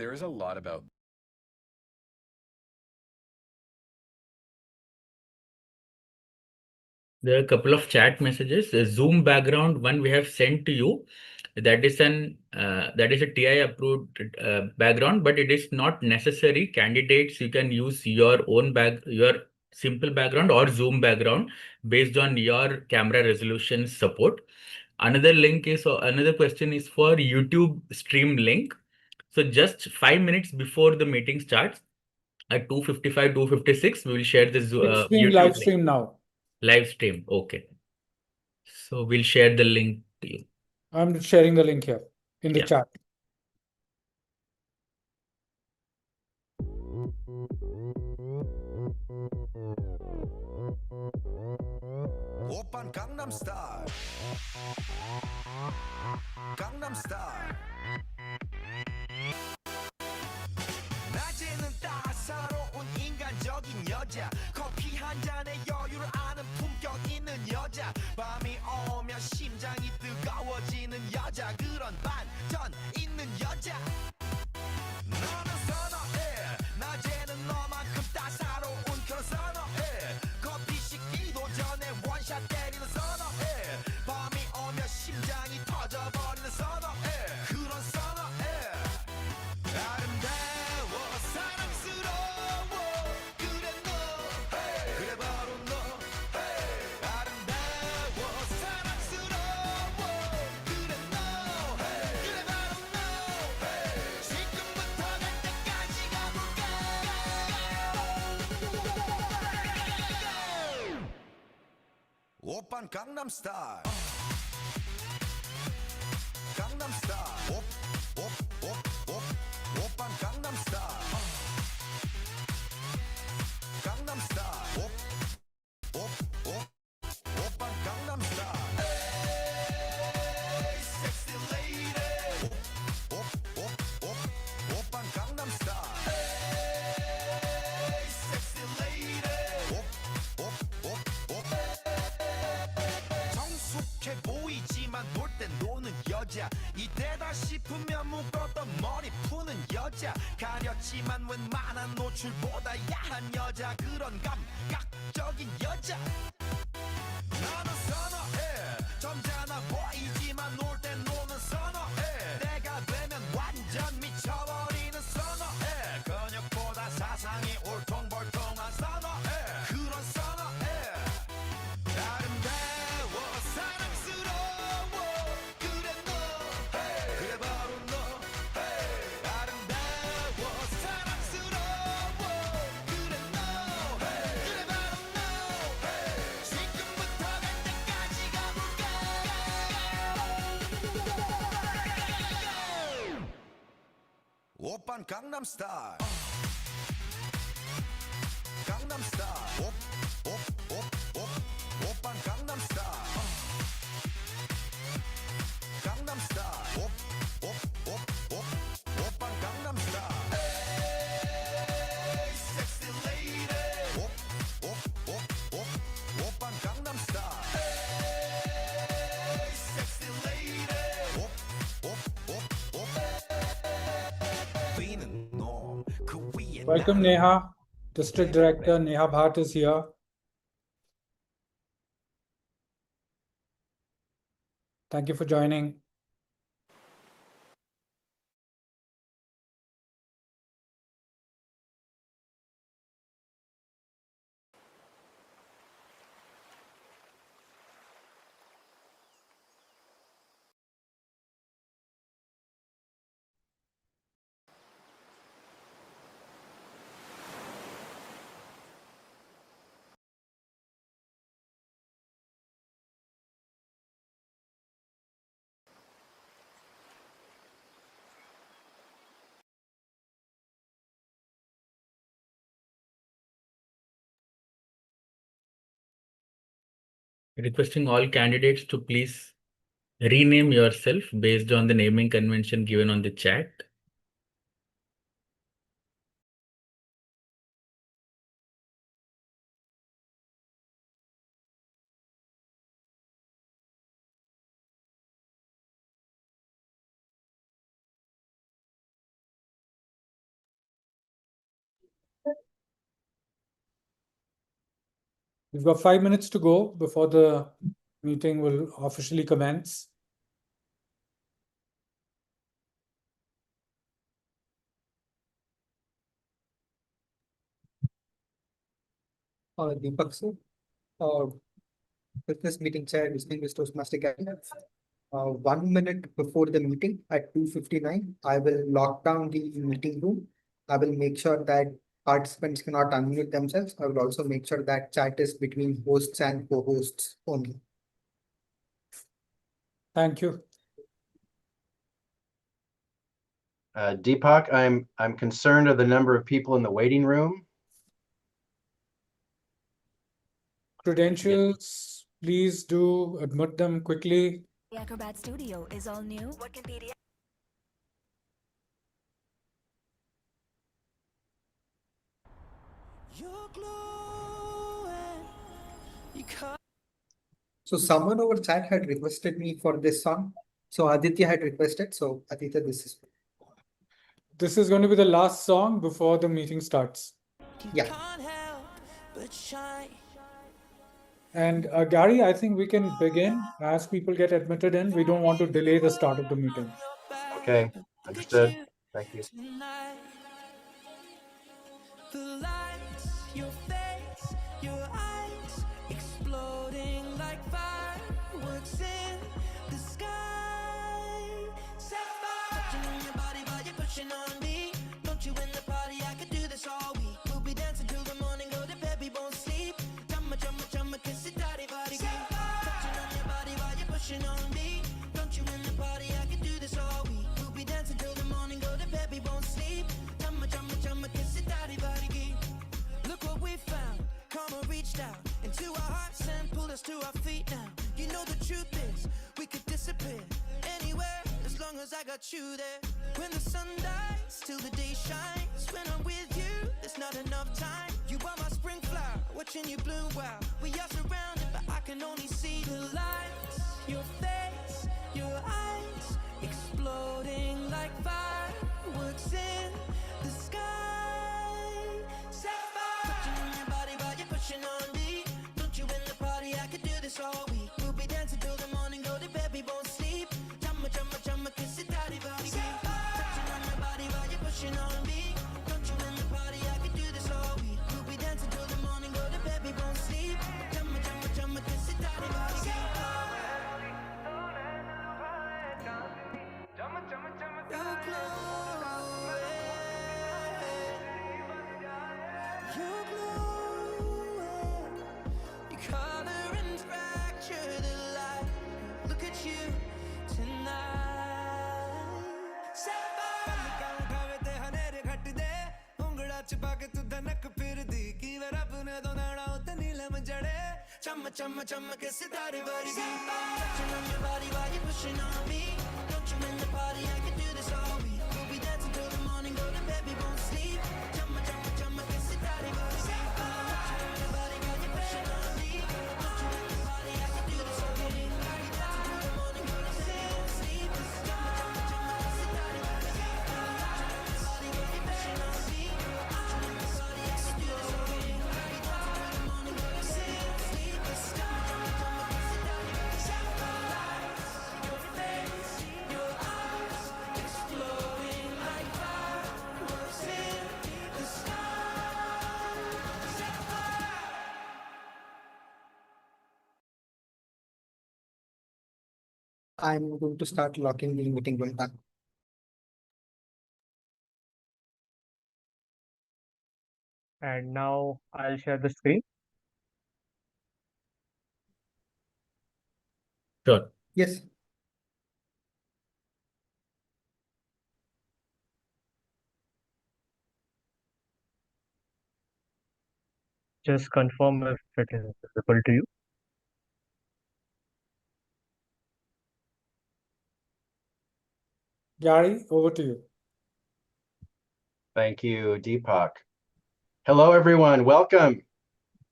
there's a lot about There are a couple of chat messages. The Zoom background one we have sent to you. That is a TI approved background, but it is not necessary. Candidates, you can use your simple background or Zoom background based on your camera resolution support. Another question is for YouTube stream link. So just 5 minutes before the meeting starts, at 2:55, 2:56, we will share this It's being YouTube live link. stream now. Live stream. Okay. So we'll share the link to you. I'm sharing the link here in the Yeah. chat. 오빤 강남스타일 강남스타일 낮에는 따사로운 인간적인 여자 커피 한 잔에 여유를 아는 품격 있는 여자 밤이 오면 심장이 뜨거워지는 여자 그런 반전 있는 여자 너는 선어해 낮에는 너만큼 따사로운 그런 선어해 커피 식기도 전에 원샷 때리는 선어해 밤이 오면 심장이 터져버리는 선어해 그런 선어해 아름다워 사랑스러워 그래 너 그래 바로 너 아름다워 사랑스러워 그래 너 그래 바로 너 지금부터 갈 때까지 가볼까 오빤 강남스타일 강남스타일 오빤 강남스타일 강남스타일 오빤 강남스타일 에이 섹시 레이디 오빤 강남스타일 에이 섹시 레이디 정숙해 보이지만 볼 땐 노는 여자 이때다 싶으면 묶었던 머리 푸는 여자 가렸지만 웬만한 노출보다 야한 여자 그런 감각적인 여자 나는 선어해 점잖아 보이지만 놀 땐 노는 선어해 내가 되면 완전 미쳐버리는 선어해 근육보다 사상이 울퉁불퉁한 선어해 그런 선어해 아름다워 사랑스러워 그래 너 그래 바로 너 아름다워 사랑스러워 그래 너 그래 바로 너 지금부터 갈 때까지 가볼까 오빤 강남스타일 강남스타일 오빤 강남스타일 강남스타일 오빤 강남스타일 에이 섹시 레이디 오빤 강남스타일 에이 섹시 레이디 뛰는 놈그 위에 Welcome, Neha. District Director Neha Bhatt is here. Thank you for joining. Requesting all candidates to please rename yourself based on the naming convention given on the chat. We've got 5 minutes to go before the meeting will officially commence. Deepak sir, business meeting chair, distinguished Toastmaster Gary. 1 minute before the meeting at 2:59, I will lock down the meeting room. I will make sure that participants cannot unmute themselves. I will also make sure that chat is between hosts and co-hosts only. Thank you. Deepak, I'm concerned of the number of people in the waiting room. Credentials, please do admit them quickly. Acrobat Studio is all new. What can be You're glowing. You can't. So someone over chat had requested me for this song. So Aditya had requested. So Aditya, this is. This is going to be the last song before the meeting starts. Yeah. Can't help but shine. And Gary, I think we can begin as people get admitted in. We don't want to delay the start of the meeting. Okay, understood. Thank you. Tonight, the lights, your face, your eyes, exploding like fireworks in the sky. Sapphire, touching on your body while you're pushing on me. Don't you in the party? I could do this all week. We'll be dancing till the morning, go to bed, we won't sleep. Chumma, chumma, chumma, kiss it, daddy, body, touching on your body while you're pushing on me. Don't you in the party? I could do this all week. We'll be dancing till the morning, go to bed, we won't sleep. Chumma, chumma, chumma, kiss it, daddy, body, look what we found. Karma reached out into our hearts and pulled us to our feet now. You know the truth is, we could disappear anywhere as long as I got you there. When the sun dies, till the day shines. When I'm with you, there's not enough time. You are my spring flower, watching you bloom. Wow, we are surrounded, but I can only see the lights. Your face, your eyes, exploding like fireworks in the sky. Sapphire, touching on your body while you're pushing on me. Don't you in the party? I could do this all week. We'll be dancing till the morning, go to bed, we won't sleep. Chumma, chumma, chumma, kiss it, daddy, body. Touching on your body while you're pushing on me. Don't you in the party? I could do this all week. We'll be dancing till the morning, go to bed, we won't sleep. Chumma, chumma, chumma, kiss it, daddy, body. You're glowing. You're glowing. Your color and fracture the light. Look at you tonight. Chumma, chumma, chumma, kiss it, daddy, body. Touching on your body while you're pushing on me. Don't you in the party? I can do this all week. We'll be dancing till the morning, go to bed, we won't sleep. Chumma, chumma, chumma, kiss it, daddy, body. Touching on your body while you're pushing on me. Don't you in the party? I can do this all week. We'll be dancing till the morning, go to bed, we won't sleep. Chumma, chumma, chumma, kiss it, daddy, body. Touching on your body while you're pushing on me. Don't you in the party? I can do this all week. We'll be dancing till the morning, go to bed, we won't sleep. I'm going to start locking the meeting room down. And now I'll share the screen. Sure. Yes. Just confirm if it is visible to you. Gary, over to you. Thank you, Deepak. Hello, everyone. Welcome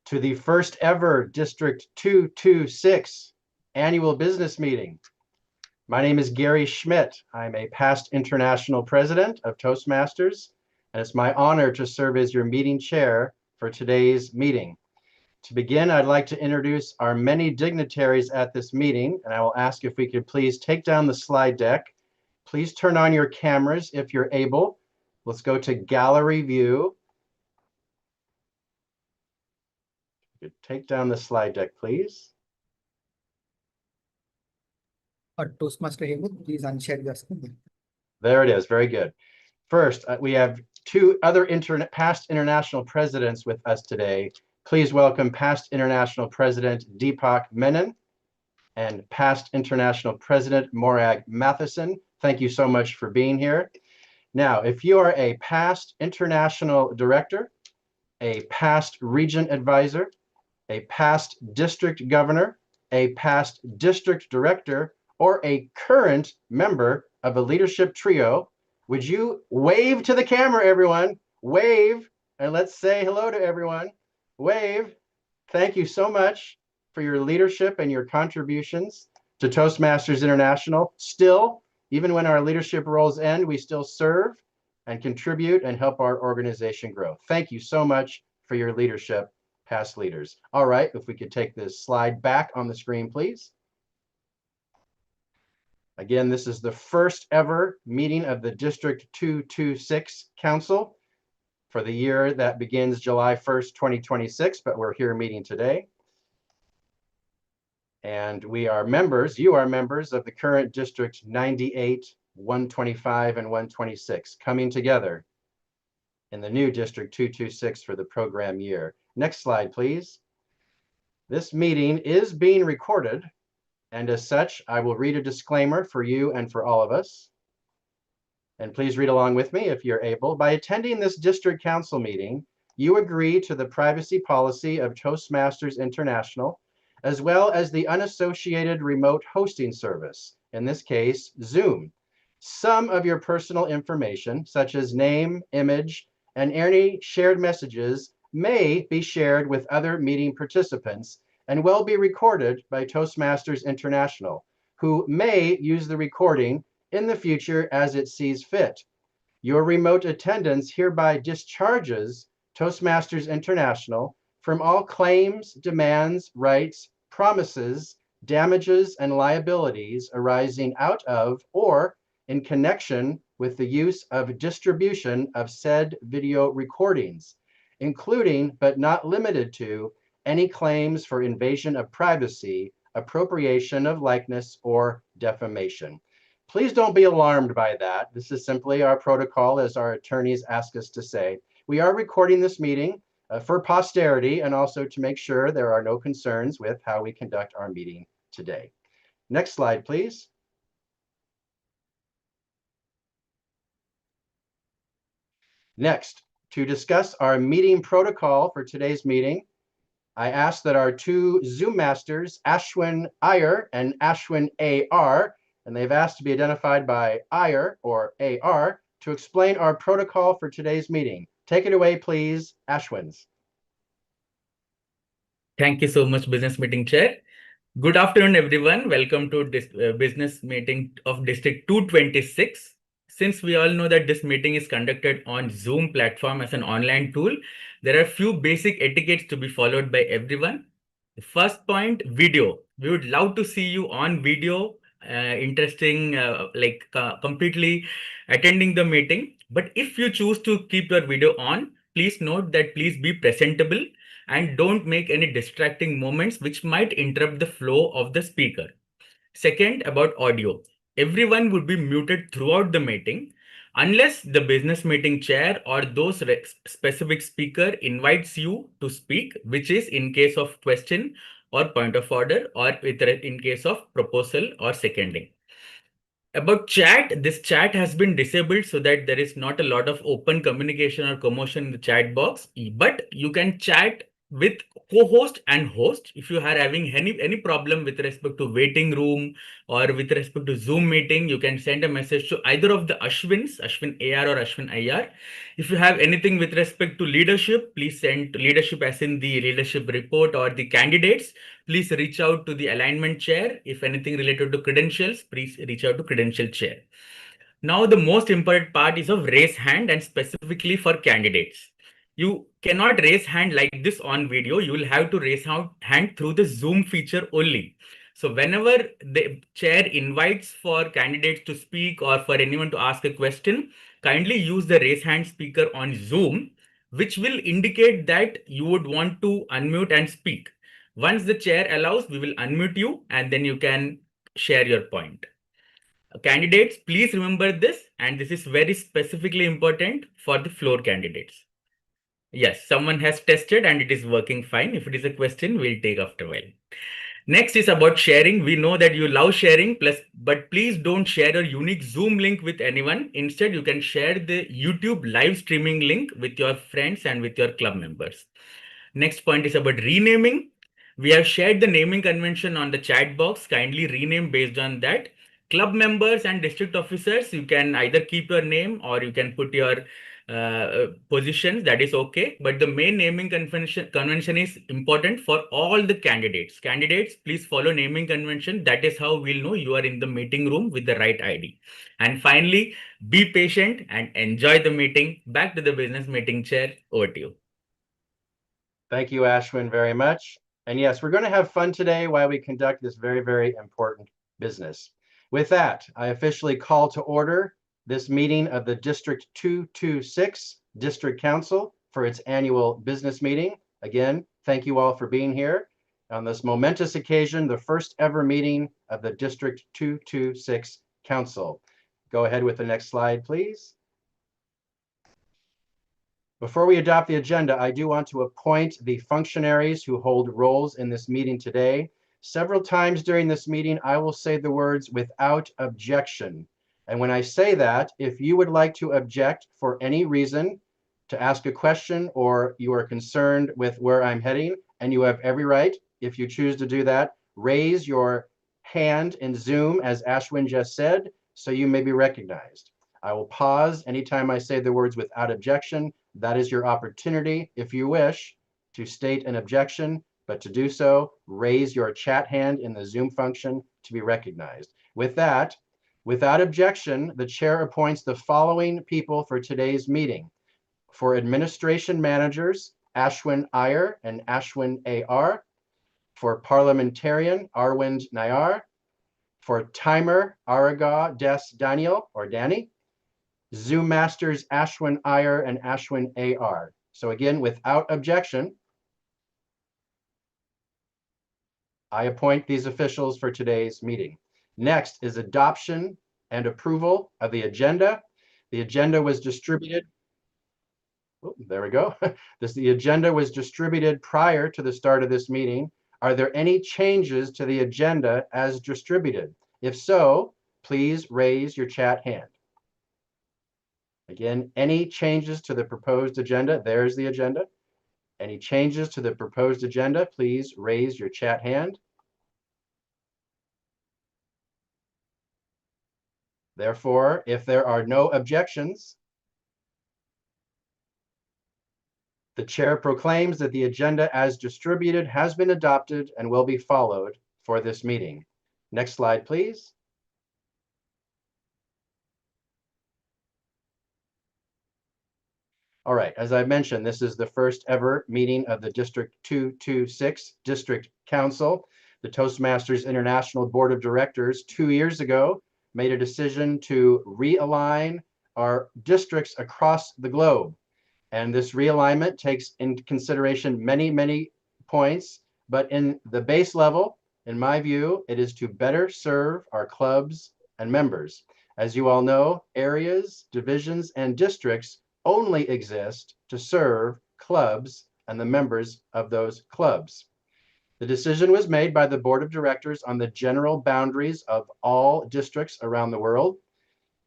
to the first ever District 226 annual business meeting. My name is Gary Schmidt. I'm a past international president of Toastmasters, and it's my honor to serve as your meeting chair for today's meeting. To begin, I'd like to introduce our many dignitaries at this meeting, and I will ask if we could please take down the slide deck. Please turn on your cameras if you're able. Let's go to gallery view. Take down the slide deck, please. Toastmaster Hemant, please unshare your screen. There it is. Very good. First, we have two other past international presidents with us today. Please welcome past international president Deepak Menon and past international president Morag Matheson. Thank you so much for being here. Now, if you are a past international director, a past region advisor, a past district governor, a past district director, or a current member of a leadership trio, would you wave to the camera, everyone? Wave, and let's say hello to everyone. Wave. Thank you so much for your leadership and your contributions to Toastmasters International. Still, even when our leadership roles end, we still serve and contribute and help our organization grow. Thank you so much for your leadership, past leaders. All right, if we could take this slide back on the screen, please. Again, this is the first ever meeting of the District 226 Council for the year that begins July 1st, 2026, but we're here meeting today. And we are members, you are members of the current District 98, 125, and 126 coming together in the new District 226 for the program year. Next slide, please. This meeting is being recorded, and as such, I will read a disclaimer for you and for all of us. And please read along with me if you're able. By attending this district council meeting, you agree to the privacy policy of Toastmasters International, as well as the unassociated remote hosting service, in this case, Zoom. Some of your personal information, such as name, image, and any shared messages, may be shared with other meeting participants and will be recorded by Toastmasters International, who may use the recording in the future as it sees fit. Your remote attendance hereby discharges Toastmasters International from all claims, demands, rights, promises, damages, and liabilities arising out of or in connection with the use of distribution of said video recordings, including but not limited to any claims for invasion of privacy, appropriation of likeness, or defamation. Please don't be alarmed by that. This is simply our protocol, as our attorneys ask us to say. We are recording this meeting for posterity and also to make sure there are no concerns with how we conduct our meeting today. Next slide, please. Next, to discuss our meeting protocol for today's meeting, I ask that our two Zoom masters, Ashwin Iyer and Ashwin AR, and they've asked to be identified by Iyer or AR, to explain our protocol for today's meeting. Take it away, please, Ashwins. Thank you so much, Business Meeting Chair. Good afternoon, everyone. Welcome to this business meeting of District 226. Since we all know that this meeting is conducted on Zoom platform as an online tool, there are a few basic etiquettes to be followed by everyone. The first point, video. We would love to see you on video, interesting, completely attending the meeting. But if you choose to keep your video on, please note that please be presentable and don't make any distracting moments which might interrupt the flow of the speaker. Second, about audio. Everyone would be muted throughout the meeting unless the business meeting chair or those specific speaker invites you to speak, which is in case of question or point of order or in case of proposal or seconding. About chat, this chat has been disabled so that there is not a lot of open communication or commotion in the chat box, but you can chat with co-host and host. If you are having any problem with respect to waiting room or with respect to Zoom meeting, you can send a message to either of the Ashwins, Ashwin AR or Ashwin IR. If you have anything with respect to leadership, please send leadership as in the leadership report or the candidates. Please reach out to the alignment chair. If anything related to credentials, please reach out to credential chair. Now, the most important part is of raise hand and specifically for candidates. you cannot raise hand like this on video. You will have to raise hand through the Zoom feature only. So whenever the chair invites for candidates to speak or for anyone to ask a question, kindly use the raise hand speaker on Zoom, which will indicate that you would want to unmute and speak. Once the chair allows, we will unmute you and then you can share your point. Candidates, please remember this, and this is very specifically important for the floor candidates. Yes, someone has tested and it is working fine. If it is a question, we'll take after a while. Next is about sharing. We know that you love sharing, but please don't share a unique Zoom link with anyone. Instead, you can share the YouTube live streaming link with your friends and with your club members. Next point is about renaming. We have shared the naming convention on the chat box. Kindly rename based on that. Club members and district officers, you can either keep your name or you can put your positions. That is okay. But the main naming convention is important for all the candidates. Candidates, please follow naming convention. That is how we'll know you are in the meeting room with the right ID. And finally, be patient and enjoy the meeting. Back to the business meeting chair. Over to you. Thank you, Ashwin, very much. And yes, we're going to have fun today while we conduct this very, very important business. With that, I officially call to order this meeting of the District 226 District Council for its annual business meeting. Again, thank you all for being here on this momentous occasion, the first ever meeting of the District 226 Council. Go ahead with the next slide, please. Before we adopt the agenda, I do want to appoint the functionaries who hold roles in this meeting today. Several times during this meeting, I will say the words "without objection." And when I say that, if you would like to object for any reason, to ask a question, or you are concerned with where I'm heading, and you have every right, if you choose to do that, raise your hand in Zoom, as Ashwin just said, so you may be recognized. I will pause anytime I say the words "without objection." That is your opportunity, if you wish, to state an objection, but to do so, raise your chat hand in the Zoom function to be recognized. With that, without objection, the chair appoints the following people for today's meeting. For administration managers, Ashwin Iyer and Ashwin A.R. For parliamentarian, Arvind Nayar. For timer, Araga Des Daniel or Danny. Zoom masters, Ashwin Iyer and Ashwin A.R. So again, without objection, I appoint these officials for today's meeting. Next is adoption and approval of the agenda. The agenda was distributed. Oh, there we go. The agenda was distributed prior to the start of this meeting. Are there any changes to the agenda as distributed? If so, please raise your chat hand. Again, any changes to the proposed agenda? There's the agenda. Any changes to the proposed agenda, please raise your chat hand. Therefore, if there are no objections, the chair proclaims that the agenda as distributed has been adopted and will be followed for this meeting. Next slide, please. All right, as I mentioned, this is the first ever meeting of the District 226 District Council. The Toastmasters International Board of Directors 2 years ago made a decision to realign our districts across the globe. And this realignment takes into consideration many, many points, but in the base level, in my view, it is to better serve our clubs and members. As you all know, areas, divisions, and districts only exist to serve clubs and the members of those clubs. The decision was made by the Board of Directors on the general boundaries of all districts around the world.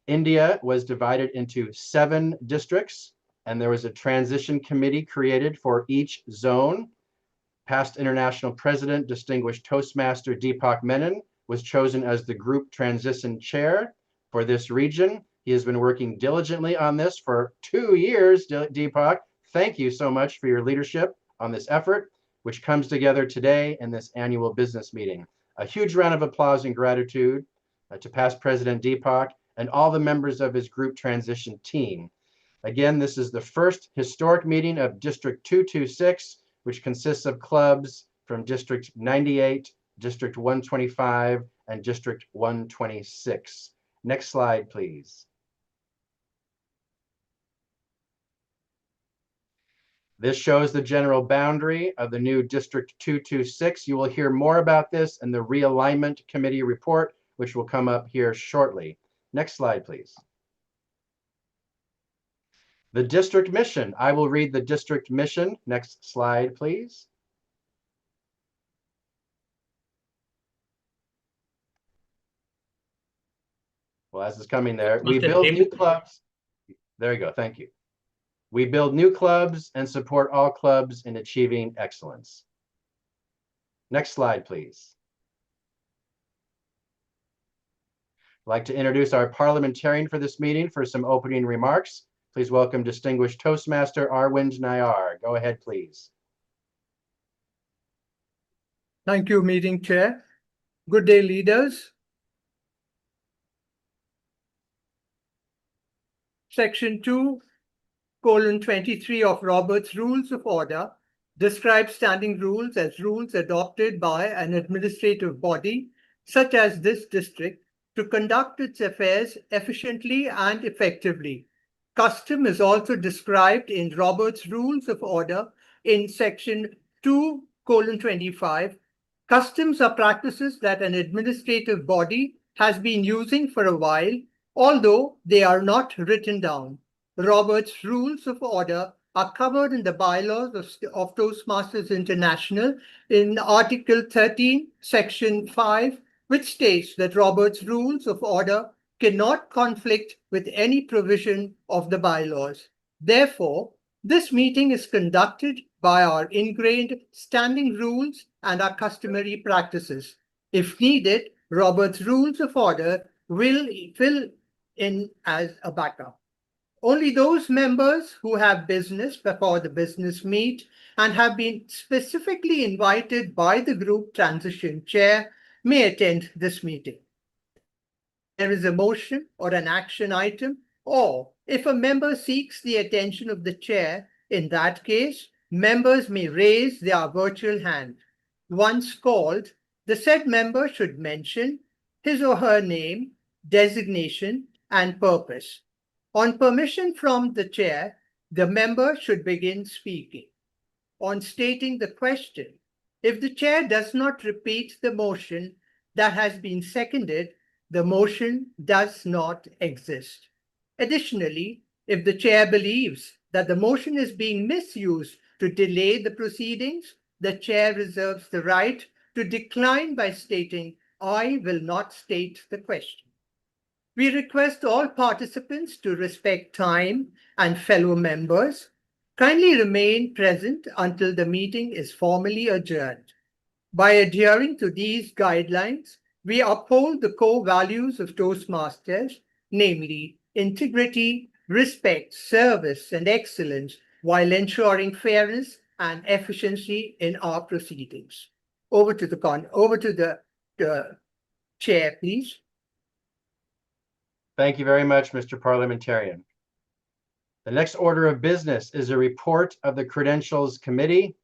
India was divided into 7 districts, and there was a transition committee created for each zone. Past international president, distinguished Toastmaster Deepak Menon, was chosen as the group transition chair for this region. He has been working diligently on this for 2 years, Deepak. Thank you so much for your leadership on this effort, which comes together today in this annual business meeting. A huge round of applause and gratitude to past President Deepak and all the members of his group transition team. Again, this is the first historic meeting of District 226, which consists of clubs from District 98, District 125, and District 126. Next slide, please. This shows the general boundary of the new District 226. You will hear more about this in the realignment committee report, which will come up here shortly. Next slide, please. The district mission. I will read the district mission. Next slide, please. Well, as it's coming there, we build new clubs. There you go. Thank you. We build new clubs and support all clubs in achieving excellence. Next slide, please. I'd like to introduce our parliamentarian for this meeting for some opening remarks. Please welcome distinguished Toastmaster Arvind Nayar. Go ahead, please. Thank you, meeting chair. Good day, leaders. Section 2:23 of Robert's Rules of Order describes standing rules as rules adopted by an administrative body, such as this district, to conduct its affairs efficiently and effectively. Custom is also described in Robert's Rules of Order in section 2:25. Customs are practices that an administrative body has been using for a while, although they are not written down. Robert's Rules of Order are covered in the bylaws of Toastmasters International in Article 13, Section 5, which states that Robert's Rules of Order cannot conflict with any provision of the bylaws. Therefore, this meeting is conducted by our ingrained standing rules and our customary practices. If needed, Robert's Rules of Order will fill in as a backup. Only those members who have business before the business meet and have been specifically invited by the group transition chair may attend this meeting. There is a motion or an action item, or if a member seeks the attention of the chair, in that case, members may raise their virtual hand. Once called, the said member should mention his or her name, designation, and purpose. On permission from the chair, the member should begin speaking. On stating the question, if the chair does not repeat the motion that has been seconded, the motion does not exist. Additionally, if the chair believes that the motion is being misused to delay the proceedings, the chair reserves the right to decline by stating, "I will not state the question." We request all participants to respect time and fellow members. Kindly remain present until the meeting is formally adjourned. By adhering to these guidelines, we uphold the core values of Toastmasters, namely integrity, respect, service, and excellence, while ensuring fairness and efficiency in our proceedings. Over to the chair, please. Thank you very much, Mr. Parliamentarian. The next order of business is a report of the Credentials Committee.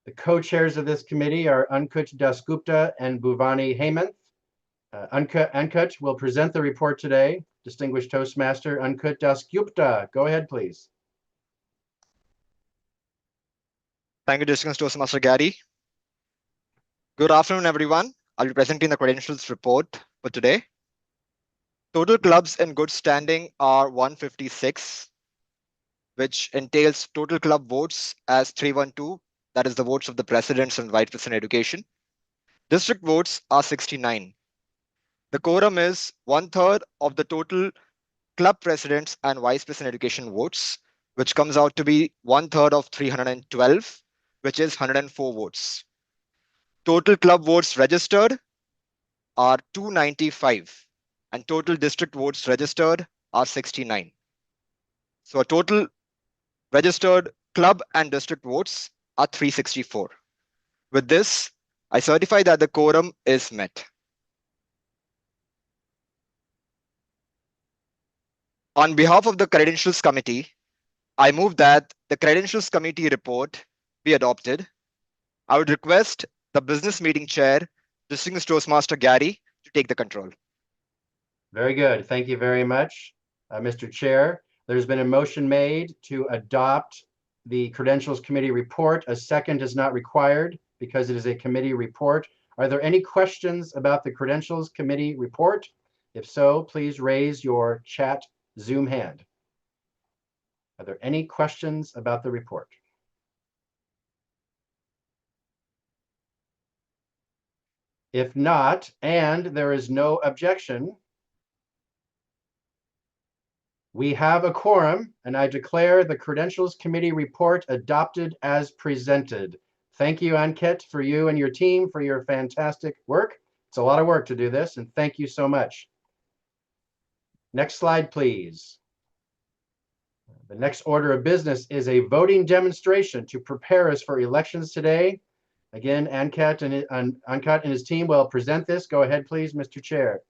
The co-chairs of this committee are Ankut Dasgupta and Bhuvani Hemant. Ankut will present the report today. Distinguished Toastmaster Ankut Dasgupta, go ahead, please. Thank you, Distinguished Toastmaster Gary. Good afternoon, everyone. I'll be presenting the credentials report for today. Total clubs in good standing are 156, which entails total club votes as 312, that is the votes of the presidents and vice president education. District votes are 69. The quorum is 1/3 of the total club presidents and vice president education votes, which comes out to be 1/3 of 312, which is 104 votes. Total club votes registered are 295. And total district votes registered are 69. So a total registered club and district votes are 364. With this, I certify that the quorum is met. On behalf of the Credentials Committee, I move that the Credentials Committee report be adopted. I would request the business meeting chair, Distinguished Toastmaster Gary, to take the control. Very good. Thank you very much, Mr. Chair. There's been a motion made to adopt the Credentials Committee report. A second is not required because it is a committee report. Are there any questions about the Credentials Committee report? If so, please raise your chat Zoom hand. Are there any questions about the report? If not, and there is no objection, we have a quorum, and I declare the Credentials Committee report adopted as presented. Thank you, Anket, for you and your team for your fantastic work. It's a lot of work to do this, and thank you so much. Next slide, please. The next order of business is a voting demonstration to prepare us for elections today. Again, Anket and his team will present this. Go ahead, please, Mr. Chair.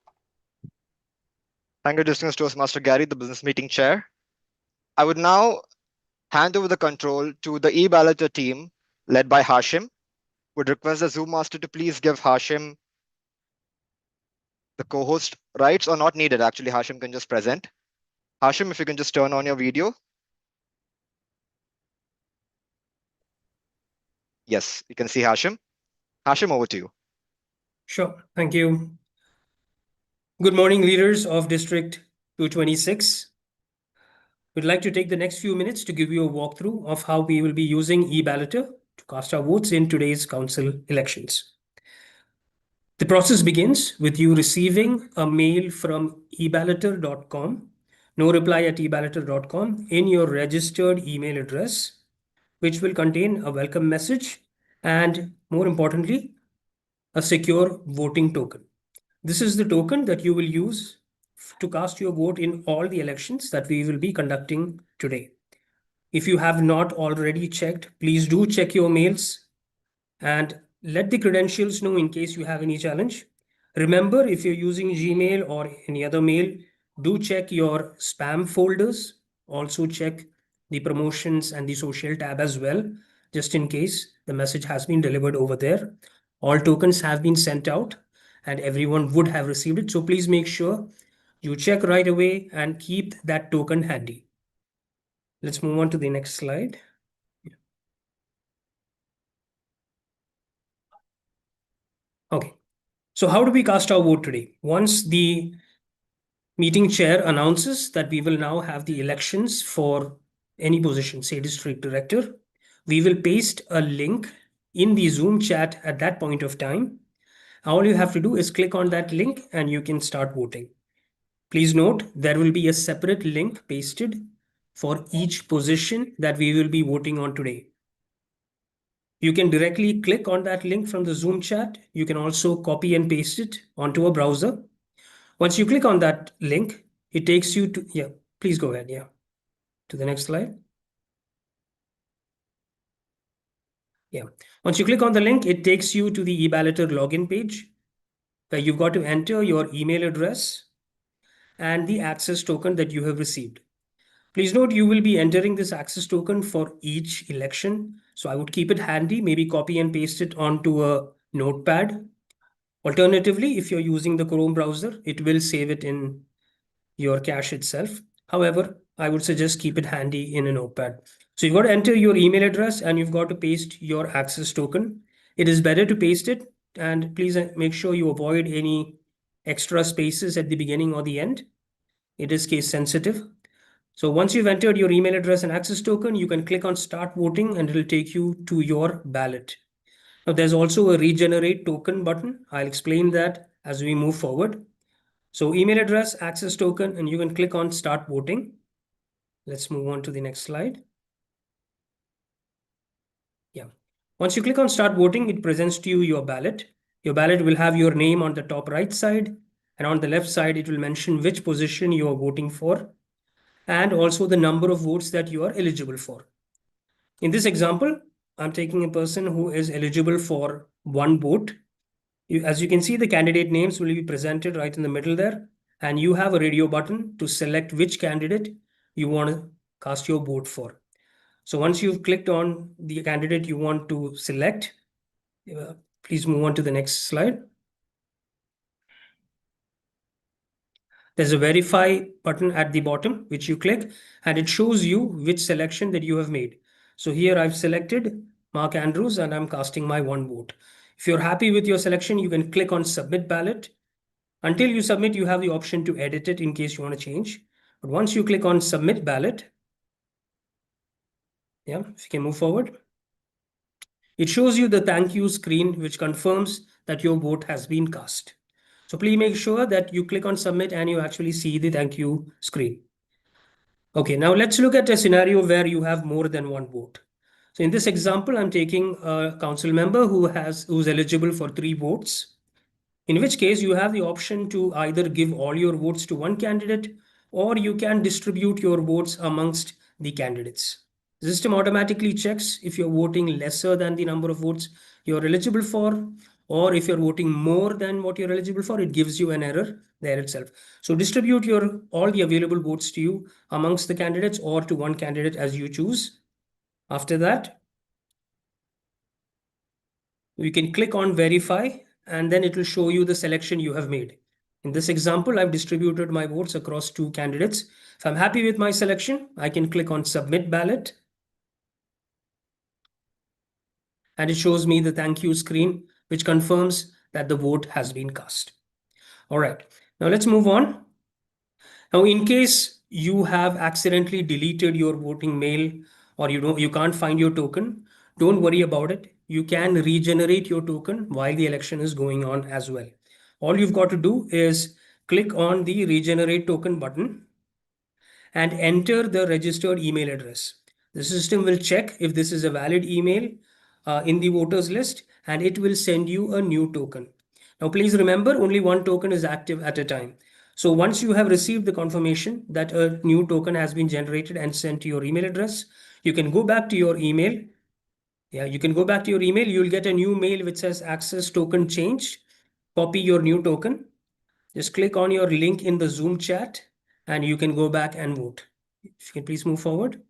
Thank you, Distinguished Toastmaster Gary, the business meeting chair. I would now hand over the control to the e-balloter team led by Hashim. Would request the Zoom master to please give Hashim the co-host rights, or not needed. Actually, Hashim can just present. Hashim, if you can just turn on your video. Yes, you can see Hashim. Hashim, over to you. Sure, thank you. Good morning, leaders of District 226. We'd like to take the next few minutes to give you a walkthrough of how we will be using e-balloter to cast our votes in today's council elections. The process begins with you receiving a mail from eballoter.com, no reply at eballoter.com, in your registered email address, which will contain a welcome message and, more importantly, a secure voting token. This is the token that you will use to cast your vote in all the elections that we will be conducting today. If you have not already checked, please do check your mails and let the credentials know in case you have any challenge. Remember, if you're using Gmail or any other mail, do check your spam folders. Also check the promotions and the social tab as well, just in case the message has been delivered over there. All tokens have been sent out and everyone would have received it. So please make sure you check right away and keep that token handy. Let's move on to the next slide. Okay, so how do we cast our vote today? Once the meeting chair announces that we will now have the elections for any position, say district director, we will paste a link in the Zoom chat at that point of time. All you have to do is click on that link and you can start voting. Please note, there will be a separate link pasted for each position that we will be voting on today. You can directly click on that link from the Zoom chat. You can also copy and paste it onto a browser. Once you click on that link, it takes you to, please go ahead, to the next slide. Once you click on the link, it takes you to the eBalloter login page where you've got to enter your email address and the access token that you have received. Please note, you will be entering this access token for each election. So I would keep it handy, maybe copy and paste it onto a notepad. Alternatively, if you're using the Chrome browser, it will save it in your cache itself. However, I would suggest keep it handy in a notepad. So you've got to enter your email address and you've got to paste your access token. It is better to paste it, and please make sure you avoid any extra spaces at the beginning or the end. It is case sensitive. So once you've entered your email address and access token, you can click on start voting and it'll take you to your ballot. Now there's also a regenerate token button. I'll explain that as we move forward. So email address, access token, and you can click on start voting. Let's move on to the next slide. Once you click on start voting, it presents to you your ballot. Your ballot will have your name on the top right side, and on the left side, it will mention which position you are voting for, and also the number of votes that you are eligible for. In this example, I'm taking a person who is eligible for 1 vote. As you can see, the candidate names will be presented right in the middle there, and you have a radio button to select which candidate you want to cast your vote for. So once you've clicked on the candidate you want to select, please move on to the next slide. There's a verify button at the bottom, which you click, and it shows you which selection that you have made. So here I've selected Mark Andrews and I'm casting my one vote. If you're happy with your selection, you can click on submit ballot. Until you submit, you have the option to edit it in case you want to change. But once you click on submit ballot, yeah, if you can move forward, it shows you the thank you screen, which confirms that your vote has been cast. So please make sure that you click on submit and you actually see the thank you screen. Okay, now let's look at a scenario where you have more than one vote. So in this example, I'm taking a council member who's eligible for 3 votes, in which case you have the option to either give all your votes to one candidate or you can distribute your votes amongst the candidates. The system automatically checks if you're voting lesser than the number of votes you're eligible for, or if you're voting more than what you're eligible for, it gives you an error there itself. So distribute all the available votes to you amongst the candidates or to one candidate as you choose. After that, you can click on verify and then it will show you the selection you have made. In this example, I've distributed my votes across 2 candidates. If I'm happy with my selection, I can click on submit ballot. And it shows me the thank you screen, which confirms that the vote has been cast. All right, now let's move on. Now, in case you have accidentally deleted your voting mail or you can't find your token, don't worry about it. You can regenerate your token while the election is going on as well. All you've got to do is click on the regenerate token button and enter the registered email address. The system will check if this is a valid email in the voters list, and it will send you a new token. Now, please remember, only one token is active at a time. So once you have received the confirmation that a new token has been generated and sent to your email address, you can go back to your email. Yeah, you can go back to your email. You'll get a new mail which says access token changed. Copy your new token. Just click on your link in the Zoom chat and you can go back and vote. If you can please move forward.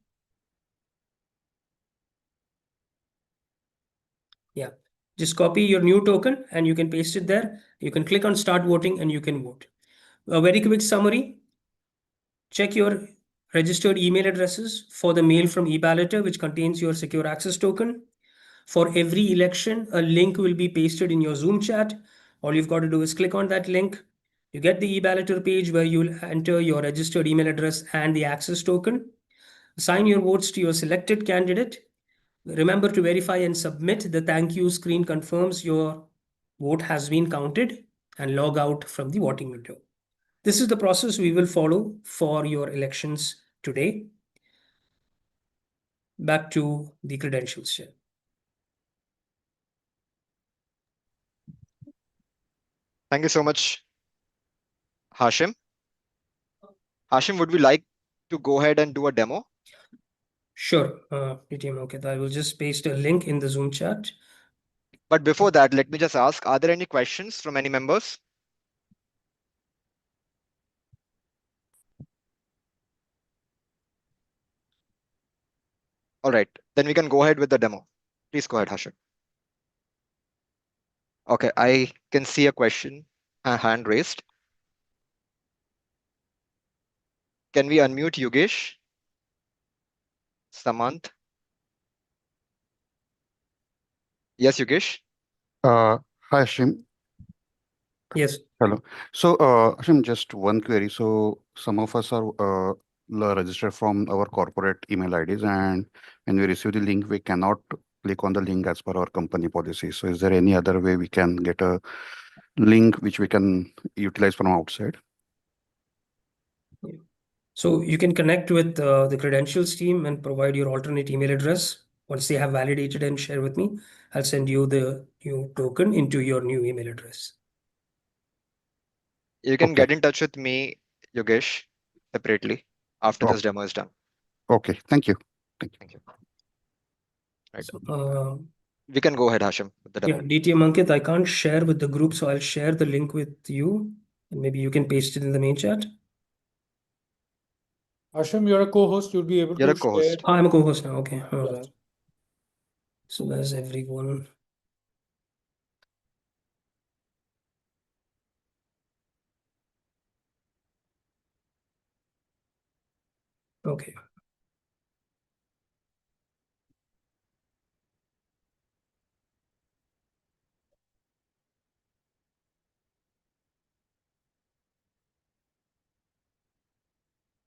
Yeah, just copy your new token and you can paste it there. You can click on start voting and you can vote. A very quick summary. Check your registered email addresses for the mail from eBalloter, which contains your secure access token. For every election, a link will be pasted in your Zoom chat. All you've got to do is click on that link. You get the eBalloter page where you'll enter your registered email address and the access token. Assign your votes to your selected candidate. Remember to verify and submit. The thank you screen confirms your vote has been counted, and log out from the voting window. This is the process we will follow for your elections today. Back to the credentials share. Thank you so much, Hashim. Hashim, would we like to go ahead and do a demo? Sure, DTM, okay, I will just paste a link in the Zoom chat. But before that, let me just ask, are there any questions from any members? All right, then we can go ahead with the demo. Please go ahead, Hashim. Okay, I can see a question, a hand raised. Can we unmute Yogesh? Samant? Yes, Yogesh? Hi, Hashim. Yes. Hello. So, Hashim, just one query. So, some of us are registered from our corporate email IDs, and when we receive the link, we cannot click on the link as per our company policy. So, is there any other way we can get a link which we can utilize from outside? So you can connect with the credentials team and provide your alternate email address. Once they have validated and share with me, I'll send you the new token into your new email address. You can get in touch with me, Yogesh, separately after this demo is done. Okay, thank you. Thank you. Right. We can go ahead, Hashim, with the demo. Yeah, DTM Ankit, I can't share with the group, so I'll share the link with you. And maybe you can paste it in the main chat. Ashim, you're a co-host. You'll be able You're to a co-host. I'm a co-host now. Okay. All Yeah. right. So there's everyone. Okay.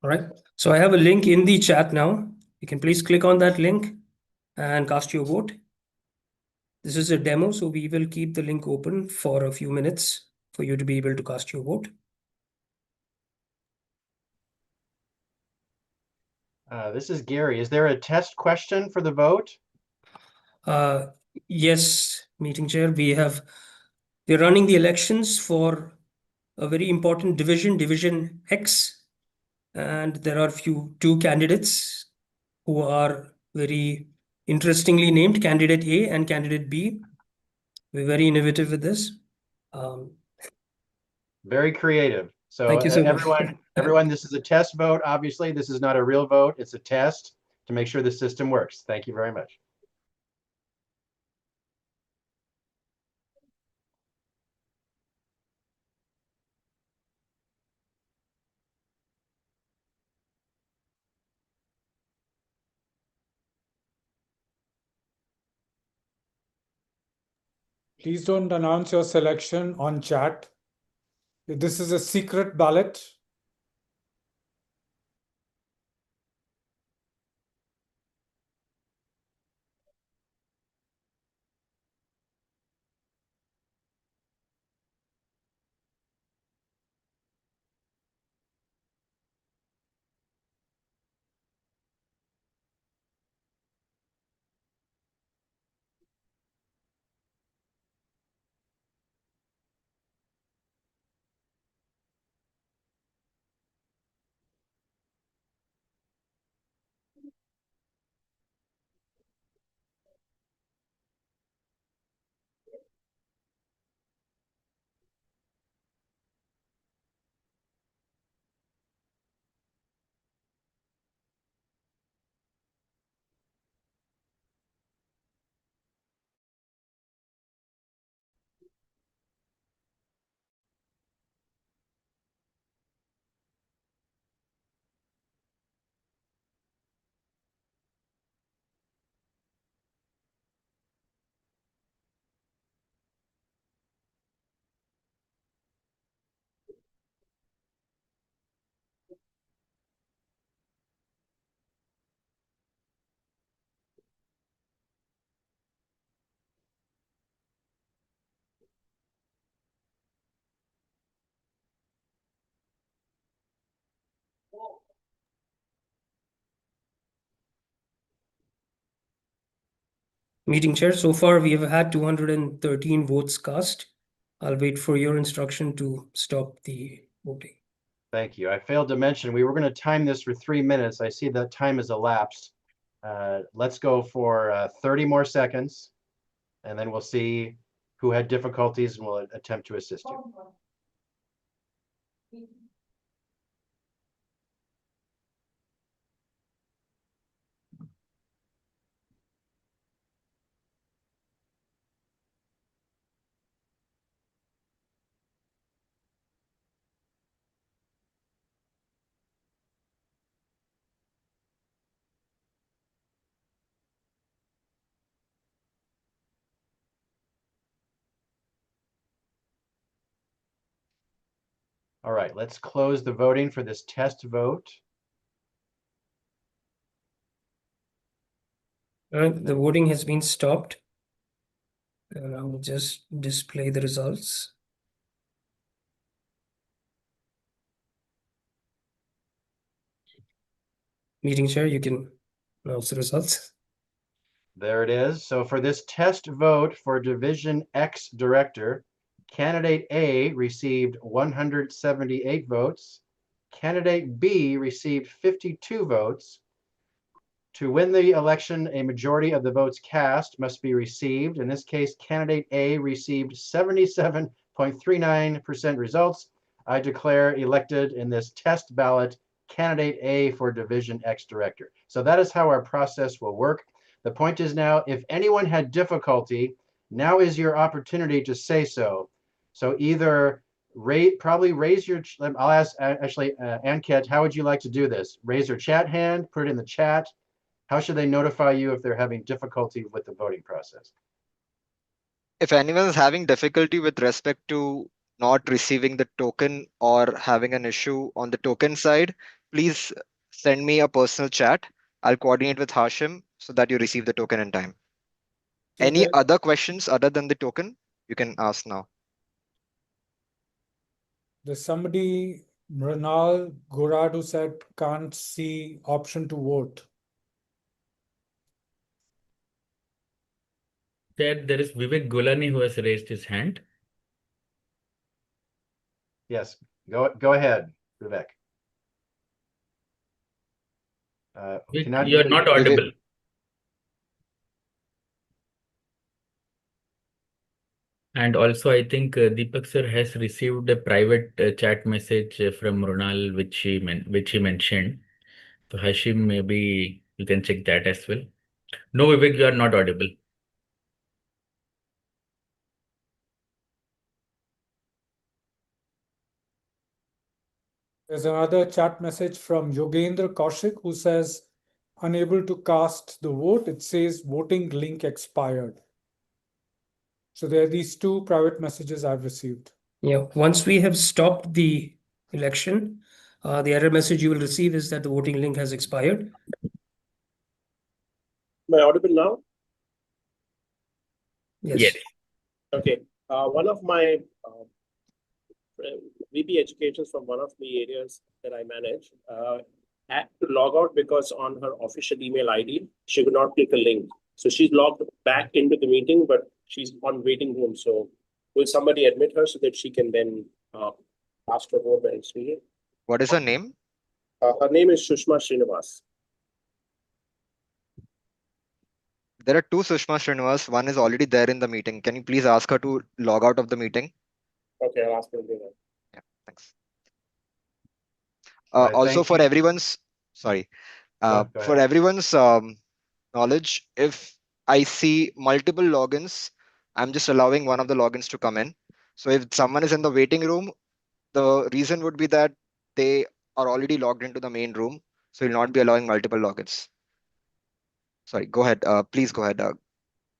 All right. So I have a link in the chat now. You can please click on that link and cast your vote. This is a demo, so we will keep the link open for a few minutes for you to be able to cast your vote. This is Gary. Is there a test question for the vote? Yes, meeting chair, we're running the elections for a very important division, Division X, and there are two candidates who are very interestingly named, Candidate A and Candidate B. We're very innovative with this. Very creative. So Thank you so much. everyone, this is a test vote. Obviously, this is not a real vote. It's a test to make sure the system works. Thank you very much. Please don't announce your selection on chat. This is a secret ballot. Meeting chair, so far we have had 213 votes cast. I'll wait for your instruction to stop the voting. Thank you. I failed to mention we were going to time this for 3 minutes. I see that time has elapsed. Let's go for 30 more seconds, and then we'll see who had difficulties, and we'll attempt to assist you. All right, let's close the voting for this test vote. All right, the voting has been stopped. And I will just display the results. Meeting chair, you can announce the results. There it is. So for this test vote for Division X Director, Candidate A received 178 votes. Candidate B received 52 votes. To win the election, a majority of the votes cast must be received. In this case, Candidate A received 77.39% results. I declare elected in this test ballot candidate A for Division X Director. So that is how our process will work. The point is now, if anyone had difficulty, now is your opportunity to say so. So either probably raise your, I'll ask actually, Ankit, how would you like to do this? Raise your chat hand, put it in the chat. How should they notify you if they're having difficulty with the voting process? If anyone is having difficulty with respect to not receiving the token or having an issue on the token side, please send me a personal chat. I'll coordinate with Hashim so that you receive the token in time. So Any there- other questions other than the token, you can ask now. There's somebody, Mrinal Gorad, who said can't see option to vote. There is Vivek Gulani who has raised his hand. Yes, go ahead, Vivek. Cannot You're hear not you. audible. And also, I think Deepak sir has received a private chat message from Mrunal, which he mentioned. So Hashim, maybe you can check that as well. No, Vivek, you are not audible. There's another chat message from Yogendra Kaushik who says, unable to cast the vote. It says voting link expired. So there are these two private messages I've received. Yeah, once we have stopped the election, the error message you will receive is that the voting link has expired. Am I audible now? Yes. Yes. Okay. One of my VP educators from one of the areas that I manage had to log out because on her official email ID, she could not click a link. So she's logged back into the meeting, but she's on waiting room. So will somebody admit her so that she can then ask for vote when it's needed? What is her name? Her name is Sushma Srinivas. There are two Sushma Srinivas. One is already there in the meeting. Can you please ask her to log out of the meeting? Okay, I'll ask her to do that. Yeah, thanks. All right, Also thank for you. everyone's, sorry, Go for ahead. everyone's knowledge, if I see multiple logins, I'm just allowing one of the logins to come in. So if someone is in the waiting room, the reason would be that they are already logged into the main room. So you'll not be allowing multiple logins. Sorry, go ahead. Please go ahead.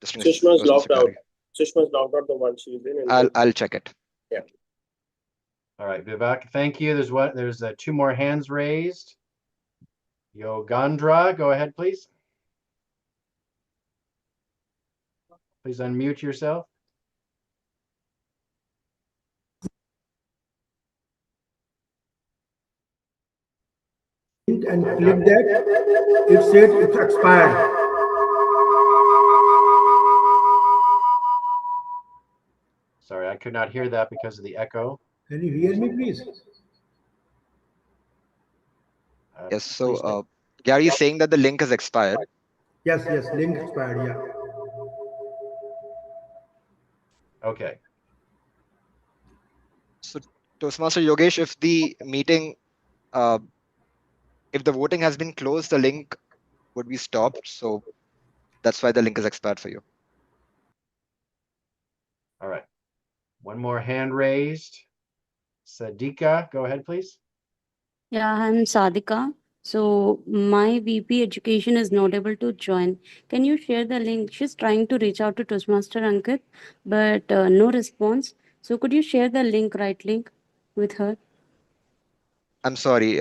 Sushma's logged out. Sushma's logged out the one she's in. And I'll check it. Yeah. All right, Vivek, thank you. There's two more hands raised. Yogandra, go ahead, please. Please unmute yourself. And click that, it said it's expired. Sorry, I could not hear that because of the echo. Can you hear me, please? Yes, so Gary is saying that the link has expired. Yes, link expired, yeah. Okay. So Toastmaster Yogesh, if the meeting, if the voting has been closed, the link would be stopped. So that's why the link is expired for you. All right. One more hand raised. Sadika, go ahead, please. Yeah, I'm Sadika. So my VP education is not able to join. Can you share the link? She's trying to reach out to Toastmaster Ankit, but no response. So could you share the right link with her? I'm sorry.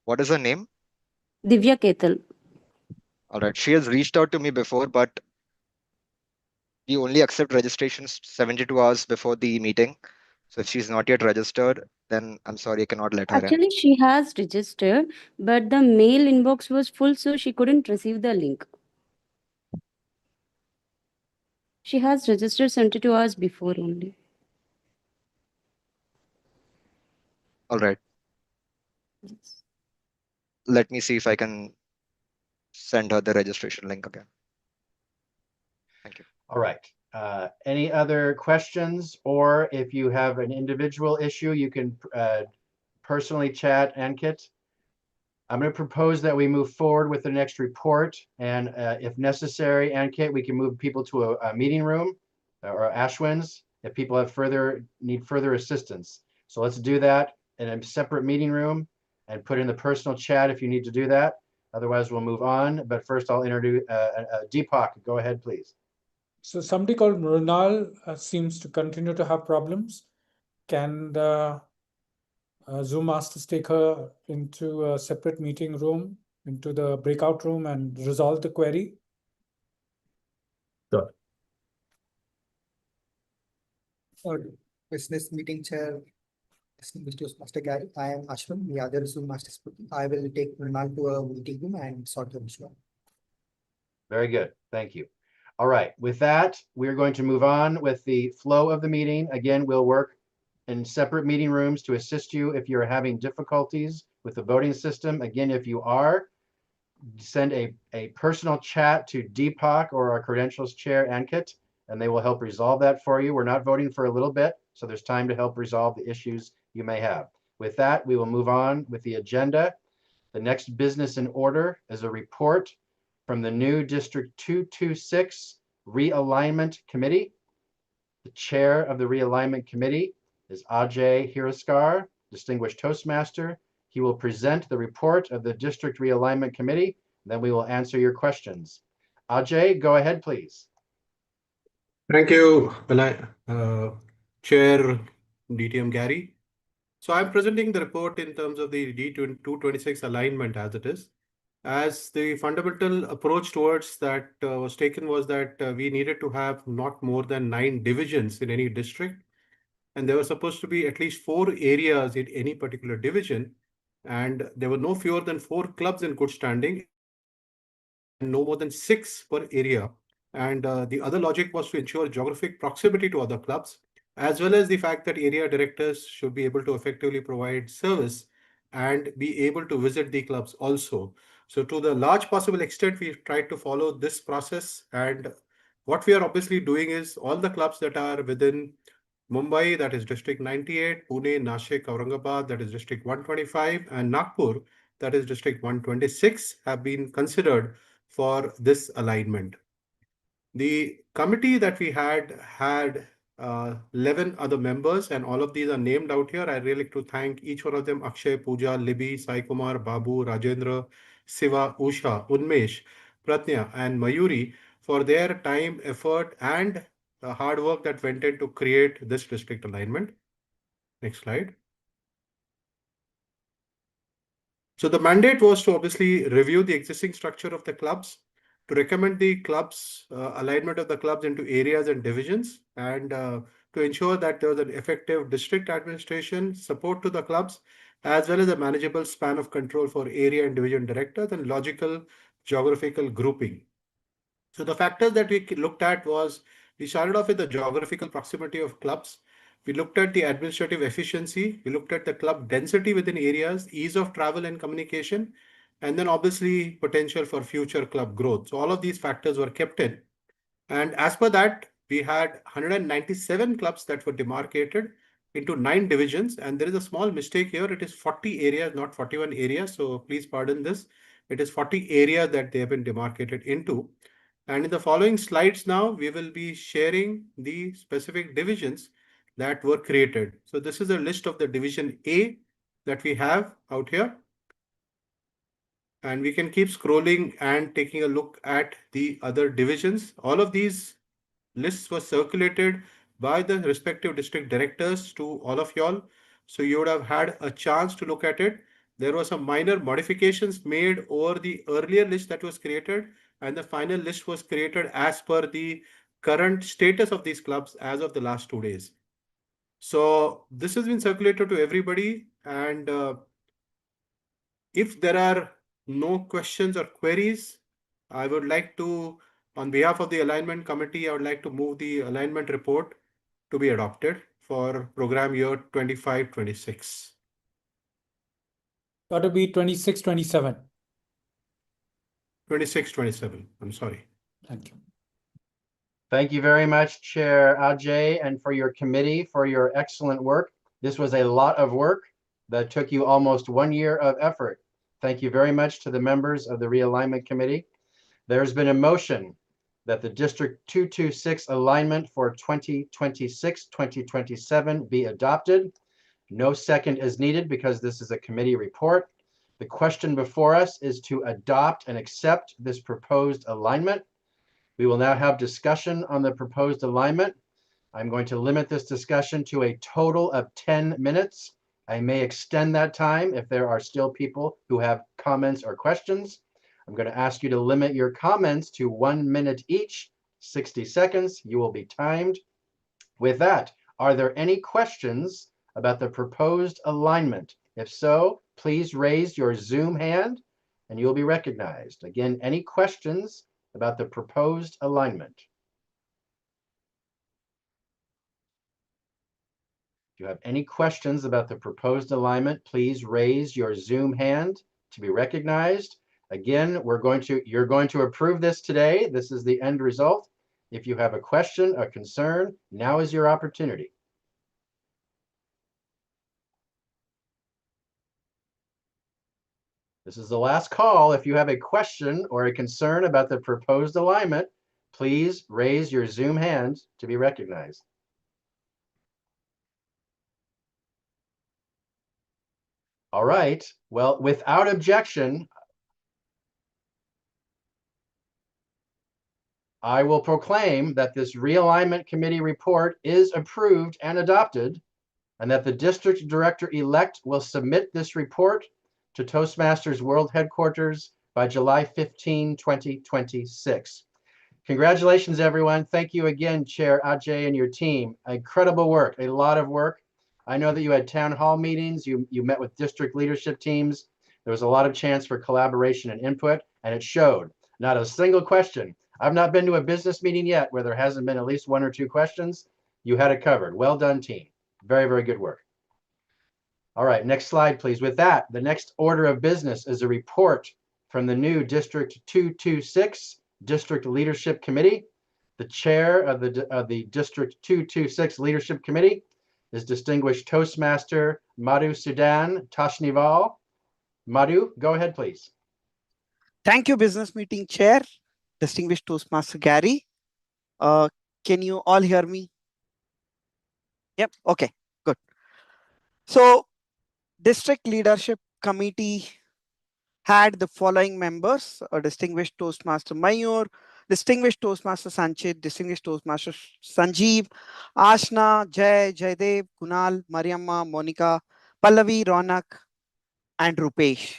What is her name? Divya Ketal. All right. She has reached out to me before, but we only accept registrations 72 hours before the meeting. So if she's not yet registered, then I'm sorry, I cannot let her in. Actually, she has registered, but the mail inbox was full, so she couldn't receive the link. She has registered 72 hours before only. All right. Yes. Let me see if I can send her the registration link again. Thank you. All right. Any other questions, or if you have an individual issue, you can personally chat Ankit. I'm going to propose that we move forward with the next report, and if necessary, Ankit, we can move people to a meeting room or Ashwin's if people have need further assistance. So let's do that in a separate meeting room and put in the personal chat if you need to do that. Otherwise, we'll move on. But first, I'll introduce Deepak. Go ahead, please. So somebody called Mrunal seems to continue to have problems. Can the Zoom masters take her into a separate meeting room, into the breakout room, and resolve the query? Sure. Business meeting chair, Mr. Master Gary. I am Ashwin, the other Zoom master. I will take Mrunal to a meeting room and sort the issue out. Very good. Thank you. All right. With that, we're going to move on with the flow of the meeting. Again, we'll work in separate meeting rooms to assist you if you're having difficulties with the voting system. Again, if you are, send a personal chat to Deepak or our credentials chair, Ankit, and they will help resolve that for you. We're not voting for a little bit, so there's time to help resolve the issues you may have. With that, we will move on with the agenda. The next business in order is a report from the new District 226 Realignment Committee. The chair of the Realignment Committee is Ajay Hiraskar, Distinguished Toastmaster. He will present the report of the District Realignment Committee, then we will answer your questions. Ajay, go ahead, please. Thank you, Chair DTM Gary. So I'm presenting the report in terms of the D226 alignment as it is. As the fundamental approach towards that was taken was that we needed to have not more than 9 divisions in any district. And there were supposed to be at least 4 areas in any particular division. And there were no fewer than 4 clubs in good standing and no more than 6 per area. And the other logic was to ensure geographic proximity to other clubs, as well as the fact that area directors should be able to effectively provide service and be able to visit the clubs also. So to the large possible extent, we've tried to follow this process. And what we are obviously doing is all the clubs that are within Mumbai, that is District 98, Pune, Nashik, Aurangabad, that is District 125, and Nagpur, that is District 126, have been considered for this alignment. The committee that we had 11 other members, and all of these are named out here. I really like to thank each one of them: Akshay, Pooja, Libby, Sai Kumar, Babu, Rajendra, Siva, Usha, Unmesh, Pratnya, and Mayuri for their time, effort, and the hard work that went in to create this district alignment. Next slide. So the mandate was to obviously review the existing structure of the clubs, to recommend the clubs, alignment of the clubs into areas and divisions, and to ensure that there was an effective district administration support to the clubs, as well as a manageable span of control for area and division directors and logical geographical grouping. So the factors that we looked at was, we started off with the geographical proximity of clubs. We looked at the administrative efficiency. We looked at the club density within areas, ease of travel and communication, and then obviously potential for future club growth. So all of these factors were kept in. And as per that, we had 197 clubs that were demarcated into 9 divisions. And there is a small mistake here. It is 40 areas, not 41 areas. So please pardon this. It is 40 areas that they have been demarcated into. And in the following slides now, we will be sharing the specific divisions that were created. So this is a list of the division A that we have out here. And we can keep scrolling and taking a look at the other divisions. All of these lists were circulated by the respective district directors to all of y'all. So you would have had a chance to look at it. There were some minor modifications made over the earlier list that was created, and the final list was created as per the current status of these clubs as of the last 2 days. So this has been circulated to everybody. And if there are no questions or queries, I would like to, on behalf of the alignment committee, I would like to move the alignment report to be adopted for program year 25-26. Got to be 26-27. 26-27. I'm sorry. Thank you. Thank you very much, Chair Ajay, and for your committee for your excellent work. This was a lot of work that took you almost 1 year of effort. Thank you very much to the members of the realignment committee. There's been a motion that the District 226 alignment for 2026-2027 be adopted. No second is needed because this is a committee report. The question before us is to adopt and accept this proposed alignment. We will now have discussion on the proposed alignment. I'm going to limit this discussion to a total of 10 minutes. I may extend that time if there are still people who have comments or questions. I'm going to ask you to limit your comments to 1 minute each, 60 seconds. You will be timed. With that, are there any questions about the proposed alignment? If so, please raise your Zoom hand and you'll be recognized. Again, any questions about the proposed alignment? If you have any questions about the proposed alignment, please raise your Zoom hand to be recognized. Again, you're going to approve this today. This is the end result. If you have a question, a concern, now is your opportunity. This is the last call. If you have a question or a concern about the proposed alignment, please raise your Zoom hand to be recognized. All right. Well, without objection, I will proclaim that this realignment committee report is approved and adopted, and that the district director-elect will submit this report to Toastmasters World Headquarters by July 15, 2026. Congratulations, everyone. Thank you again, Chair Ajay and your team. Incredible work, a lot of work. I know that you had town hall meetings, you met with district leadership teams. There was a lot of chance for collaboration and input, and it showed. Not a single question. I've not been to a business meeting yet where there hasn't been at least 1 or 2 questions. You had it covered. Well done, team. Very, very good work. All right, next slide, please. With that, the next order of business is a report from the new District 226 District Leadership Committee. The chair of the District 226 Leadership Committee is distinguished Toastmaster Madhu Sudan Tashniwal. Madhu, go ahead, please. Thank you, Business Meeting Chair, distinguished Toastmaster Gary. Can you all hear me? Yep, okay, good. So, District Leadership Committee had the following members: distinguished Toastmaster Mayur, distinguished Toastmaster Sanchit, distinguished Toastmaster Sanjeev, Ashna, Jay, Jaydev, Kunal, Mariamma, Monica, Pallavi, Ronak, and Rupesh.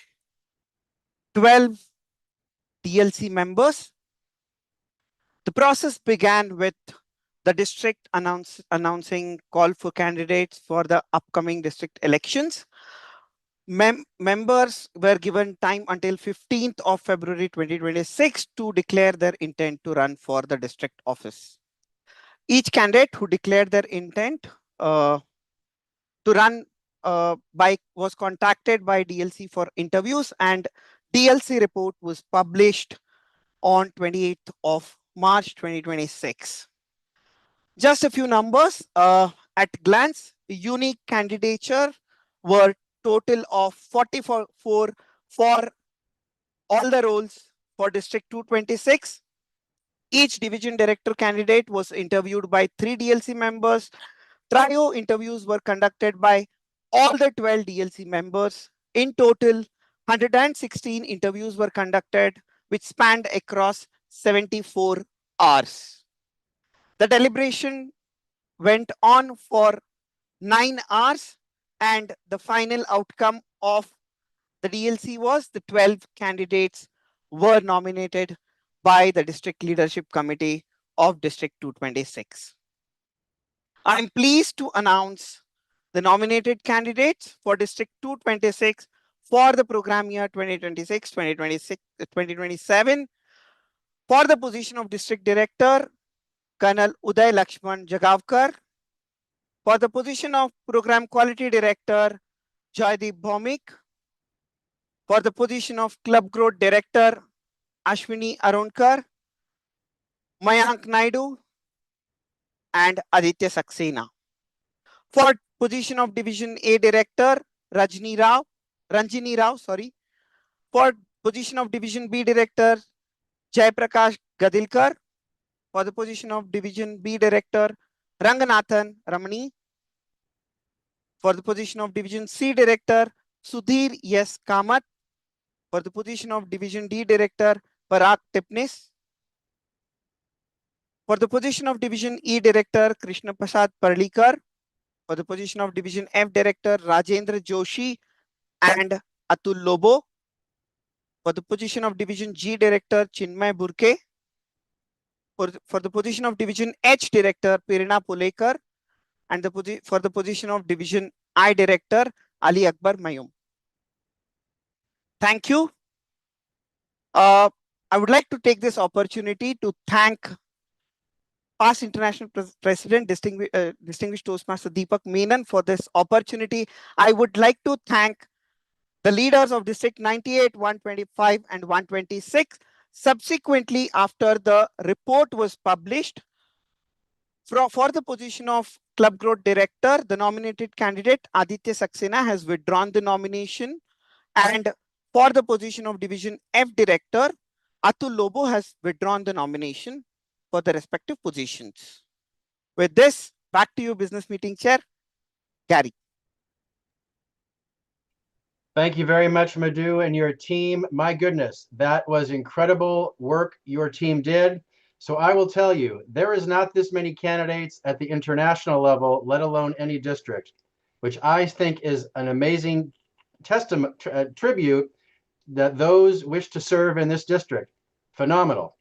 12 DLC members. The process began with the district announcing call for candidates for the upcoming district elections. Members were given time until 15th of February 2026 to declare their intent to run for the district office. Each candidate who declared their intent to run was contacted by DLC for interviews, and DLC report was published on 28th of March 2026. Just a few numbers. At glance, unique candidature were total of 44 for all the roles for District 226. Each division director candidate was interviewed by 3 DLC members. Trio interviews were conducted by all the 12 DLC members. In total, 116 interviews were conducted, which spanned across 74 hours. The deliberation went on for 9 hours, and the final outcome of the DLC was the 12 candidates were nominated by the District Leadership Committee of District 226. I'm pleased to announce the nominated candidates for District 226 for the program year 2026-2027. For the position of District Director, Colonel Uday Lakshman Jagavkar. For the position of Program Quality Director, Joydeep Bhaumik. For the position of Club Growth Director, Ashwini Aronkar, Mayank Naidu, and Aditya Saxena. For position of Division A Director, Ranjini Rao, For position of Division B Director, Jaiprakash Gadilkar. For the position of Division B Director, Ranganathan Ramani. For the position of Division C Director, Sudhir S. Kamath. For the position of Division D Director, Parag Tipnis. For the position of Division E Director, Krishna Prasad Parlikar. For the position of Division F Director, Rajendra Joshi and Atul Lobo. For the position of Division G Director, Chinmay Burke. For the position of Division H Director, Pirina Pulekar. And for the position of Division I Director, Ali Akbar Mayum. Thank you. I would like to take this opportunity to thank past international president, distinguished Toastmaster Deepak Menon for this opportunity. I would like to thank the leaders of District 98, 125 and 126. Subsequently, after the report was published, for the position of Club Growth Director, the nominated candidate Aditya Saxena has withdrawn the nomination. And for the position of Division F Director, Atul Lobo has withdrawn the nomination for the respective positions. With this, back to you, Business Meeting Chair, Gary. Thank you very much, Madhu and your team. My goodness, that was incredible work your team did. So I will tell you, there is not this many candidates at the international level, let alone any district, which I think is an amazing tribute that those wish to serve in this district. Phenomenal.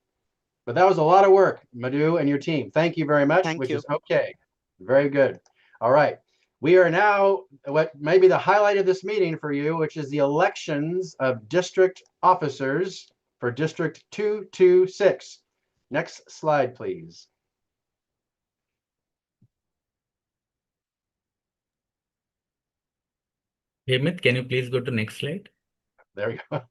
But that was a lot of work, Madhu and your team. Thank you very much, which is okay. Very good. All right. We are now what may be the highlight of this meeting for you, which is the elections of district officers for District 226. Next slide, please. Hemant, can you please go to next slide? There you go.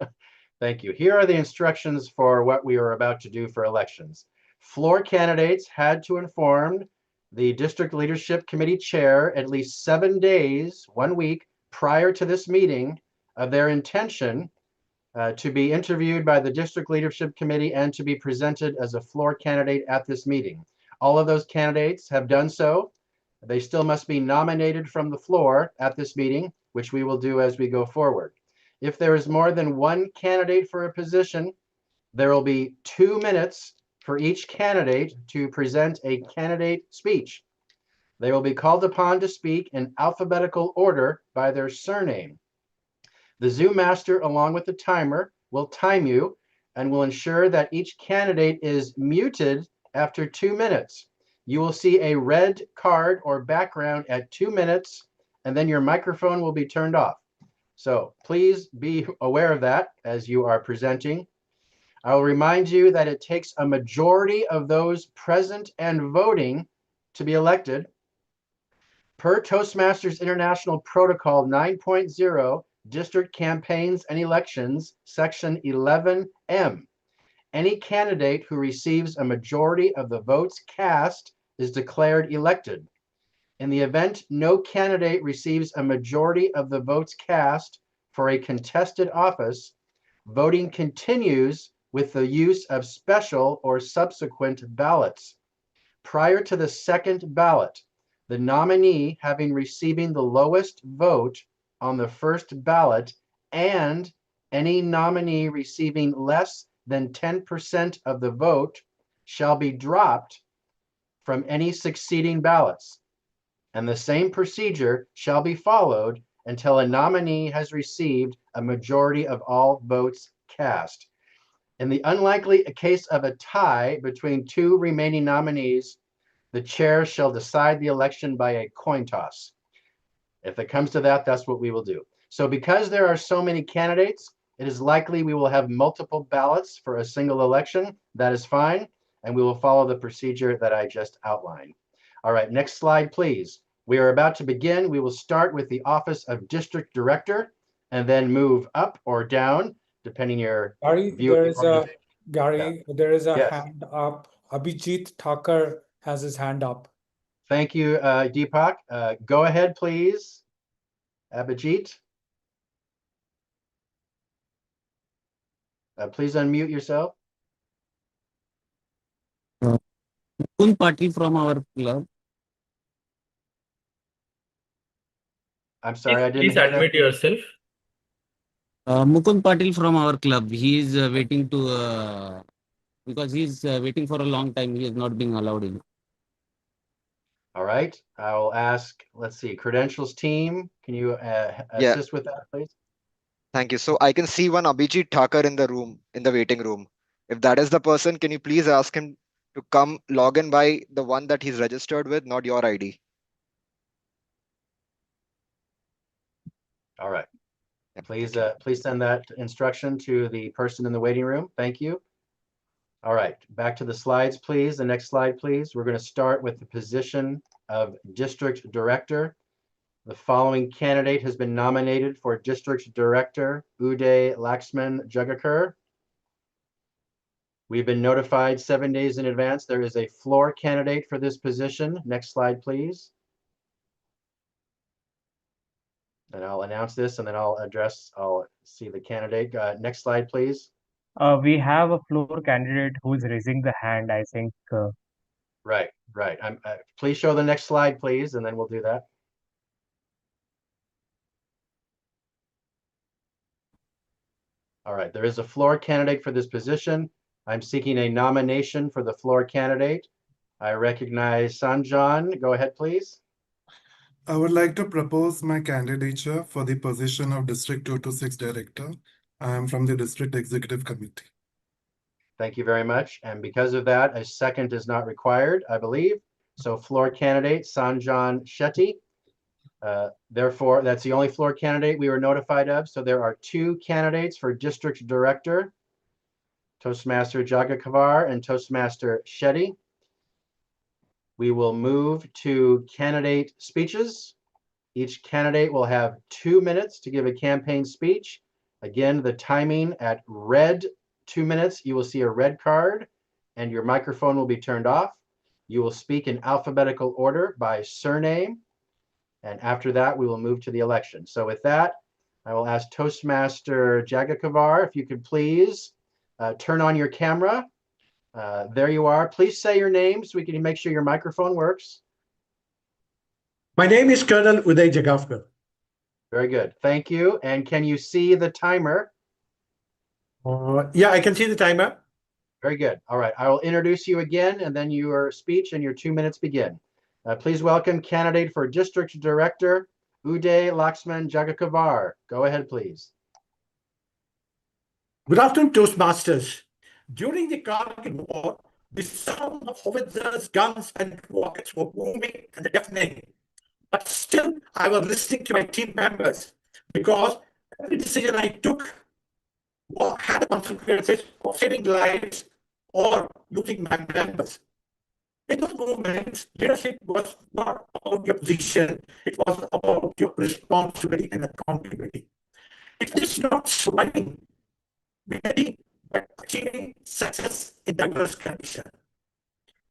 Thank you. Here are the instructions for what we are about to do for elections. Floor candidates had to inform the District Leadership Committee Chair at least 7 days, 1 week, prior to this meeting of their intention to be interviewed by the District Leadership Committee and to be presented as a floor candidate at this meeting. All of those candidates have done so. They still must be nominated from the floor at this meeting, which we will do as we go forward. If there is more than one candidate for a position, there will be 2 minutes for each candidate to present a candidate speech. They will be called upon to speak in alphabetical order by their surname. The Zoom master, along with the timer, will time you and will ensure that each candidate is muted after 2 minutes. You will see a red card or background at 2 minutes, and then your microphone will be turned off. So please be aware of that as you are presenting. I will remind you that it takes a majority of those present and voting to be elected. Per Toastmasters International Protocol 9.0, District Campaigns and Elections, Section 11M, any candidate who receives a majority of the votes cast is declared elected. In the event no candidate receives a majority of the votes cast for a contested office, voting continues with the use of special or subsequent ballots. Prior to the second ballot, the nominee having receiving the lowest vote on the first ballot and any nominee receiving less than 10% of the vote shall be dropped from any succeeding ballots. And the same procedure shall be followed until a nominee has received a majority of all votes cast. In the unlikely case of a tie between 2 remaining nominees, the chair shall decide the election by a coin toss. If it comes to that, that's what we will do. So because there are so many candidates, it is likely we will have multiple ballots for a single election. That is fine. And we will follow the procedure that I just outlined. All right, next slide, please. We are about to begin. We will start with the Office of District Director and then move up or down, depending your view. There is a Yes. hand up. Abhijit Thakur has his hand up. Thank you, Deepak. Go ahead, please, Abhijit. Please unmute yourself. Mukund Patil from our club. I'm sorry, I didn't Please hear that. admit yourself. Mukund Patil from our club. He is waiting to because he's waiting for a long time. He is not being allowed in. All right, I will ask, let's see, credentials team, can you assist with that, please? Thank you. So I can see one Abhijit Thakur in the room, in the waiting room. If that is the person, can you please ask him to come log in by the one that he's registered with, not your ID? All right. Please, please send that instruction to the person in the waiting room. Thank you. All right, back to the slides, please. The next slide, please. We're going to start with the position of district director. The following candidate has been nominated for district director, Uday Laxman Jagakar. We've been notified 7 days in advance. There is a floor candidate for this position. Next slide, please. And I'll announce this and then I'll see the candidate. Next slide, please. We have a floor candidate who is raising the hand, I think. Right. Please show the next slide, please, and then we'll do that. All right, there is a floor candidate for this position. I'm seeking a nomination for the floor candidate. I recognize Sanjan. Go ahead, please. I would like to propose my candidature for the position of District 226 Director. I am from the District Executive Committee. Thank you very much. And because of that, a second is not required, I believe. So floor candidate Sanjan Shetty. Therefore, that's the only floor candidate we were notified of. So there are two candidates for District Director, Toastmaster Jagakavar and Toastmaster Shetty. We will move to candidate speeches. Each candidate will have 2 minutes to give a campaign speech. Again, the timing at red 2 minutes, you will see a red card and your microphone will be turned off. You will speak in alphabetical order by surname. And after that, we will move to the election. So with that, I will ask Toastmaster Jagakavar, if you could please turn on your camera. There you are. Please say your name so we can make sure your microphone works. My name is Colonel Uday Jagavkar. Very good. Thank you. And can you see the timer? Yeah, I can see the timer. Very good. All right. I will introduce you again, and then your speech and your 2 minutes begin. Please welcome candidate for District Director, Uday Laxman Jagakavar. Go ahead, please. Good afternoon, Toastmasters. During the Kargil War, the sound of howitzers, guns, and rockets were booming and deafening. But still, I was listening to my team members because every decision I took had consequences of saving lives or losing my members. In those moments, leadership was not about your position, it was about your responsibility and accountability. It is not surviving, but achieving success in diverse conditions.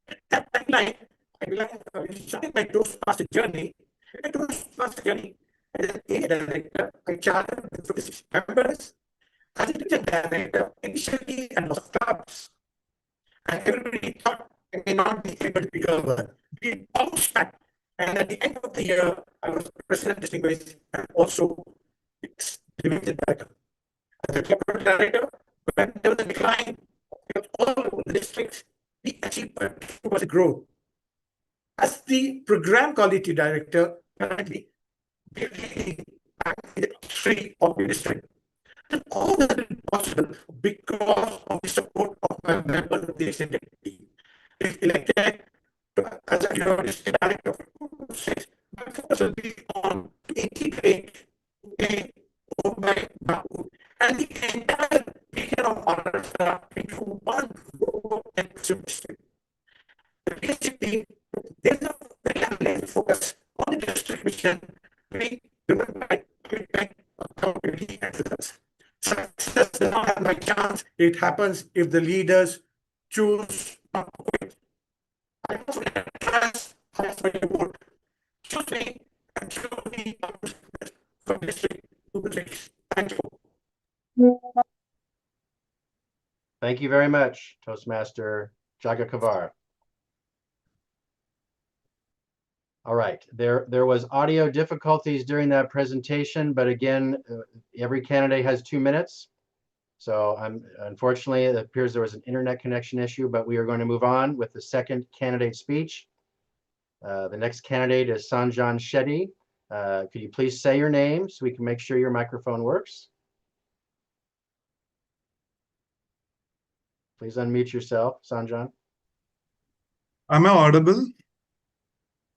At that timeline, I started my Toastmaster journey. My Toastmaster journey as an A director, I chartered with 56 members. As a division director, initially I was clubs. And everybody thought I may not be able to recover. We bounced back. And at the end of the year, I was president distinguished and also division director. As a club director, when there was a decline of all the districts, we achieved a 2% growth. As the program quality director, currently, we leading the 3 of the district. And all that has been possible because of the support of my members of the extended team. If elected as a district director for 226, my focus will be on to integrate and the entire region of Maharashtra into one rural and district. The leadership team, there's a very focus on the district mission, being driven by commitment, accountability, and results. Success does not have by chance. It happens if the leaders choose not to quit. I also trust for your vote. Choose me and choose me from district to district. Thank you. Thank you very much, Toastmaster Jagakavar. All right, there was audio difficulties during that presentation, but again, every candidate has 2 minutes. So unfortunately, it appears there was an internet connection issue, but we are going to move on with the second candidate speech. The next candidate is Sanjan Shetty. Could you please say your name so we can make sure your microphone works? Please unmute yourself, Sanjan. Am I audible?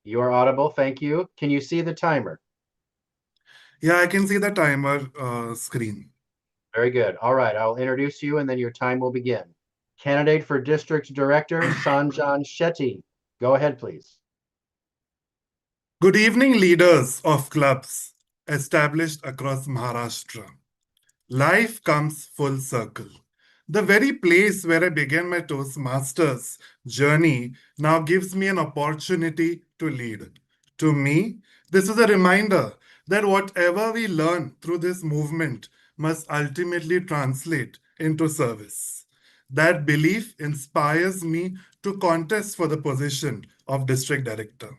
You are audible, thank you. Can you see the timer? Yeah, I can see the timer screen. Very good. All right, I'll introduce you and then your time will begin. Candidate for District Director, Sanjan Shetty. Go ahead, please. Good evening, leaders of clubs established across Maharashtra. Life comes full circle. The very place where I began my Toastmasters journey now gives me an opportunity to lead. To me, this is a reminder that whatever we learn through this movement must ultimately translate into service. That belief inspires me to contest for the position of District Director.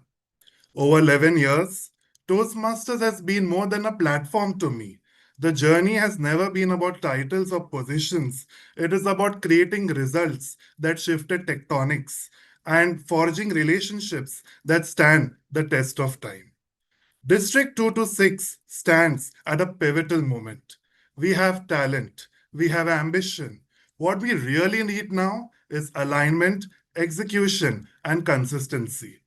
Over 11 years, Toastmasters has been more than a platform to me. The journey has never been about titles or positions. It is about creating results that shifted tectonics and forging relationships that stand the test of time. District 226 stands at a pivotal moment. We have talent, we have ambition. What we really need now is alignment, execution, and consistency.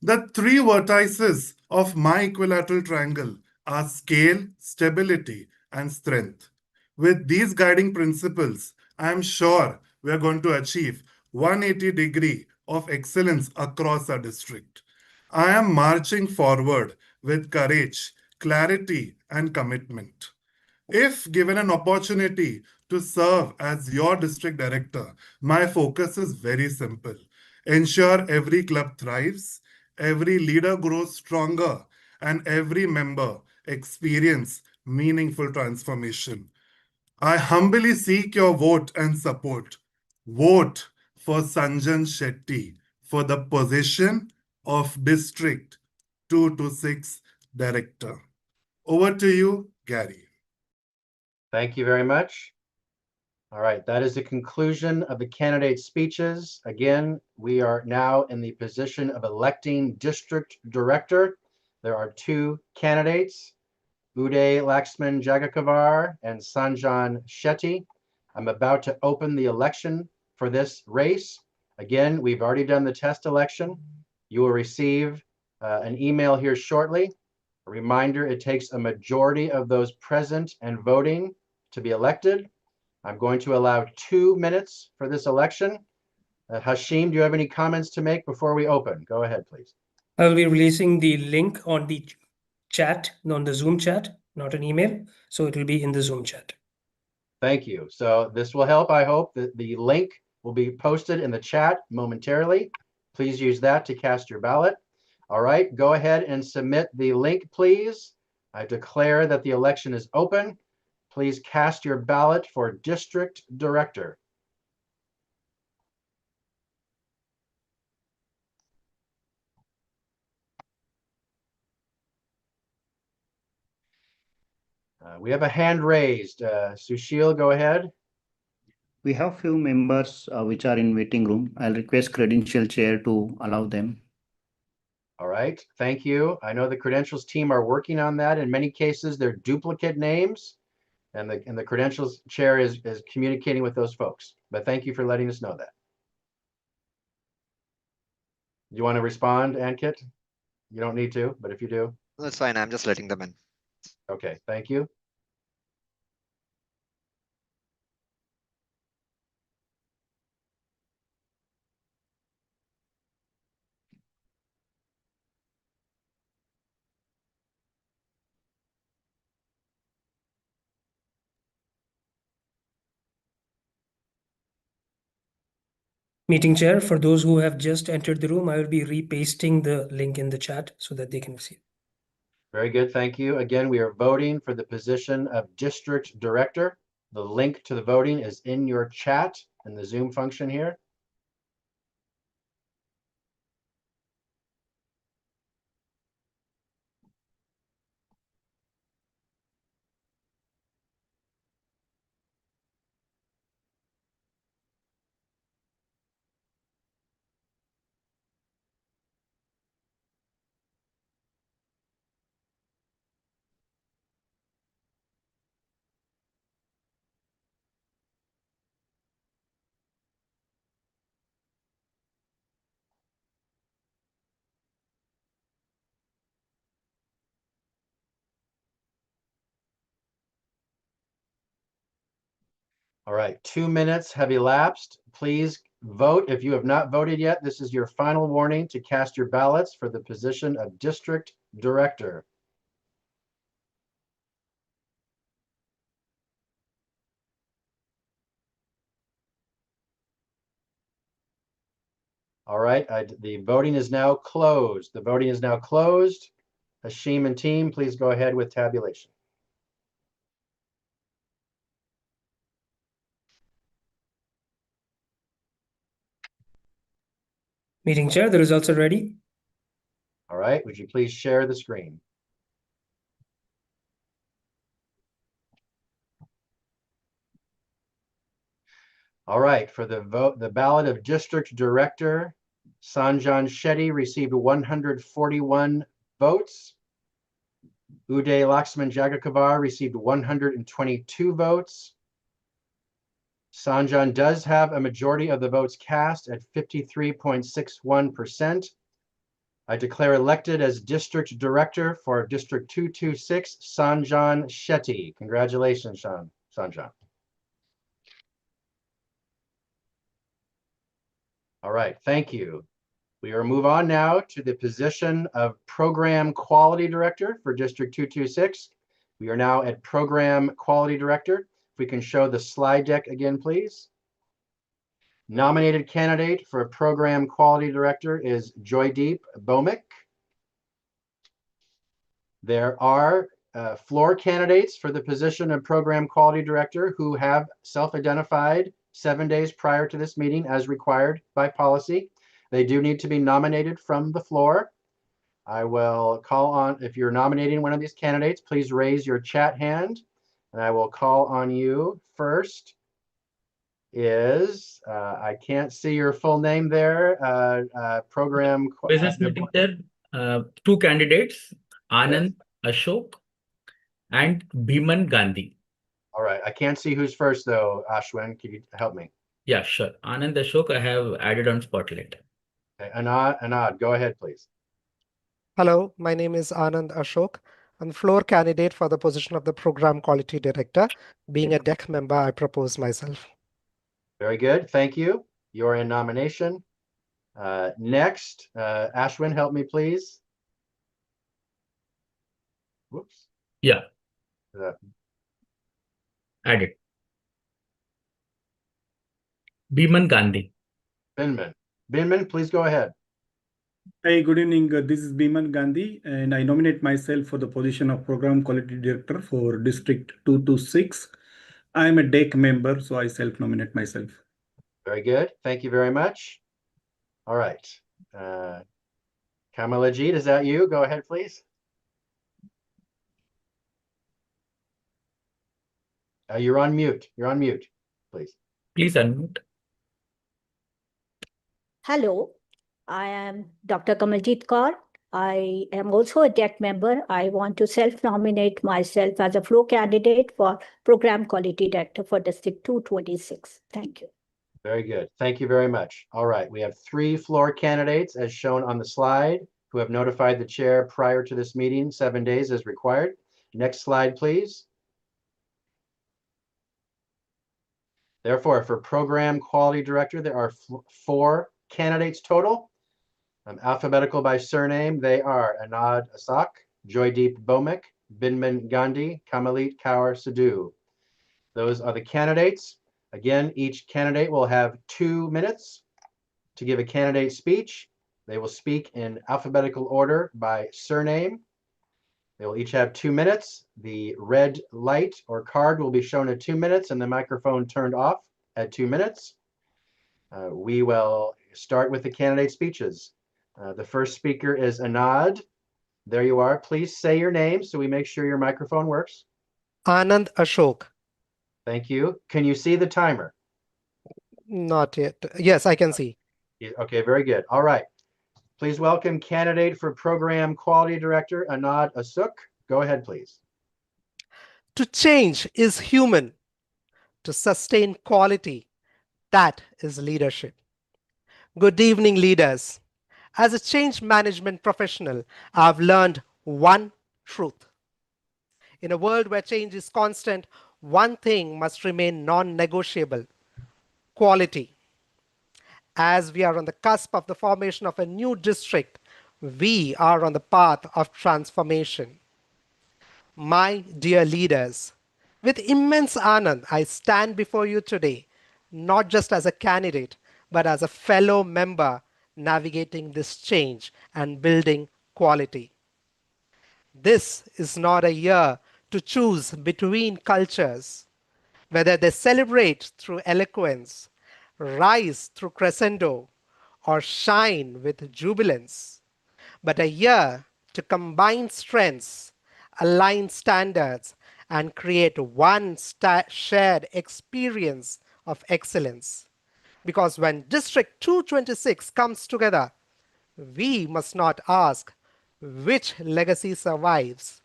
The three vertices of my equilateral triangle are scale, stability, and strength. With these guiding principles, I am sure we are going to achieve 180-degree of excellence across our district. I am marching forward with courage, clarity, and commitment. If given an opportunity to serve as your district director, my focus is very simple. Ensure every club thrives, every leader grows stronger, and every member experience meaningful transformation. I humbly seek your vote and support. Vote for Sanjan Shetty for the position of District 226 Director. Over to you, Gary. Thank you very much. All right, that is the conclusion of the candidate speeches. Again, we are now in the position of electing district director. There are two candidates, Uday Laxman Jagakavar and Sanjan Shetty. I'm about to open the election for this race. Again, we've already done the test election. You will receive an email here shortly. A reminder, it takes a majority of those present and voting to be elected. I'm going to allow 2 minutes for this election. Hashim, do you have any comments to make before we open? Go ahead, please. I'll be releasing the link on the chat, on the Zoom chat, not an email. So it will be in the Zoom chat. Thank you. So this will help, I hope. The link will be posted in the chat momentarily. Please use that to cast your ballot. All right, go ahead and submit the link, please. I declare that the election is open. Please cast your ballot for district director. We have a hand raised. Sushil, go ahead. We have few members which are in waiting room. I'll request credential chair to allow them. All right, thank you. I know the credentials team are working on that. In many cases, they're duplicate names, and the credentials chair is communicating with those folks. But thank you for letting us know that. You want to respond, Ankit? You don't need to, but if you do. That's fine. I'm just letting them in. Okay, thank you. Meeting chair, for those who have just entered the room, I will be repasting the link in the chat so that they can see it. Very good, thank you. Again, we are voting for the position of district director. The link to the voting is in your chat. in the Zoom function here. All right, 2 minutes have elapsed. Please vote. If you have not voted yet, this is your final warning to cast your ballots for the position of district director. All right, the voting is now closed. The voting is now closed. Hashim and team, please go ahead with tabulation. Meeting chair, the results are ready. All right, would you please share the screen? All right, for the vote, the ballot of district director, Sanjan Shetty received 141 votes. Uday Laxman Jagakavar received 122 votes. Sanjan does have a majority of the votes cast at 53.61%. I declare elected as district director for District 226, Sanjan Shetty. Congratulations, Sanjan. All right, thank you. We will move on now to the position of Program Quality Director for District 226. We are now at Program Quality Director. If we can show the slide deck again, please. Nominated candidate for Program Quality Director is Joydeep Bhowmick. There are floor candidates for the position of Program Quality Director who have self-identified 7 days prior to this meeting as required by policy. They do need to be nominated from the floor. I will call on, if you're nominating one of these candidates, please raise your chat hand, and I will call on you. First is, I can't see your full name there, program. Business meeting there, two candidates, Anand Ashok and Bhiman Gandhi. All right, I can't see who's first though, Ashwin, can you help me? Yeah, sure. Anand Ashok, I have added on Spotlight. Okay, Anand, go ahead, please. Hello, my name is Anand Ashok. I'm the floor candidate for the position of the Program Quality Director. Being a DEC member, I propose myself. Very good, thank you. You're in nomination. Next, Ashwin, help me, please. Whoops. Yeah. Added. Bhiman Gandhi. Binman, please go ahead. Hi, good evening. This is Bhiman Gandhi, and I nominate myself for the position of Program Quality Director for District 226. I am a DEC member, so I self-nominate myself. Very good. Thank you very much. All right. Kamalajit, is that you? Go ahead, please. You're on mute. You're on mute, please. Please unmute. Hello, I am Dr. Kamaljit Kaur. I am also a DEC member. I want to self-nominate myself as a floor candidate for Program Quality Director for District 226. Thank you. Very good. Thank you very much. All right. We have 3 floor candidates as shown on the slide who have notified the chair prior to this meeting 7 days as required. Next slide, please. Therefore, for Program Quality Director, there are 4 candidates total. Alphabetical by surname, they are Anand Ashok, Joydeep Bhowmick, Binman Gandhi, Kamalit Kaur Sidhu. Those are the candidates. Again, each candidate will have 2 minutes to give a candidate speech. They will speak in alphabetical order by surname. They will each have 2 minutes. The red light or card will be shown at 2 minutes and the microphone turned off at 2 minutes. We will start with the candidate speeches. The first speaker is Anand. There you are. Please say your name so we make sure your microphone works. Anand Ashok. Thank you. Can you see the timer? Not yet. Yes, I can see. Okay, very good. All right. Please welcome candidate for Program Quality Director, Anand Ashok. Go ahead, please. To change is human. To sustain quality, that is leadership. Good evening, leaders. As a change management professional, I've learned one truth. In a world where change is constant, one thing must remain non-negotiable: quality. As we are on the cusp of the formation of a new district, we are on the path of transformation. My dear leaders, with immense honor, I stand before you today, not just as a candidate, but as a fellow member navigating this change and building quality. This is not a year to choose between cultures, whether they celebrate through eloquence, rise through crescendo, or shine with jubilance, but a year to combine strengths, align standards, and create one shared experience of excellence. Because when District 226 comes together, we must not ask which legacy survives.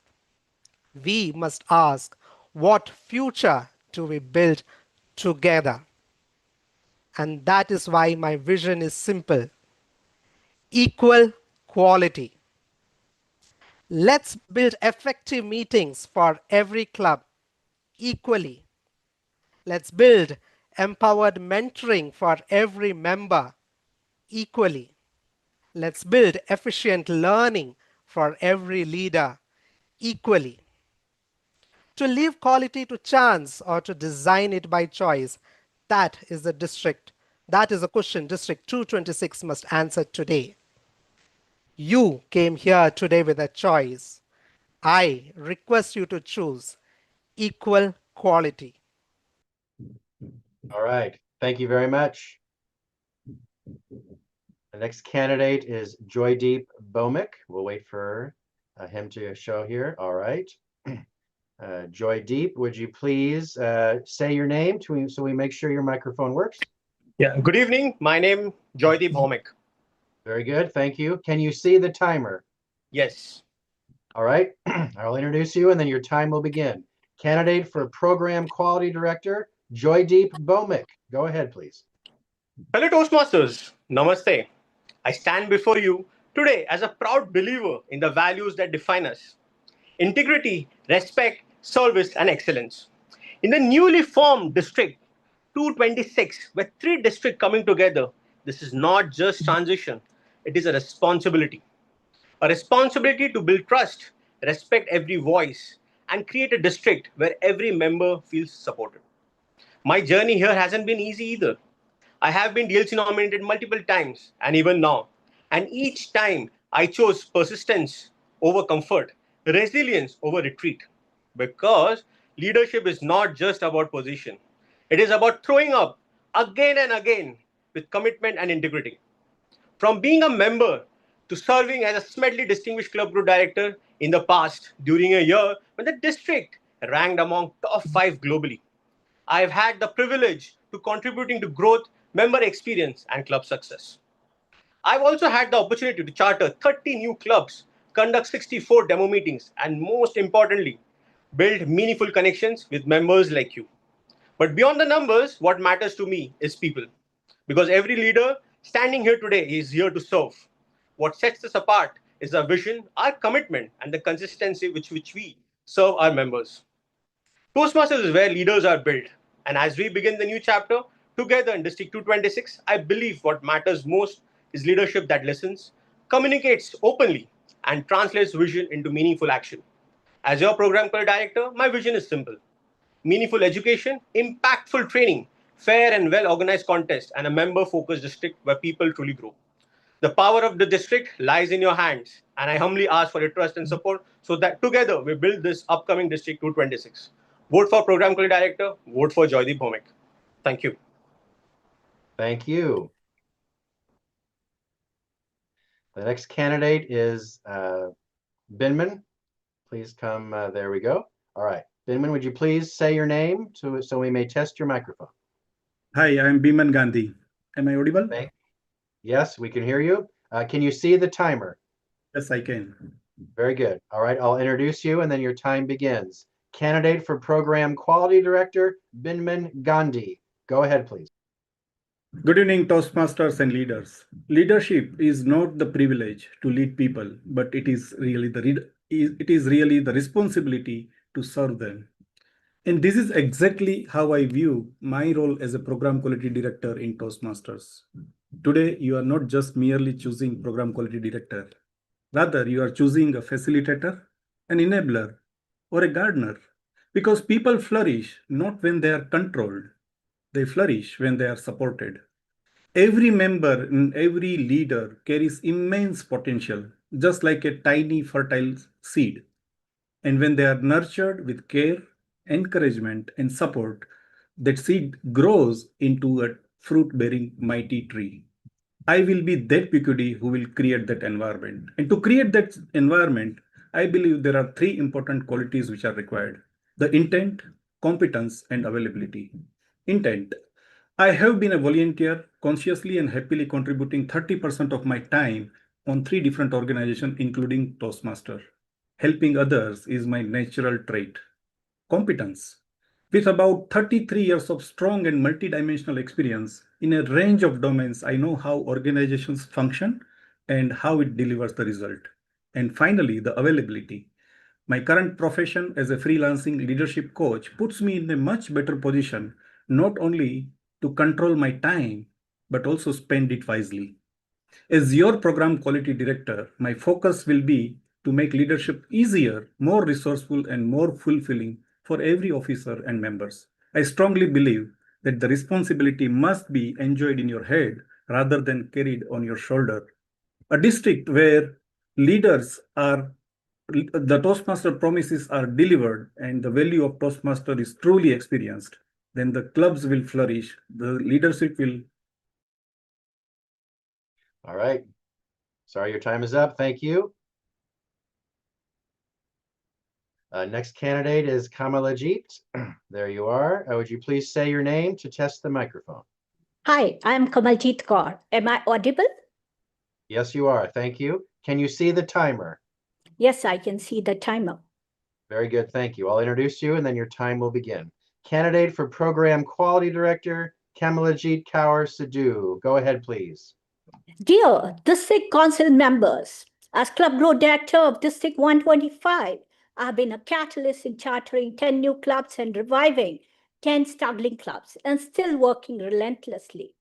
We must ask, what future do we build together? And that is why my vision is simple: equal quality. Let's build effective meetings for every club equally. Let's build empowered mentoring for every member equally. Let's build efficient learning for every leader equally. To leave quality to chance or to design it by choice, that is a question District 226 must answer today. You came here today with a choice. I request you to choose equal quality. All right. Thank you very much. The next candidate is Joydeep Bhowmick. We'll wait for him to show here. All right. Joydeep, would you please say your name so we make sure your microphone works? Yeah, good evening. My name Joydeep Bhowmick. Very good. Thank you. Can you see the timer? Yes. All right. I'll introduce you and then your time will begin. Candidate for Program Quality Director, Joydeep Bhowmick. Go ahead, please. Fellow Toastmasters, namaste. I stand before you today as a proud believer in the values that define us: integrity, respect, service, and excellence. In the newly formed District 226, with 3 districts coming together, this is not just transition, it is a responsibility. A responsibility to build trust, respect every voice, and create a district where every member feels supported. My journey here hasn't been easy either. I have been DLC nominated multiple times, and even now. And each time I chose persistence over comfort, resilience over retreat. Because leadership is not just about position. It is about throwing up again and again with commitment and integrity. From being a member to serving as a Smedley Distinguished Club Group Director in the past, during a year when the district ranked among top 5 globally. I've had the privilege to contributing to growth, member experience, and club success. I've also had the opportunity to charter 30 new clubs, conduct 64 demo meetings, and most importantly, build meaningful connections with members like you. But beyond the numbers, what matters to me is people. Because every leader standing here today is here to serve. What sets us apart is our vision, our commitment, and the consistency with which we serve our members. Toastmasters is where leaders are built. And as we begin the new chapter together in District 226, I believe what matters most is leadership that listens, communicates openly, and translates vision into meaningful action. As your program director, my vision is simple: meaningful education, impactful training, fair and well-organized contest, and a member-focused district where people truly grow. The power of the district lies in your hands, and I humbly ask for your trust and support so that together we build this upcoming District 226. Vote for Program Quality Director, vote for Joydeep Bhowmick. Thank you. Thank you. The next candidate is Binman. Please come. There we go. All right. Binman, would you please say your name so we may test your microphone? Hi, I'm Biman Gandhi. Am I audible? Yes, we can hear you. Can you see the timer? Yes, I can. Very good. All right, I'll introduce you and then your time begins. Candidate for Program Quality Director, Binman Gandhi. Go ahead, please. Good evening, Toastmasters and leaders. Leadership is not the privilege to lead people, but it is really the responsibility to serve them. And this is exactly how I view my role as a program quality director in Toastmasters. Today, you are not just merely choosing program quality director. Rather, you are choosing a facilitator, an enabler, or a gardener. Because people flourish not when they are controlled. They flourish when they are supported. Every member and every leader carries immense potential, just like a tiny fertile seed. And when they are nurtured with care, encouragement, and support, that seed grows into a fruit-bearing mighty tree. I will be that PQD who will create that environment. And to create that environment, I believe there are three important qualities which are required: the intent, competence, and availability. Intent. I have been a volunteer, consciously and happily contributing 30% of my time on 3 different organizations, including Toastmaster. Helping others is my natural trait. Competence. With about 33 years of strong and multidimensional experience in a range of domains, I know how organizations function and how it delivers the result. And finally, the availability. My current profession as a freelancing leadership coach puts me in a much better position, not only to control my time, but also spend it wisely. As your program quality director, my focus will be to make leadership easier, more resourceful, and more fulfilling for every officer and members. I strongly believe that the responsibility must be enjoyed in your head rather than carried on your shoulder. A district where the Toastmaster promises are delivered and the value of Toastmaster is truly experienced, then the clubs will flourish, the leadership will. All right. Sorry, your time is up. Thank you. Next candidate is Kamalajit. There you are. Would you please say your name to test the microphone? Hi, I'm Kamaljit Kaur. Am I audible? Yes, you are. Thank you. Can you see the timer? Yes, I can see the timer. Very good. Thank you. I'll introduce you and then your time will begin. Candidate for Program Quality Director, Kamalajit Kaur Sidhu. Go ahead, please. Dear District Council members, as Club Growth Director of District 125, I have been a catalyst in chartering 10 new clubs and reviving 10 struggling clubs, and still working relentlessly.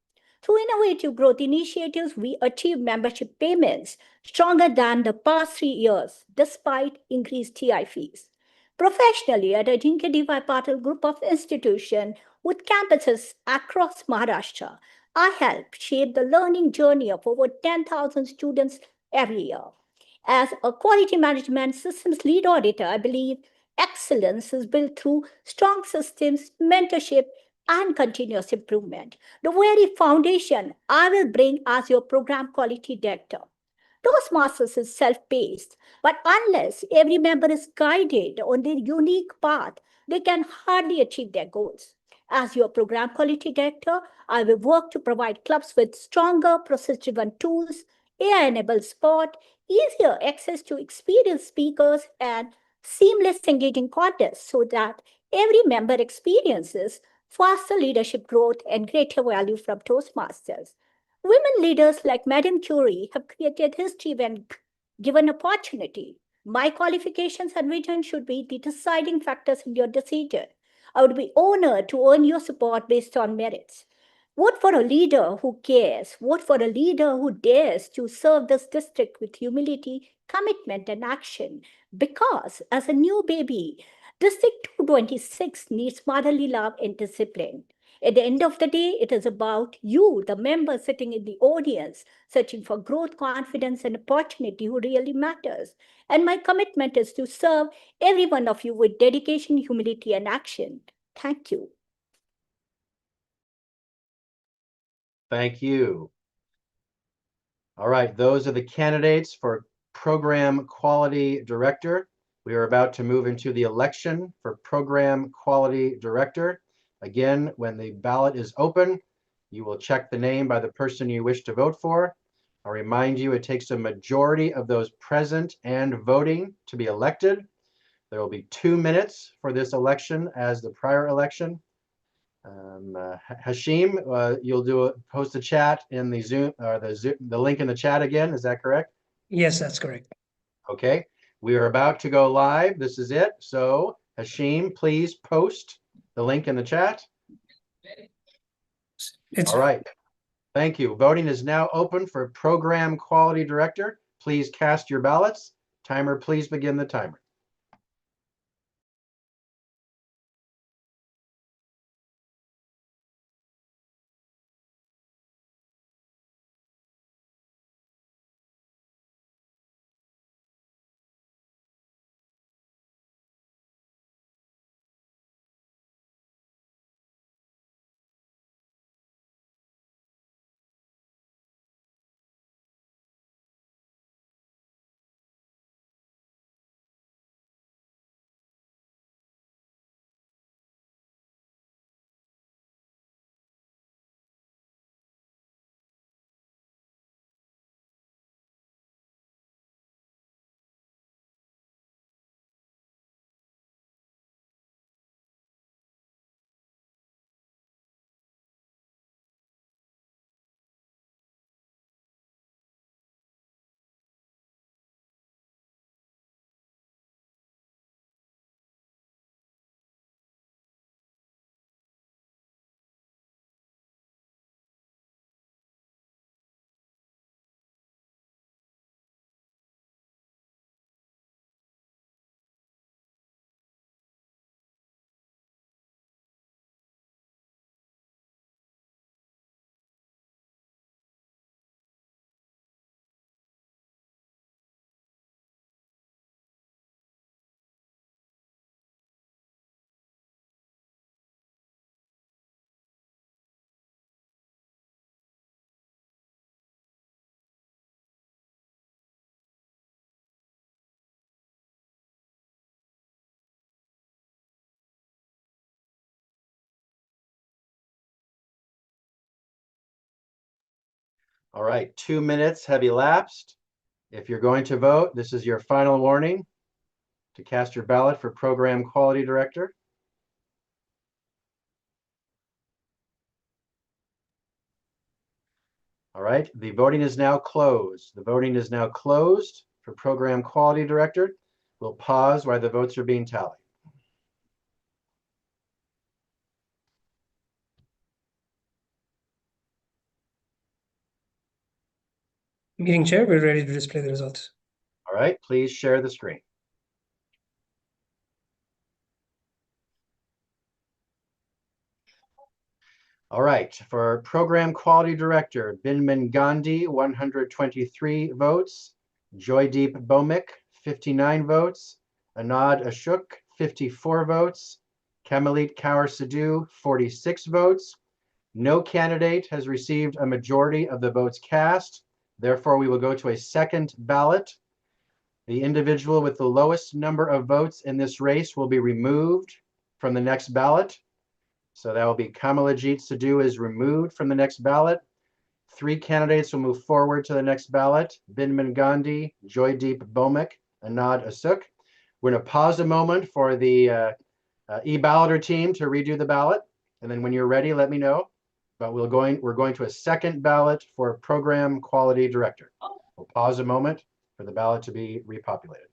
Through innovative growth initiatives, we achieved membership payments stronger than the past 3 years, despite increased TI fees. Professionally, at a Jinke D.Y. Patil group of institutions with campuses across Maharashtra, I help shape the learning journey of over 10,000 students every year. As a quality management systems lead auditor, I believe excellence is built through strong systems, mentorship, and continuous improvement. The very foundation I will bring as your program quality director. Toastmasters is self-paced, but unless every member is guided on their unique path, they can hardly achieve their goals. As your program quality director, I will work to provide clubs with stronger process-driven tools, AI-enabled support, easier access to experienced speakers, and seamless engaging contests so that every member experiences faster leadership growth and greater value from Toastmasters. Women leaders like Madame Curie have created history when given opportunity. My qualifications and vision should be the deciding factors in your decision. I would be honored to earn your support based on merits. Vote for a leader who cares. Vote for a leader who dares to serve this district with humility, commitment, and action. Because as a new baby, District 226 needs motherly love and discipline. At the end of the day, it is about you, the member sitting in the audience, searching for growth, confidence, and opportunity who really matters. And my commitment is to serve every one of you with dedication, humility, and action. Thank you. Thank you. All right, those are the candidates for Program Quality Director. We are about to move into the election for Program Quality Director. Again, when the ballot is open, you will check the name by the person you wish to vote for. I'll remind you, it takes a majority of those present and voting to be elected. There will be 2 minutes for this election as the prior election. Hashim, you'll post a chat in the Zoom or the link in the chat again. Is that correct? Yes, that's correct. Okay, we are about to go live. This is it. So Hashim, please post the link in the chat. All right. Thank you. Voting is now open for Program Quality Director. Please cast your ballots. Timer, please begin the timer. All right, 2 minutes have elapsed. If you're going to vote, this is your final warning to cast your ballot for Program Quality Director. All right, the voting is now closed. The voting is now closed for Program Quality Director. We'll pause while the votes are being tallied. Meeting chair, we're ready to display the results. All right, please share the screen. All right, for Program Quality Director, Binman Gandhi, 123 votes. Joydeep Bhomik, 59 votes. Anand Ashok, 54 votes. Kamalit Kaur Sidhu, 46 votes. No candidate has received a majority of the votes cast. Therefore, we will go to a second ballot. The individual with the lowest number of votes in this race will be removed from the next ballot. So that will be Kamaljit Sidhu is removed from the next ballot. 3 candidates will move forward to the next ballot: Binman Gandhi, Joydeep Bhomik, Anand Ashok. We're going to pause a moment for the e-balloter team to redo the ballot. And then when you're ready, let me know. But we're going to a second ballot for Program Quality Director. We'll pause a moment for the ballot to be repopulated.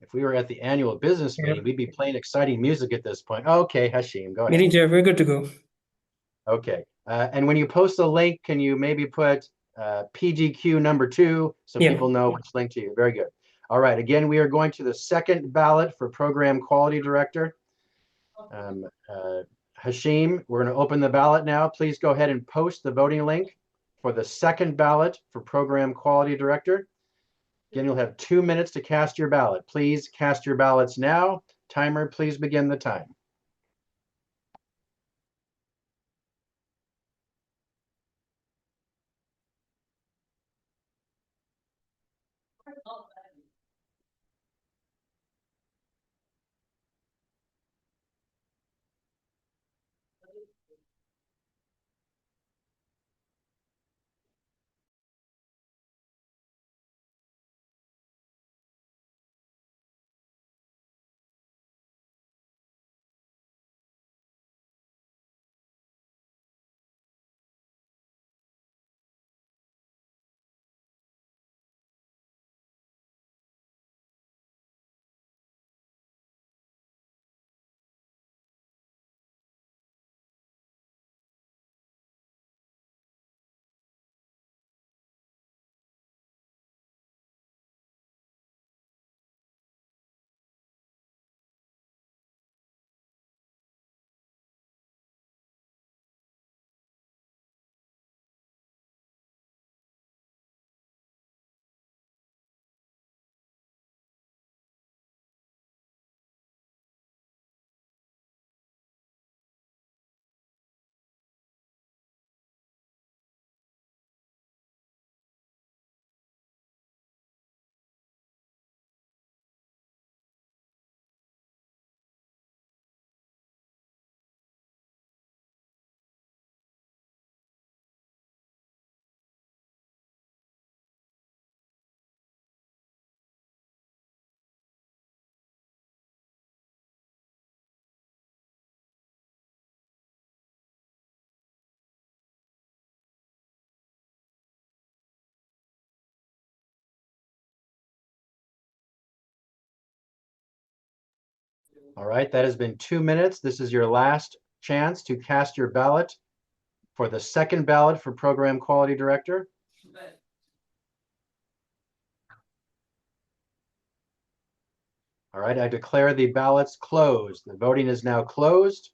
If we were at the annual business meeting, we'd be playing exciting music at this point. Okay, Hashim, go ahead. Meeting chair, we're good to go. Okay, and when you post a link, can you maybe put PGQ number 2 so Yeah. people know which link to you? Very good. All right, again, we are going to the second ballot for Program Quality Director. Hashim, we're going to open the ballot now. Please go ahead and post the voting link for the second ballot for Program Quality Director. Again, you'll have 2 minutes to cast your ballot. Please cast your ballots now. Timer, please begin the time. All right, that has been 2 minutes. This is your last chance to cast your ballot for the second ballot for Program Quality Director. All right, I declare the ballots closed. The voting is now closed.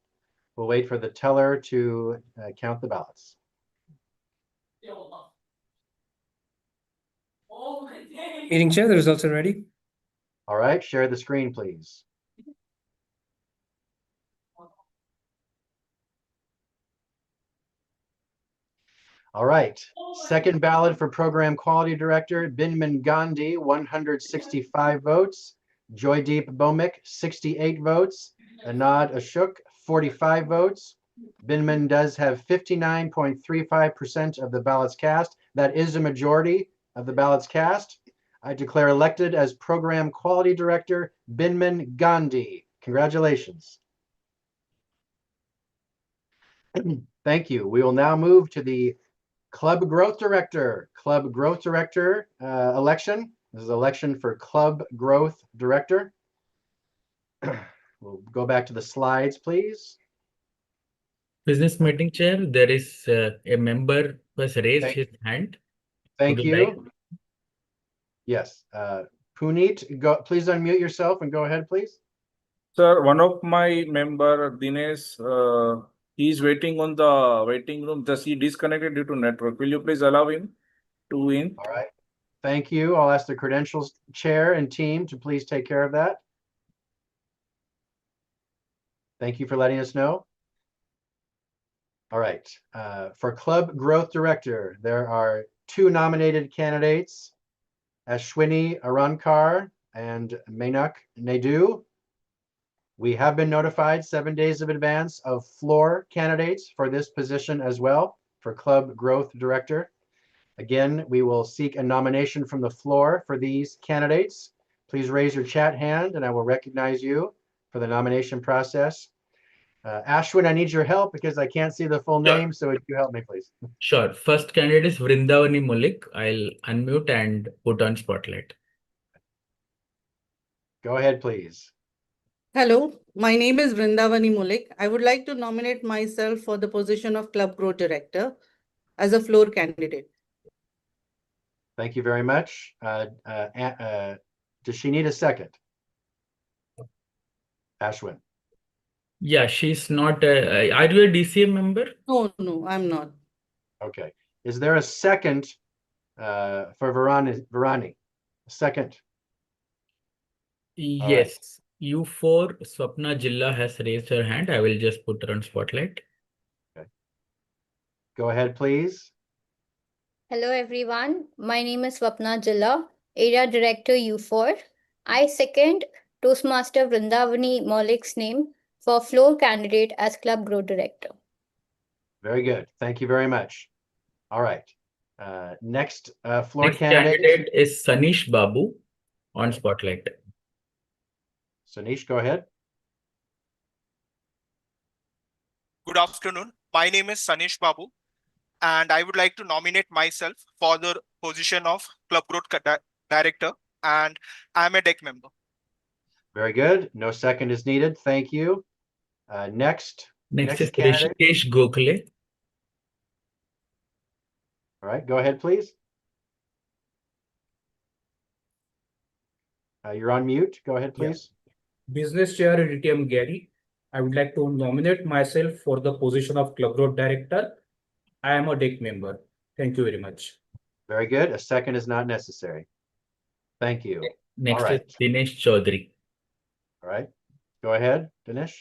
We'll wait for the teller to count the ballots. Meeting chair, the results are ready. All right, share the screen, please. All right, second ballot for Program Quality Director, Binman Gandhi, 165 votes. Joydeep Bhomik, 68 votes. Anand Ashok, 45 votes. Binman does have 59.35% of the ballots cast. That is a majority of the ballots cast. I declare elected as Program Quality Director, Binman Gandhi. Congratulations. Thank you. We will now move to the Club Growth Director. Club Growth Director election. This is election for Club Growth Director. We'll go back to the slides, please. Business meeting chair, there is a member who has raised his hand. Thank Would you like- you. Yes. Puneet, please unmute yourself and go ahead, please. Sir, one of my member, Dinesh, he's waiting on the waiting room. Just he disconnected due to network. Will you please allow him to in? All right. Thank you. I'll ask the credentials chair and team to please take care of that. Thank you for letting us know. All right. For Club Growth Director, there are 2 nominated candidates, Ashwini Arankar and Menak Naidu. We have been notified 7 days in advance of floor candidates for this position as well for Club Growth Director. Again, we will seek a nomination from the floor for these candidates. Please raise your chat hand and I will recognize you for the nomination process. Ashwin, I need your help because I can't see the full name, so would you help me, please? Sure. First candidate is Vrindavani Mullik. I'll unmute and put on spotlight. Go ahead, please. Hello, my name is Vrindavani Mulik. I would like to nominate myself for the position of Club Growth Director as a floor candidate. Thank you very much. Does she need a second? Ashwin. Yeah, she's not. Are you a DCM member? No, I'm not. Okay. Is there a second for Varani? A second. Yes. U4 Swapna Jilla has raised her hand. I will just put her on spotlight. Okay. Go ahead, please. Hello, everyone. My name is Swapna Jilla, Area Director U4. I second Toastmaster Vrindavani Maulik's name for floor candidate as Club Growth Director. Very good. Thank you very much. All right. Next floor Next candidate is Sanish Babu on spotlight. Sanish, go ahead. Good afternoon. My name is Sanish Babu, and I would like to nominate myself for the position of Club Growth Director, and I'm a DEC member. Very good. No second is needed. Thank you. Next is candidate. Rishikesh Gokhale. All right, go ahead, please. You're on mute. Go ahead, please. Business Chair DTM Gary. I would like to nominate myself for the position of Club Growth Director. I am a DEC member. Thank you very much. Very good. A second is not necessary. Thank you. Next All right. is Dinesh Chaudhary. All right. Go ahead, Dinesh.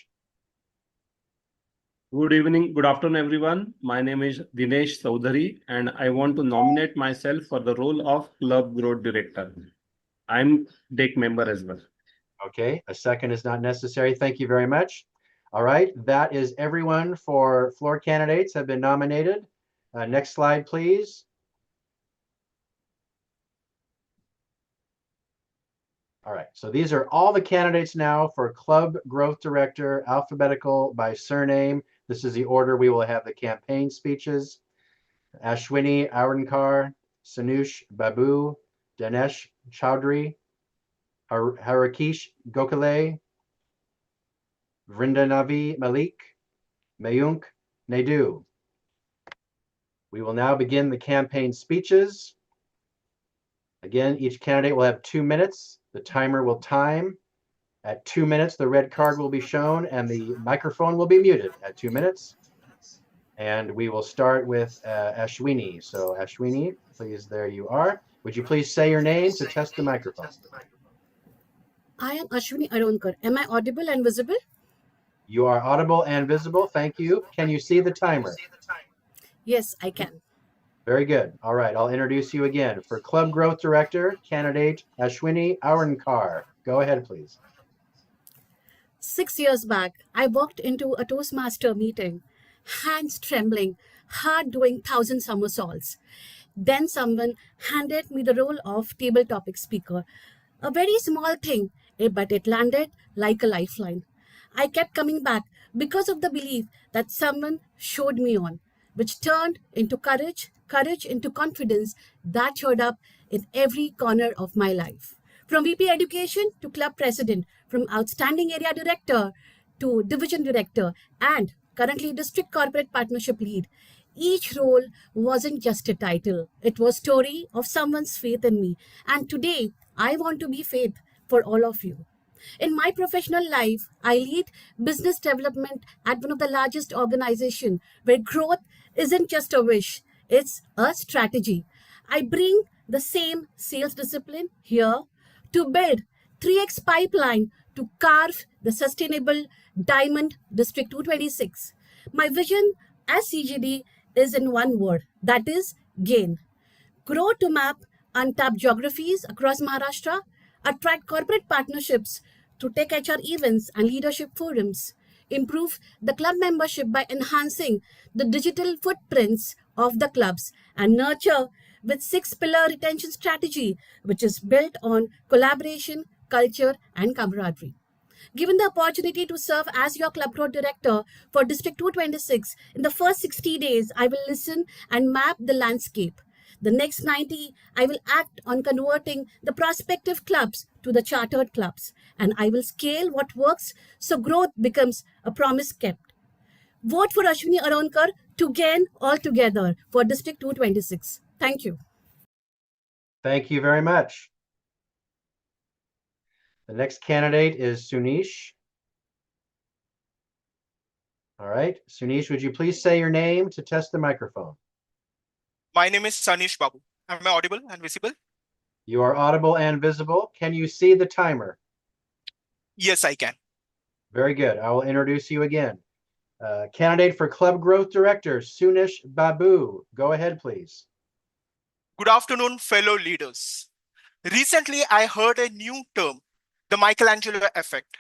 Good evening, good afternoon, everyone. My name is Dinesh Chaudhary, and I want to nominate myself for the role of Club Growth Director. I'm DEC member as well. Okay, a second is not necessary. Thank you very much. All right, that is everyone for floor candidates have been nominated. Next slide, please. All right, so these are all the candidates now for Club Growth Director, alphabetical by surname. This is the order we will have the campaign speeches. Ashwini Aurankar, Sanush Babu, Dinesh Chaudhary, Harakesh Gokhale, Vrindavani Malik, Mayunk Naidu. We will now begin the campaign speeches. Again, each candidate will have 2 minutes. The timer will time. At 2 minutes, the red card will be shown and the microphone will be muted at 2 minutes. And we will start with Ashwini. So Ashwini, please, there you are. Would you please say your name to test the microphone? I am Ashwini Aronkar. Am I audible and visible? You are audible and visible. Thank you. Can you see the timer? Yes, I can. Very good. All right, I'll introduce you again. For Club Growth Director, candidate Ashwini Aurankar. Go ahead, please. 6 years back, I walked into a Toastmaster meeting, hands trembling, heart doing 1,000 somersaults. Then someone handed me the role of table topic speaker. A very small thing, but it landed like a lifeline. I kept coming back because of the belief that someone showed me on, which turned into courage into confidence that showed up in every corner of my life. From VP Education to Club President, from Outstanding Area Director to Division Director, and currently District Corporate Partnership Lead. Each role wasn't just a title. It was a story of someone's faith in me. And today, I want to be faith for all of you. In my professional life, I lead business development at one of the largest organizations where growth isn't just a wish, it's a strategy. I bring the same sales discipline here to build 3x pipeline to carve the sustainable diamond District 226. My vision as CGD is in one word, that is gain. Grow to map untapped geographies across Maharashtra, attract corporate partnerships to tech HR events and leadership forums, improve the club membership by enhancing the digital footprints of the clubs, and nurture with 6-pillar retention strategy, which is built on collaboration, culture, and camaraderie. Given the opportunity to serve as your Club Growth Director for District 226, in the first 60 days, I will listen and map the landscape. The next 90, I will act on converting the prospective clubs to the chartered clubs, and I will scale what works so growth becomes a promise kept. Vote for Ashwini Aronkar to gain altogether for District 226. Thank you. Thank you very much. The next candidate is Sunish. All right, Sunish, would you please say your name to test the microphone? My name is Sanish Babu. Am I audible and visible? You are audible and visible. Can you see the timer? Yes, I can. Very good. I will introduce you again. Candidate for Club Growth Director, Sunish Babu. Go ahead, please. Good afternoon, fellow leaders. Recently, I heard a new term, the Michelangelo effect,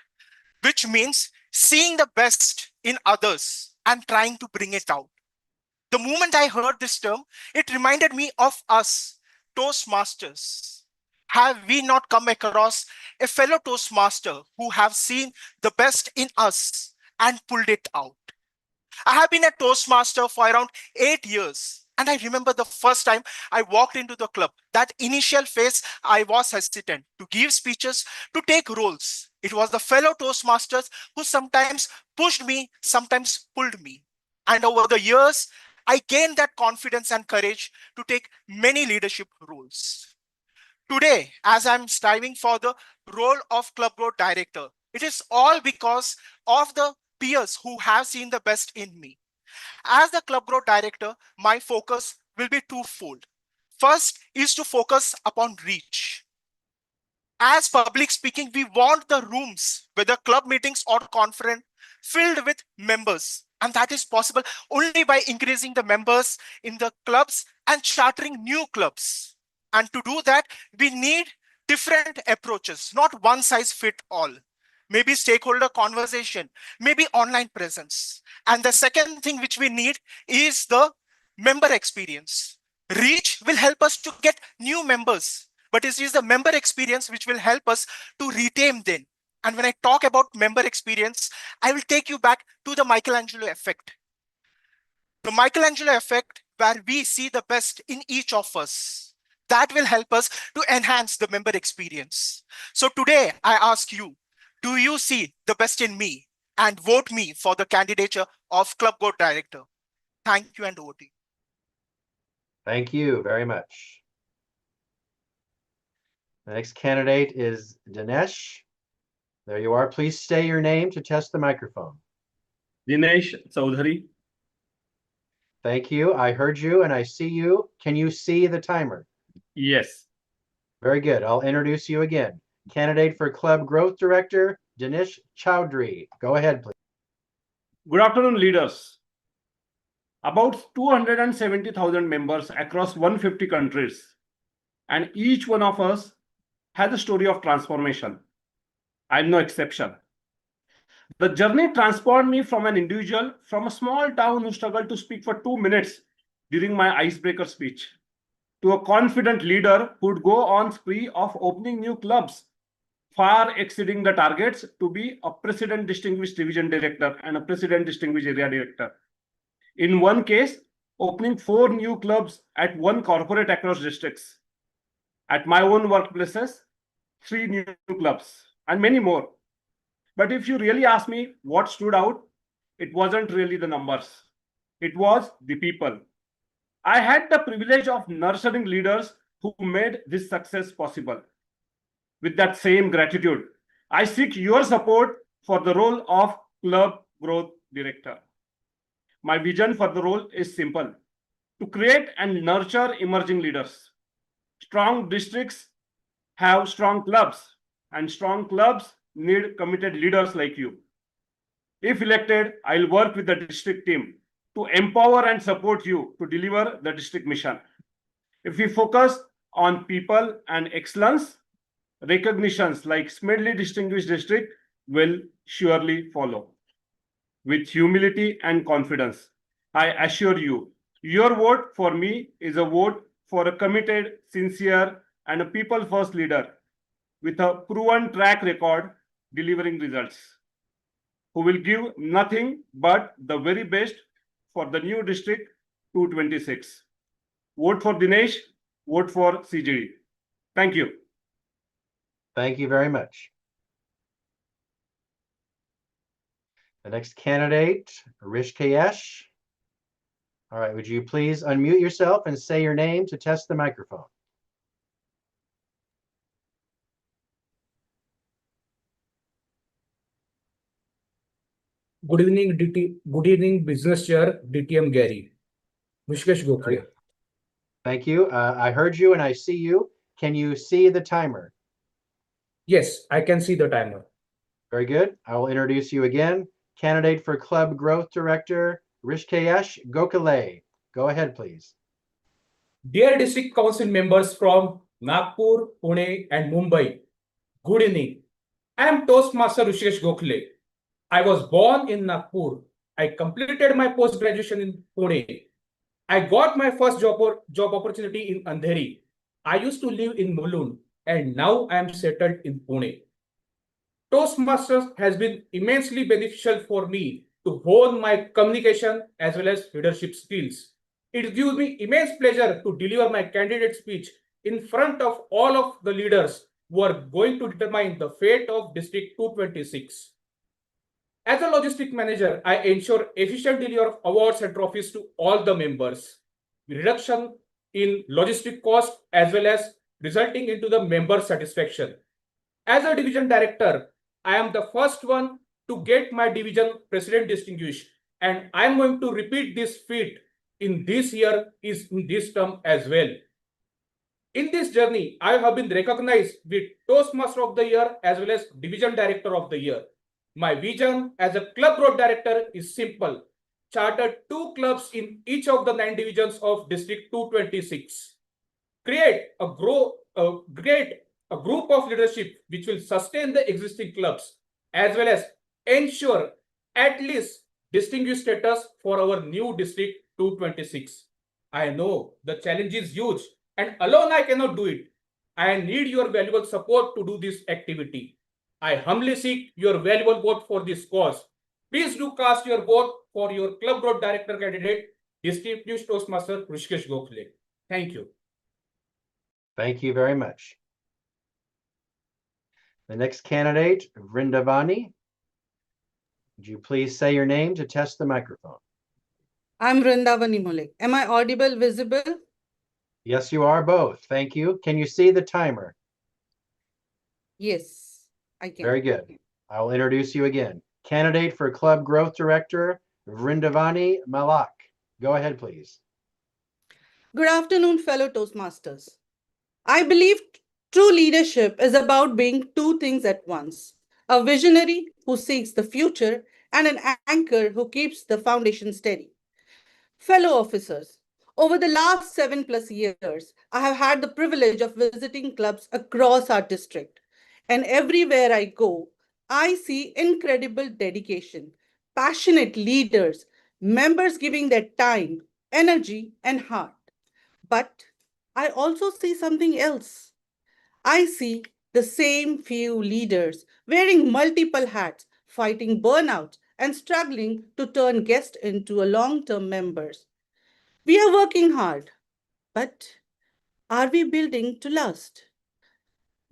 which means seeing the best in others and trying to bring it out. The moment I heard this term, it reminded me of us, Toastmasters. Have we not come across a fellow Toastmaster who have seen the best in us and pulled it out? I have been a Toastmaster for around 8 years. And I remember the first time I walked into the club, that initial phase, I was hesitant to give speeches, to take roles. It was the fellow Toastmasters who sometimes pushed me, sometimes pulled me. And over the years, I gained that confidence and courage to take many leadership roles. Today, as I'm striving for the role of Club Growth Director, it is all because of the peers who have seen the best in me. As the Club Growth Director, my focus will be twofold. First is to focus upon reach. As public speaking, we want the rooms, whether club meetings or conference, filled with members. And that is possible only by increasing the members in the clubs and chartering new clubs. And to do that, we need different approaches, not one size fit all. Maybe stakeholder conversation, maybe online presence. And the second thing which we need is the member experience. Reach will help us to get new members, but it is the member experience which will help us to retain them. And when I talk about member experience, I will take you back to the Michelangelo effect. The Michelangelo effect, where we see the best in each of us, that will help us to enhance the member experience. So today I ask you, do you see the best in me and vote me for the candidature of Club Growth Director? Thank you and over to you. Thank you very much. The next candidate is Dinesh. There you are. Please say your name to test the microphone. Dinesh Chaudhary. Thank you. I heard you and I see you. Can you see the timer? Yes. Very good. I'll introduce you again. Candidate for Club Growth Director, Dinesh Chaudhary. Go ahead, please. Good afternoon, leaders. About 270,000 members across 150 countries, and each one of us has a story of transformation. I'm no exception. The journey transformed me from an individual from a small town who struggled to speak for 2 minutes during my icebreaker speech to a confident leader who would go on spree of opening new clubs, far exceeding the targets to be a President Distinguished Division Director and a President Distinguished Area Director. In one case, opening 4 new clubs at one corporate across districts. At my own workplaces, 3 new clubs and many more. But if you really ask me what stood out, it wasn't really the numbers. It was the people. I had the privilege of nurturing leaders who made this success possible. With that same gratitude, I seek your support for the role of Club Growth Director. My vision for the role is simple: to create and nurture emerging leaders. Strong districts have strong clubs, and strong clubs need committed leaders like you. If elected, I'll work with the district team to empower and support you to deliver the district mission. If we focus on people and excellence, recognitions like Smedley Distinguished District will surely follow. With humility and confidence, I assure you, your vote for me is a vote for a committed, sincere, and a people-first leader with a proven track record delivering results, who will give nothing but the very best for the new District 226. Vote for Dinesh vote for CGD. Thank you. Thank you very much. The next candidate, Rishikesh. All right, would you please unmute yourself and say your name to test the microphone? Good evening, Good evening, Business Chair DTM Gary. Rishikesh Gokhale. Thank you. I heard you and I see you. Can you see the timer? Yes, I can see the timer. Very good. I will introduce you again. Candidate for Club Growth Director, Rishikesh Gokhale. Go ahead, please. Dear District Council members from Nagpur, Pune, and Mumbai, good evening. I am Toastmaster Rishikesh Gokhale. I was born in Nagpur. I completed my post-graduation in Pune. I got my first job opportunity in Andheri. I used to live in Mulund, and now I am settled in Pune. Toastmasters has been immensely beneficial for me to hone my communication as well as leadership skills. It gives me immense pleasure to deliver my candidate speech in front of all of the leaders who are going to determine the fate of District 226. As a logistic manager, I ensure efficient delivery of awards and trophies to all the members, reduction in logistic cost as well as resulting into the member satisfaction. As a division director, I am the first one to get my division president distinguished, and I am going to repeat this feat in this year in this term as well. In this journey, I have been recognized with Toastmaster of the Year as well as Division Director of the Year. My vision as a club growth director is simple: charter 2 clubs in each of the 9 divisions of District 226. Create a group of leadership which will sustain the existing clubs as well as ensure at least distinguished status for our new District 226. I know the challenge is huge and alone I cannot do it. I need your valuable support to do this activity. I humbly seek your valuable vote for this cause. Please do cast your vote for your club growth director candidate, Distinguished Toastmaster Rishikesh Gokhale. Thank you. Thank you very much. The next candidate, Vrindavani. Would you please say your name to test the microphone? I'm Vrindavani Mulek. Am I audible, visible? Yes, you are both. Thank you. Can you see the timer? Yes, I can. Very good. I will introduce you again. Candidate for Club Growth Director, Vrindavani Malak. Go ahead, please. Good afternoon, fellow Toastmasters. I believe true leadership is about being two things at once: a visionary who seeks the future and an anchor who keeps the foundation steady. Fellow officers, over the last 7+ years, I have had the privilege of visiting clubs across our district. And everywhere I go, I see incredible dedication, passionate leaders, members giving their time, energy, and heart. But I also see something else. I see the same few leaders wearing multiple hats, fighting burnout, and struggling to turn guests into a long-term members. We are working hard, but are we building to last?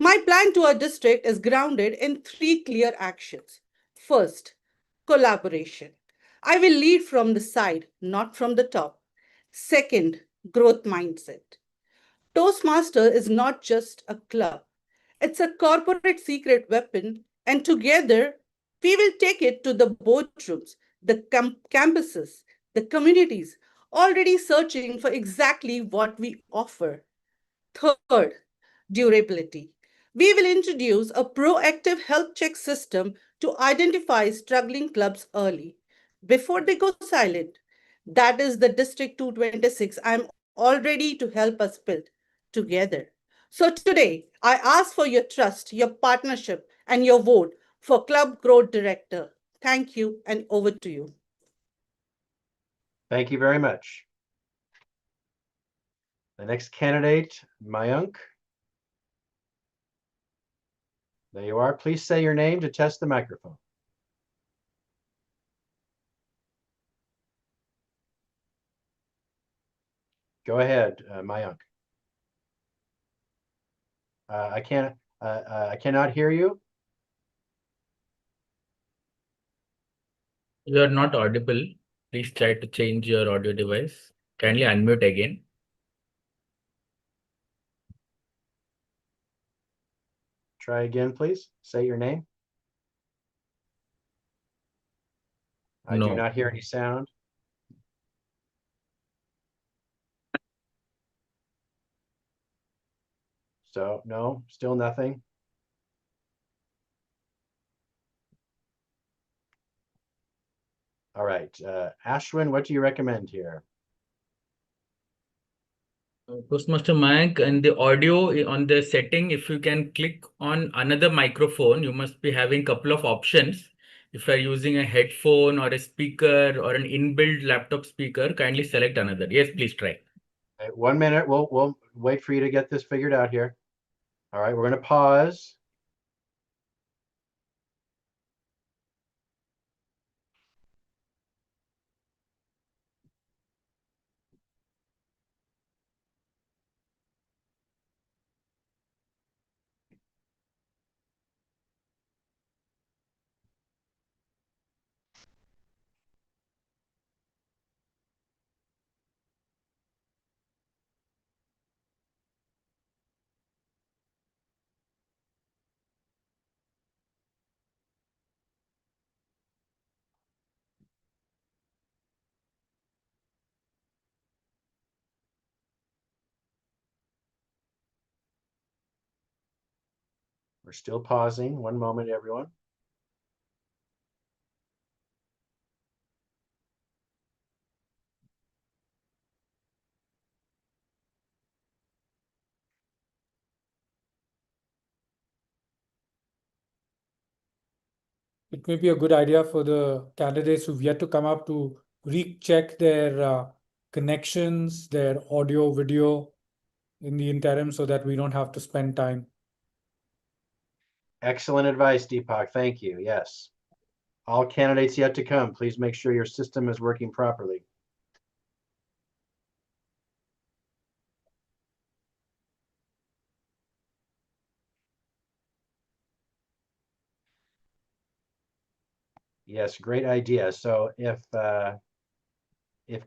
My plan to our district is grounded in 3 clear actions. First, collaboration. I will lead from the side, not from the top. Second, growth mindset. Toastmaster is not just a club. It's a corporate secret weapon, and together we will take it to the boardrooms, the campuses, the communities, already searching for exactly what we offer. Third, durability. We will introduce a proactive health check system to identify struggling clubs early, before they go silent. That is the District 226 I'm all ready to help us build together. So today, I ask for your trust, your partnership, and your vote for Club Growth Director. Thank you, and over to you. Thank you very much. The next candidate, Mayank. There you are. Please say your name to test the microphone. Go ahead, Mayank. I cannot hear you. You are not audible. Please try to change your audio device. Kindly unmute again. Try again, please. Say your name. I do No. not hear any sound. So no, still nothing. All right, Ashwin, what do you recommend here? Toastmaster Mayank, and the audio on the setting, if you can click on another microphone, you must be having a couple of options. If you are using a headphone or a speaker or an inbuilt laptop speaker, kindly select another. Yes, please try. 1 minute. We'll wait for you to get this figured out here. All right, we're going to pause. We're still pausing. 1 moment, everyone. It may be a good idea for the candidates who've yet to come up to recheck their connections, their audio, video in the interim so that we don't have to spend time. Excellent advice, Deepak. Thank you. Yes. All candidates yet to come, please make sure your system is working properly. Yes, great idea. So if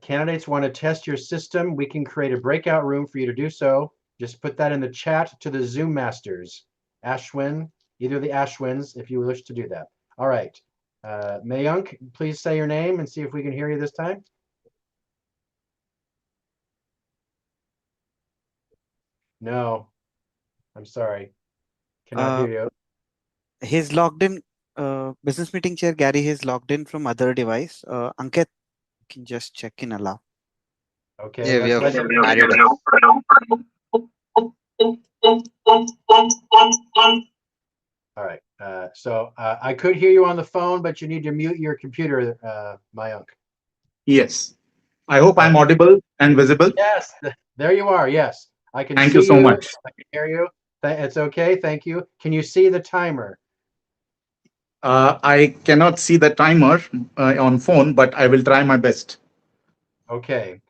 candidates want to test your system, we can create a breakout room for you to do so. Just put that in the chat to the Zoom masters. Ashwin, either of the Ashwins, if you wish to do that. All right. Mayank, please say your name and see if we can hear you this time. No, I'm sorry. Cannot hear you. He's logged in, business meeting chair Gary, he's logged in from other device. Ankit can just check in allow. Okay, Yeah, we let's have let added All right. So I could hear you on the phone, but you need to mute your computer, Mayank. Yes. I hope I'm audible and visible. Yes, there you are. Yes, I can Thank see you so much. I can hear you. It's okay. Thank you. Can you see the timer? I cannot see the timer on phone, but I will try my best. Okay.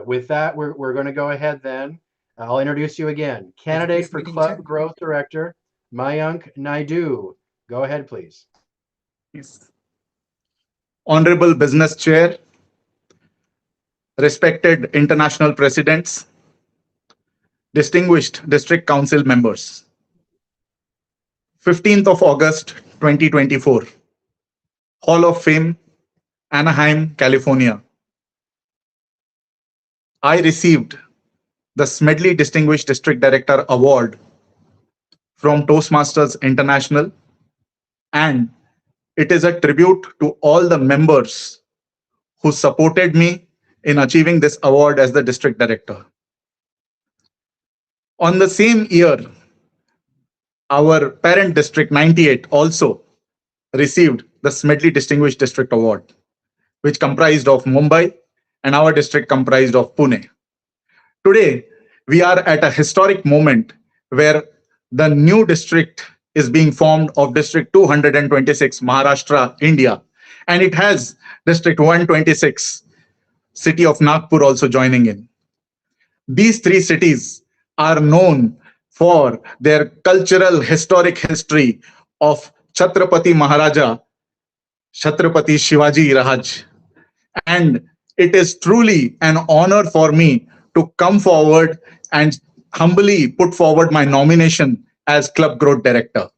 With that, we're going to go ahead then. I'll introduce you again. Candidate for Club Growth Director, Mayank Naidu. Go ahead, please. Yes. Honorable Business Chair, respected international presidents, distinguished district council members. 15th of August, 2024. Hall of Fame, Anaheim, California. I received the Smedley Distinguished District Director Award from Toastmasters International, and it is a tribute to all the members who supported me in achieving this award as the District Director. On the same year, our parent district 98 also received the Smedley Distinguished District Award, which comprised of Mumbai, and our district comprised of Pune. Today, we are at a historic moment where the new district is being formed of District 226, Maharashtra, India, and it has District 126, city of Nagpur also joining in. These three cities are known for their cultural historic history of Chhatrapati Maharaja, Chhatrapati Shivaji Raj. And it is truly an honor for me to come forward and humbly put forward my nomination as Club Growth Director.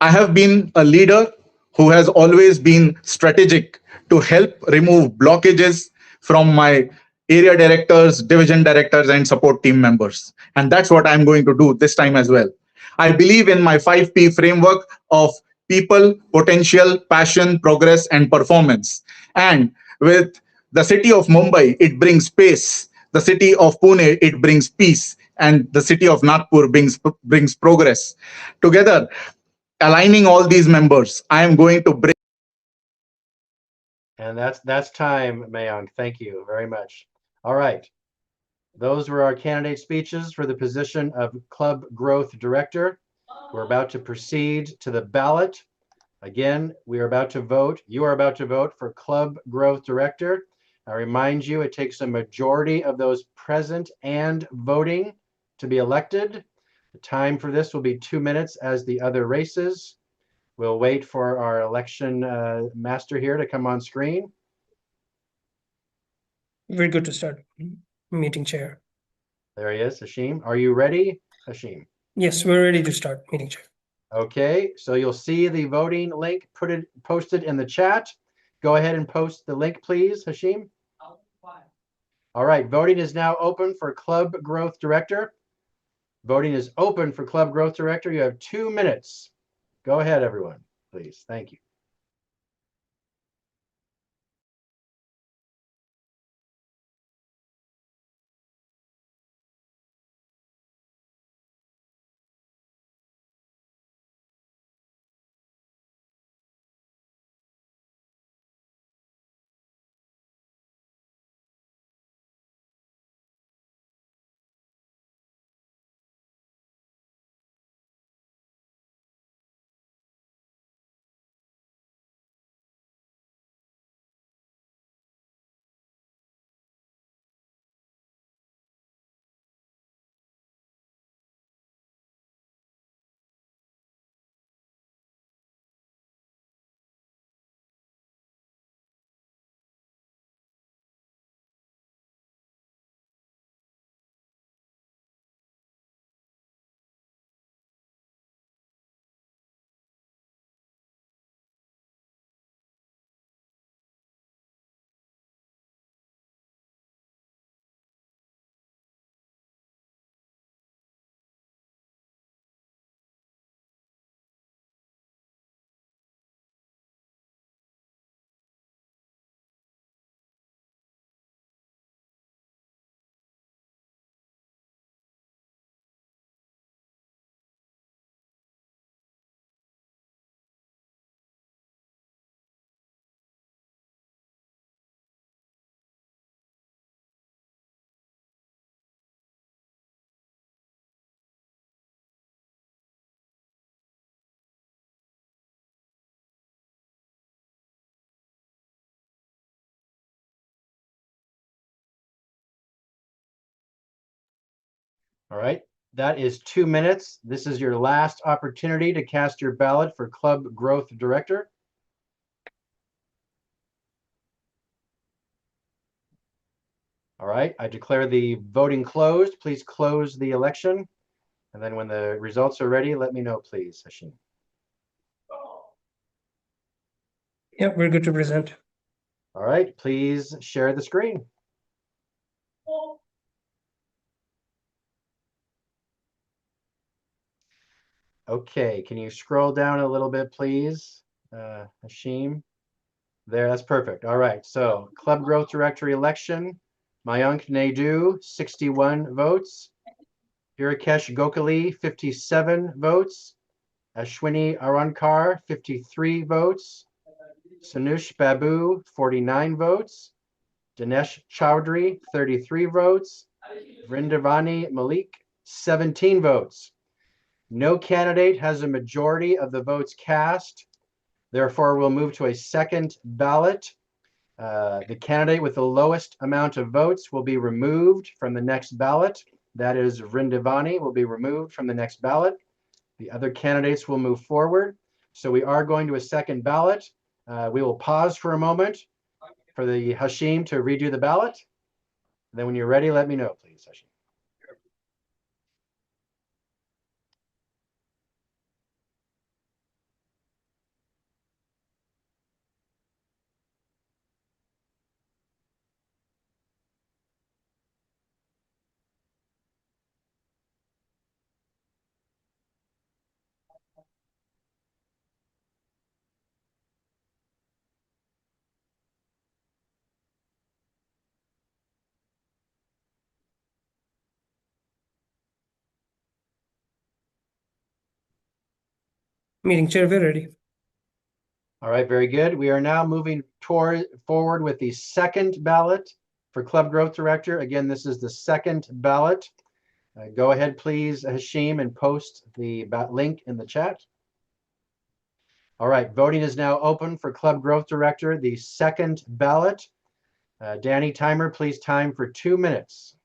I have been a leader who has always been strategic to help remove blockages from my area directors, division directors, and support team members. And that's what I'm going to do this time as well. I believe in my 5P framework of people, potential, passion, progress, and performance. And with the city of Mumbai, it brings space. The city of Pune, it brings peace. And the city of Nagpur brings progress. Together, aligning all these members, I am going to bring. And that's time, Mayank. Thank you very much. All right. Those were our candidate speeches for the position of Club Growth Director. We're about to proceed to the ballot. Again, we are about to vote. You are about to vote for Club Growth Director. I remind you, it takes a majority of those present and voting to be elected. The time for this will be 2 minutes as the other races. We'll wait for our election master here to come on screen. We're good to start. Meeting chair. There he is, Hashim. Are you ready, Hashim? Yes, we're ready to start. Meeting chair. Okay, so you'll see the voting link posted in the chat. Go ahead and post the link, please, Hashim. All right, voting is now open for Club Growth Director. Voting is open for Club Growth Director. You have 2 minutes. Go ahead, everyone, please. Thank you. All right, that is 2 minutes. This is your last opportunity to cast your ballot for Club Growth Director. All right, I declare the voting closed. Please close the election. And then when the results are ready, let me know, please, Hashim. Yeah, we're good to present. All right, please share the screen. Okay, can you scroll down a little bit, please, Hashim? There, that's perfect. All right, so Club Growth Director election, Mayank Naidu, 61 votes. Hirikesh Gokhale, 57 votes. Ashwini Arankar, 53 votes. Sanush Babu, 49 votes. Dinesh Chowdhury, 33 votes. Vrindavani Malik, 17 votes. No candidate has a majority of the votes cast. Therefore, we'll move to a second ballot. The candidate with the lowest amount of votes will be removed from the next ballot. that is Vrindavani, will be removed from the next ballot. The other candidates will move forward. So we are going to a second ballot. We will pause for a moment for the Hashim to redo the ballot. And then when you're ready, let me know, please, Hashim. Meeting chair, we're ready. All right, very good. We are now moving forward with the second ballot for Club Growth Director. Again, this is the second ballot. Go ahead, please, Hashim, and post the link in the chat. All right, voting is now open for Club Growth Director, the second ballot. Danny, timer, please time for 2 minutes.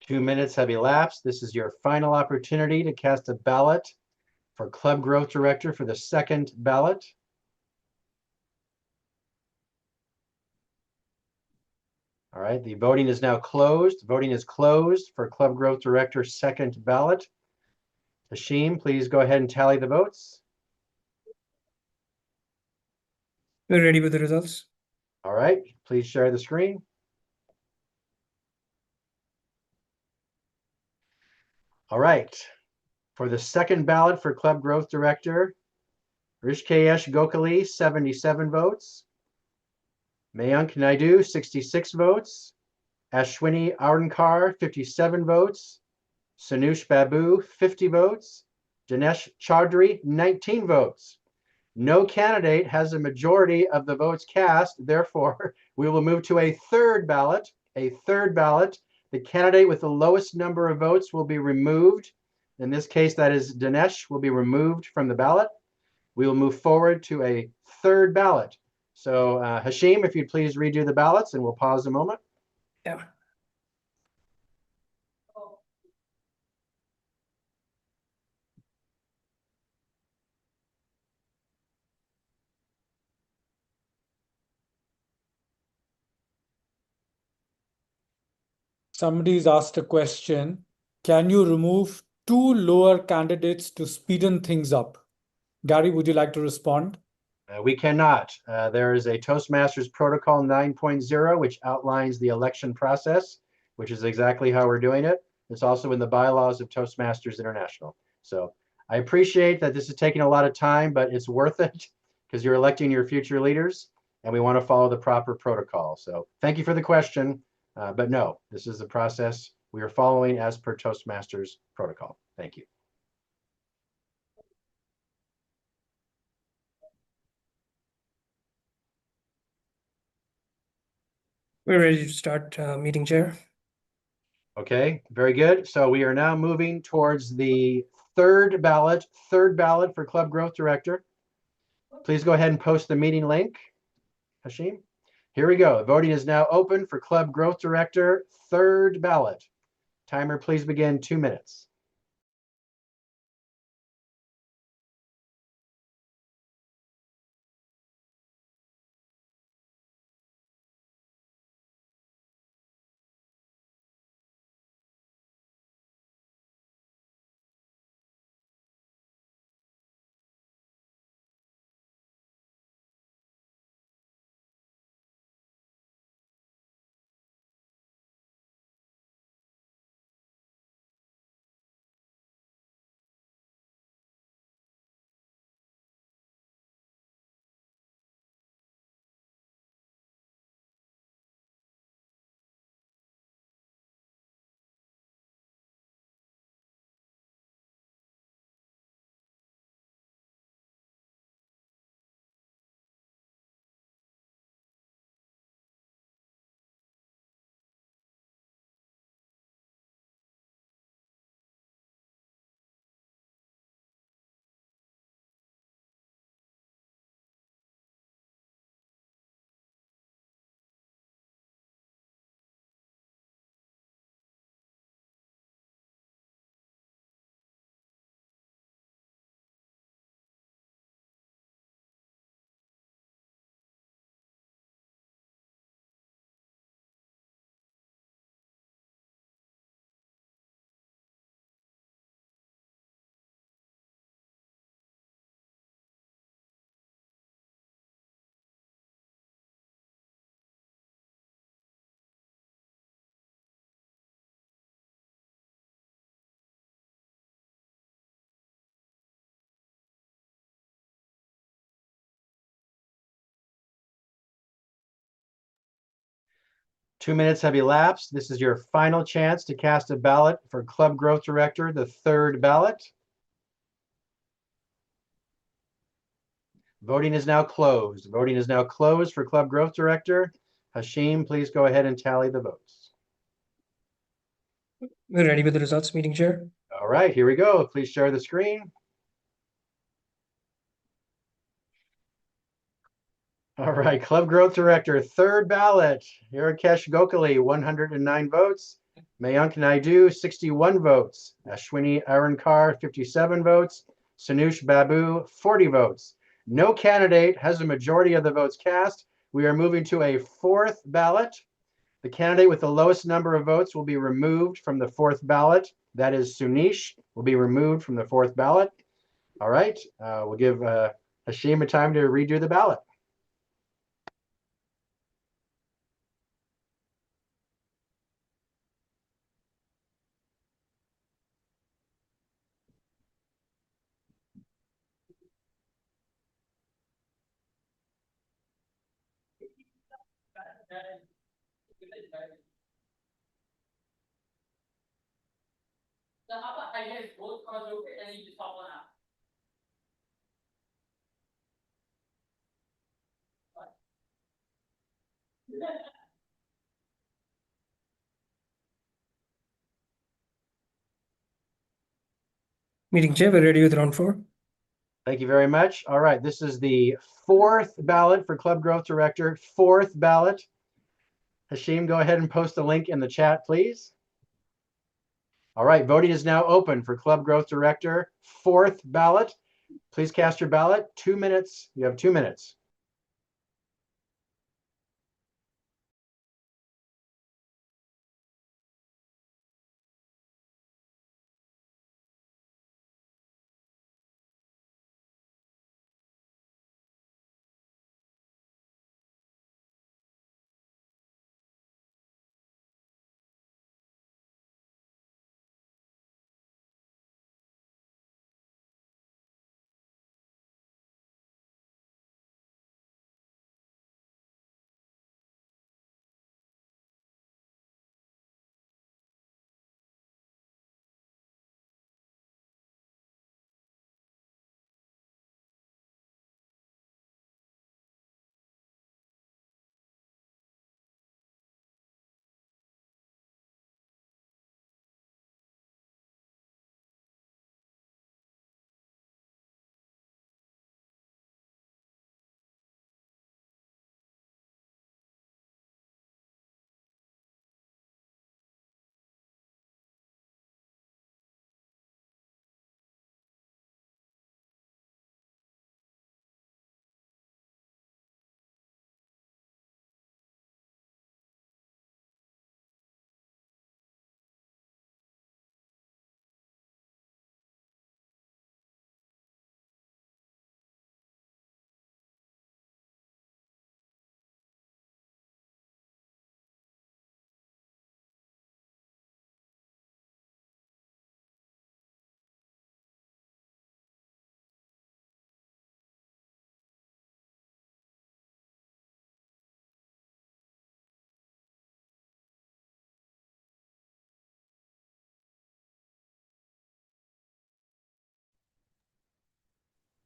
Two minutes have elapsed. This is your final opportunity to cast a ballot for Club Growth Director for the second ballot. All right, the voting is now closed. Voting is closed for Club Growth Director second ballot. Hashim, please go ahead and tally the votes. We're ready with the results. All right, please share the screen. All right, for the second ballot for Club Growth Director, Rishikesh Gokhale, 77 votes. Mayank Naidu, 66 votes. Ashwini Arnkar, 57 votes. Sanush Babu, 50 votes. Dinesh Chaudhary, 19 votes. No candidate has a majority of the votes cast. Therefore, we will move to a third ballot. A third ballot. The candidate with the lowest number of votes will be removed. In this case, that is Dinesh, will be removed from the ballot. We will move forward to a third ballot. So Hashim, if you'd please redo the ballots, and we'll pause a moment. Yeah. Somebody's asked a question. Can you remove two lower candidates to speeden things up? Gary, would you like to respond? We cannot. There is a Toastmasters Protocol 9.0, which outlines the election process, which is exactly how we're doing it. It's also in the bylaws of Toastmasters International. So I appreciate that this is taking a lot of time, but it's worth it because you're electing your future leaders and we want to follow the proper protocol. So thank you for the question, but no, this is the process we are following as per Toastmasters protocol. Thank you. We're ready to start, meeting chair. Okay, very good. So we are now moving towards the third ballot for Club Growth Director. Please go ahead and post the meeting link, Hashim. Here we go. Voting is now open for Club Growth Director, third ballot. Timer, please begin 2 minutes. Two minutes have elapsed. This is your final chance to cast a ballot for Club Growth Director, the third ballot. Voting is now closed. Voting is now closed for Club Growth Director. Hashim, please go ahead and tally the votes. We're ready with the results, meeting chair. All right, here we go. Please share the screen. All right, Club Growth Director, third ballot. Hirakesh Gokhale, 109 votes. Mayank Naidu, 61 votes. Ashwini Arankar, 57 votes. Sanush Babu, 40 votes. No candidate has a majority of the votes cast. We are moving to a fourth ballot. The candidate with the lowest number of votes will be removed from the fourth ballot. That is Sunish, will be removed from the fourth ballot. All right, we'll give Hashim a time to redo the ballot. Meeting chair, we're ready with round 4. Thank you very much. All right, this is the fourth ballot for Club Growth Director, fourth ballot. Hashim, go ahead and post the link in the chat, please. All right, voting is now open for Club Growth Director, fourth ballot. Please cast your ballot. 2 minutes. You have 2 minutes.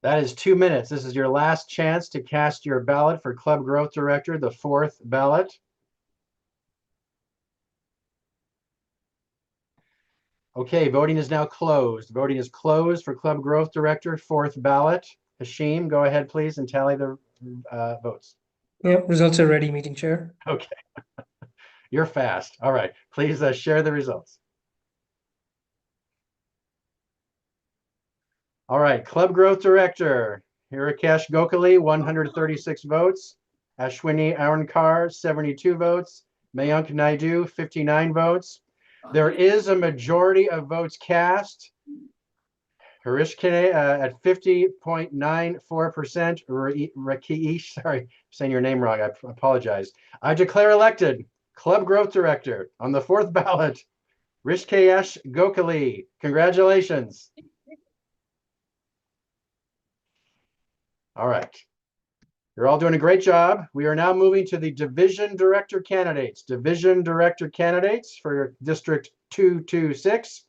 That is 2 minutes. This is your last chance to cast your ballot for Club Growth Director, the 4th ballot. Okay, voting is now closed. Voting is closed for Club Growth Director, 4th ballot. Hashim, go ahead, please, and tally the votes. Yep, results are ready, meeting chair. Okay. You're fast. All right. Please share the results. All right. Club Growth Director, Hirikesh Gokhale, 136 votes. Ashwini Arankar, 72 votes. Mayank Naidu, 59 votes. There is a majority of votes cast. Harish Kane at 50.94%. Rakeesh, sorry, I'm saying your name wrong. I apologize. I declare elected Club Growth Director on the 4th ballot, Rishikesh Gokhale. Congratulations. All right. You're all doing a great job. We are now moving to the Division Director candidates. Division Director candidates for District 226.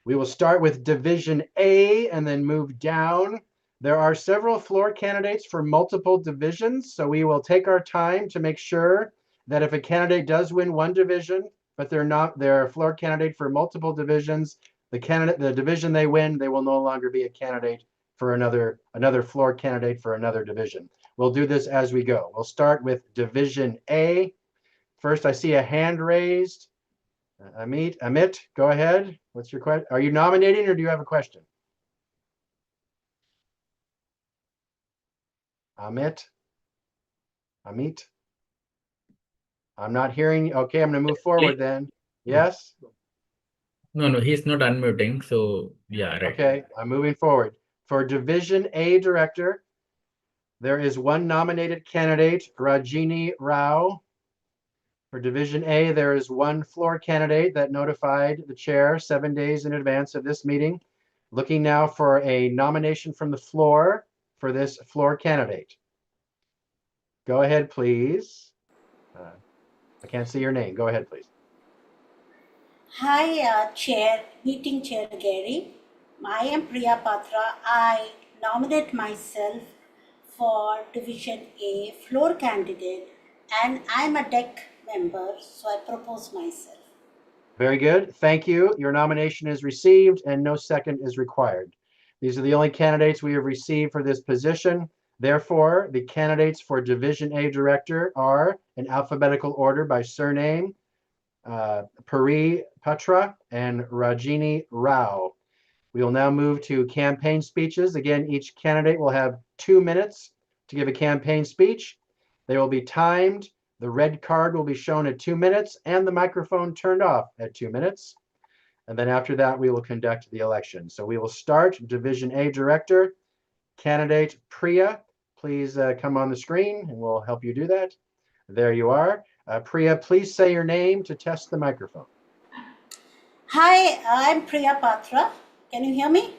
We will start with Division A and then move down. There are several floor candidates for multiple divisions, so we will take our time to make sure that if a candidate does win one division, but they're a floor candidate for multiple divisions, the division they win, they will no longer be a candidate for another floor candidate for another division. We'll do this as we go. We'll start with Division A. First, I see a hand raised. Amit, go ahead. What's your question? Are you nominating or do you have a question? Amit? I'm not hearing. Okay, I'm going to move forward then. Yes? No, he's not unmuting. So, yeah, right. Okay, I'm moving forward. For Division A Director, there is one nominated candidate, Rajini Rao. For Division A, there is one floor candidate that notified the chair 7 days in advance of this meeting. Looking now for a nomination from the floor for this floor candidate. Go ahead, please. I can't see your name. Go ahead, please. Hi, Meeting Chair Gary. I am Priya Patra. I nominate myself for Division A floor candidate, and I'm a DEC member, so I propose myself. Very good. Thank you. Your nomination is received and no second is required. These are the only candidates we have received for this position. Therefore, the candidates for Division A Director are in alphabetical order by surname, Pari Patra and Rajini Rao. We will now move to campaign speeches. Again, each candidate will have 2 minutes to give a campaign speech. They will be timed. The red card will be shown at 2 minutes and the microphone turned off at 2 minutes. And then after that, we will conduct the election. So we will start Division A Director, candidate Priya. Please come on the screen and we'll help you do that. There you are. Priya, please say your name to test the microphone. Hi, I'm Priya Patra. Can you hear me?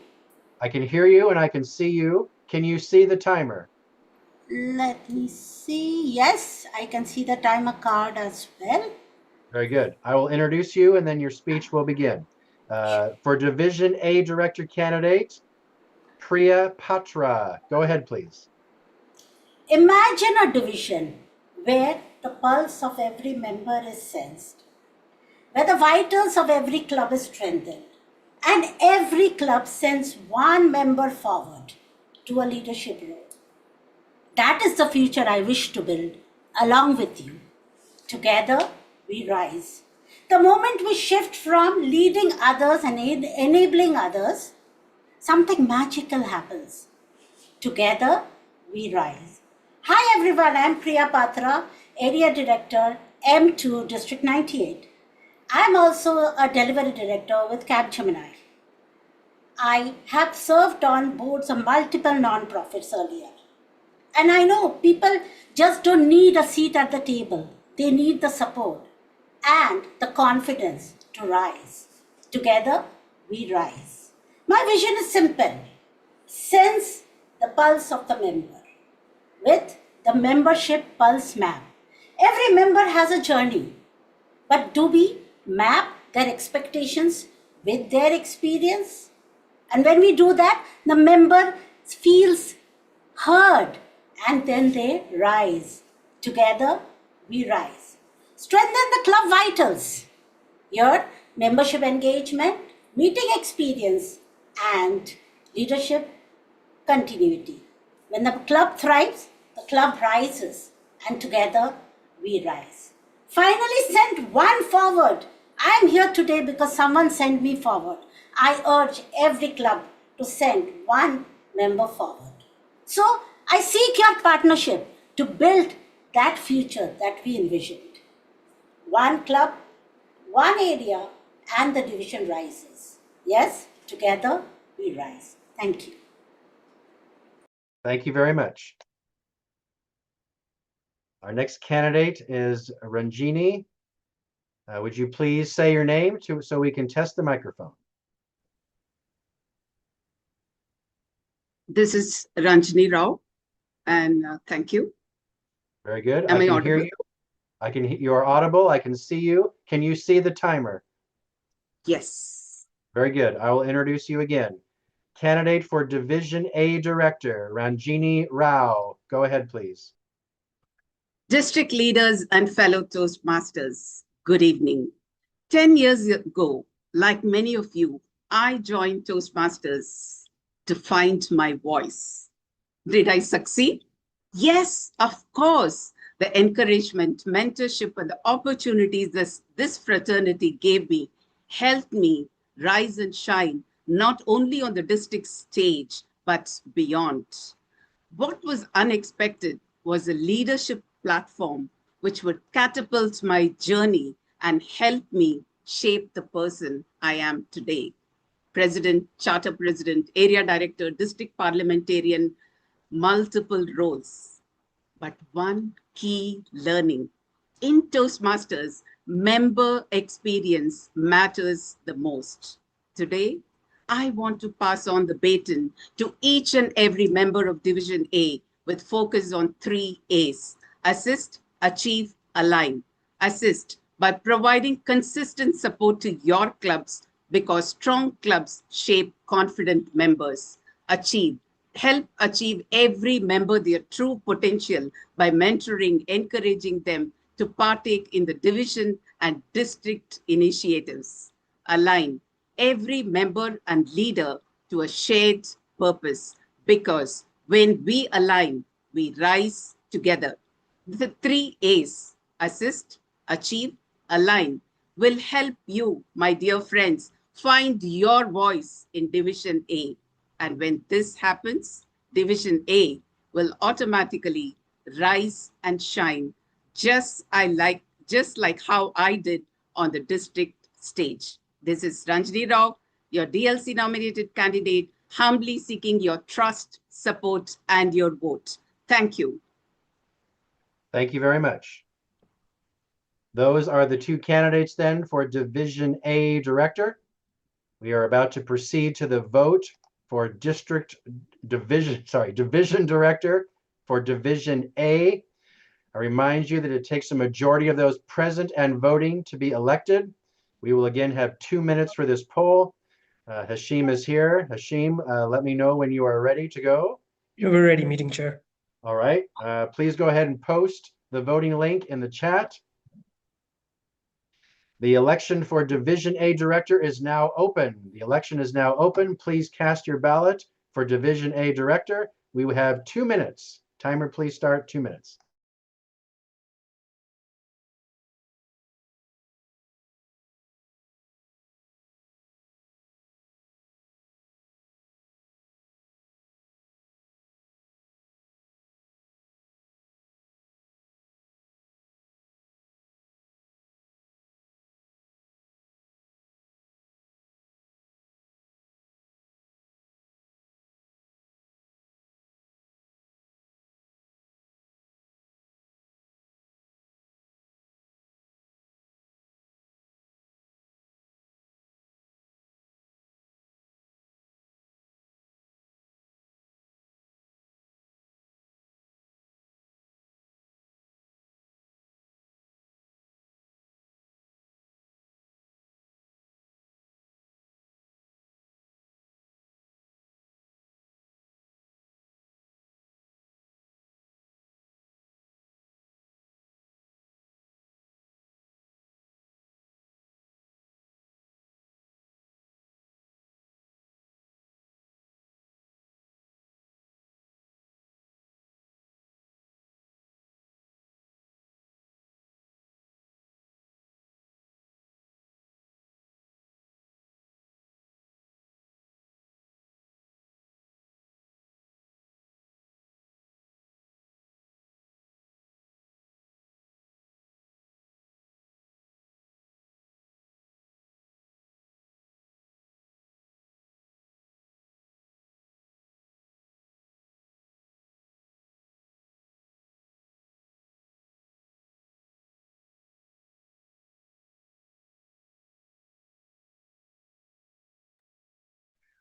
I can hear you and I can see you. Can you see the timer? Let me see. Yes, I can see the timer card as well. Very good. I will introduce you and then your speech will begin. For Division A Director candidate, Priya Patra. Go ahead, please. Imagine a division where the pulse of every member is sensed, where the vitals of every club is strengthened, and every club sends one member forward to a leadership role. That is the future I wish to build along with you. Together, we rise. The moment we shift from leading others and enabling others, something magical happens. Together, we rise. Hi everyone, I'm Priya Patra, Area Director, M2, District 98. I'm also a Delivery Director with Capgemini. I have served on boards of multiple non-profits earlier. And I know people just don't need a seat at the table. They need the support and the confidence to rise. Together, we rise. My vision is simple. Sense the pulse of the member with the membership pulse map. Every member has a journey, but do we map their expectations with their experience? And when we do that, the member feels heard, and then they rise. Together, we rise. Strengthen the club vitals. Here, membership engagement, meeting experience, and leadership continuity. When the club thrives, the club rises, and together we rise. Finally, send one forward. I am here today because someone sent me forward. I urge every club to send one member forward. So, I seek your partnership to build that future that we envisioned. One club, one area, and the division rises. Yes, together we rise. Thank you. Thank you very much. Our next candidate is Ranjini. Would you please say your name so we can test the microphone? This is Ranjini Rao, and thank you. Very good. Am I can hear audible? you. You are audible. I can see you. Can you see the timer? Yes. Very good. I will introduce you again. Candidate for Division A Director, Ranjini Rao. Go ahead, please. District leaders and fellow Toastmasters, good evening. 10 years ago, like many of you, I joined Toastmasters to find my voice. Did I succeed? Yes, of course. The encouragement, mentorship, and the opportunities this fraternity gave me helped me rise and shine, not only on the district stage, but beyond. What was unexpected was a leadership platform which would catapult my journey and help me shape the person I am today. President, charter president, area director, district parliamentarian, multiple roles. But one key learning: in Toastmasters, member experience matters the most. Today, I want to pass on the baton to each and every member of Division A with focus on 3 A's: assist, achieve, align. Assist by providing consistent support to your clubs, because strong clubs shape confident members. Achieve. Help achieve every member their true potential by mentoring, encouraging them to partake in the division and district initiatives. Align every member and leader to a shared purpose, because when we align, we rise together. The 3 A's, assist, achieve, align, will help you, my dear friends, find your voice in Division A. And when this happens, Division A will automatically rise and shine, just like how I did on the district stage. This is Ranjini Rao, your DLC nominated candidate, humbly seeking your trust, support, and your vote. Thank you. Thank you very much. Those are the 2 candidates then for Division A Director. We are about to proceed to the vote for Division Director for Division A. I remind you that it takes a majority of those present and voting to be elected. We will again have 2 minutes for this poll. Hashim is here. Hashim, let me know when you are ready to go. We're ready, meeting chair. All right. Please go ahead and post the voting link in the chat. The election for Division A Director is now open. The election is now open. Please cast your ballot for Division A Director. We will have 2 minutes. Timer, please start. 2 minutes.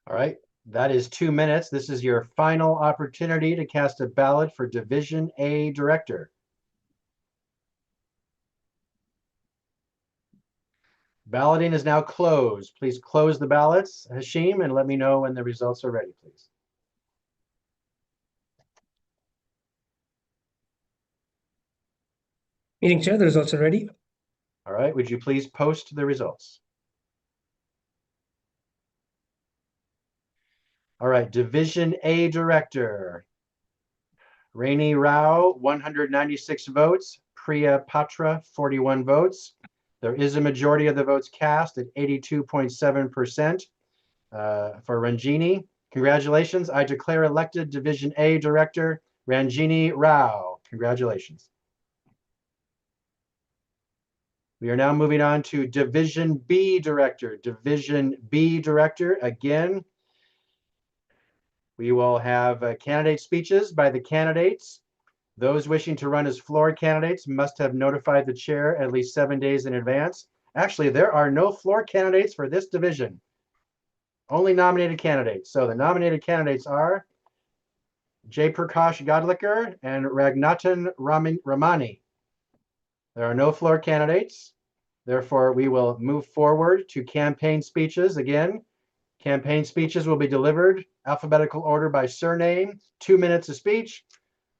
All right, that is 2 minutes. This is your final opportunity to cast a ballot for Division A Director. Balloting is now closed. Please close the ballots, Hashim, and let me know when the results are ready, please. Meeting Chair, the results are ready. All right, would you please post the results? All right, Division A Director. Raini Rao, 196 votes. Priya Patra, 41 votes. There is a majority of the votes cast at 82.7% for Ranjini. Congratulations. I declare elected Division A Director Ranjini Rao. Congratulations. We are now moving on to Division B Director. Division B Director, again, we will have candidate speeches by the candidates. Those wishing to run as floor candidates must have notified the chair at least 7 days in advance. Actually, there are no floor candidates for this division. Only nominated candidates. So the nominated candidates are Jaiprakash Gadlikar and Raghunathan Ramani. There are no floor candidates. Therefore, we will move forward to campaign speeches. Again, campaign speeches will be delivered alphabetical order by surname, 2 minutes of speech.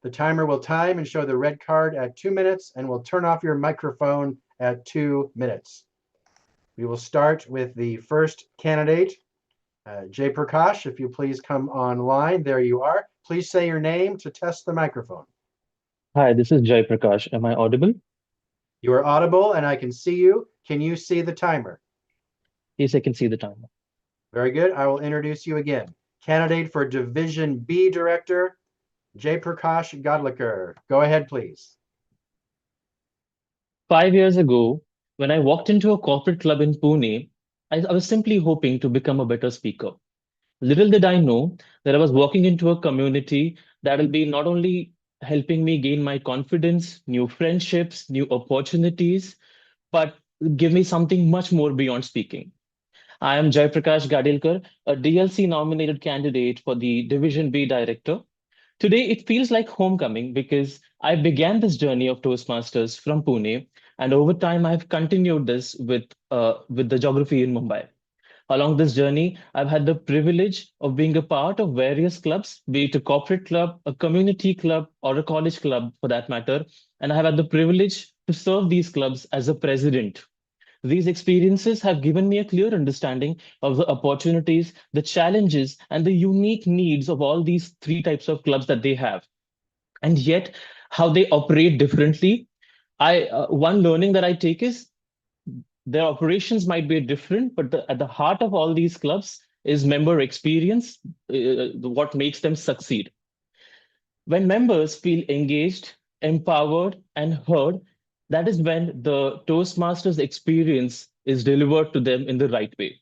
The timer will time and show the red card at 2 minutes and will turn off your microphone at 2 minutes. We will start with the first candidate, Jaiprakash, if you please come online. There you are. Please say your name to test the microphone. Hi, this is Jaiprakash. Am I audible? You are audible and I can see you. Can you see the timer? Yes, I can see the timer. Very good. I will introduce you again. Candidate for Division B Director, Jaiprakash Gadlikar. Go ahead, please. 5 years ago, when I walked into a corporate club in Pune, I was simply hoping to become a better speaker. Little did I know that I was walking into a community that will be not only helping me gain my confidence, new friendships, new opportunities, but give me something much more beyond speaking. I am Jaiprakash Gadlikar, a DLC nominated candidate for the Division B Director. Today, it feels like homecoming because I began this journey of Toastmasters from Pune, and over time, I've continued this with the geography in Mumbai. Along this journey, I've had the privilege of being a part of various clubs, be it a corporate club, a community club, or a college club for that matter, and I have had the privilege to serve these clubs as a president. These experiences have given me a clear understanding of the opportunities, the challenges, and the unique needs of all these three types of clubs that they have. And yet, how they operate differently. One learning that I take is their operations might be different, but at the heart of all these clubs is member experience, what makes them succeed. When members feel engaged, empowered, and heard, that is when the Toastmasters experience is delivered to them in the right way.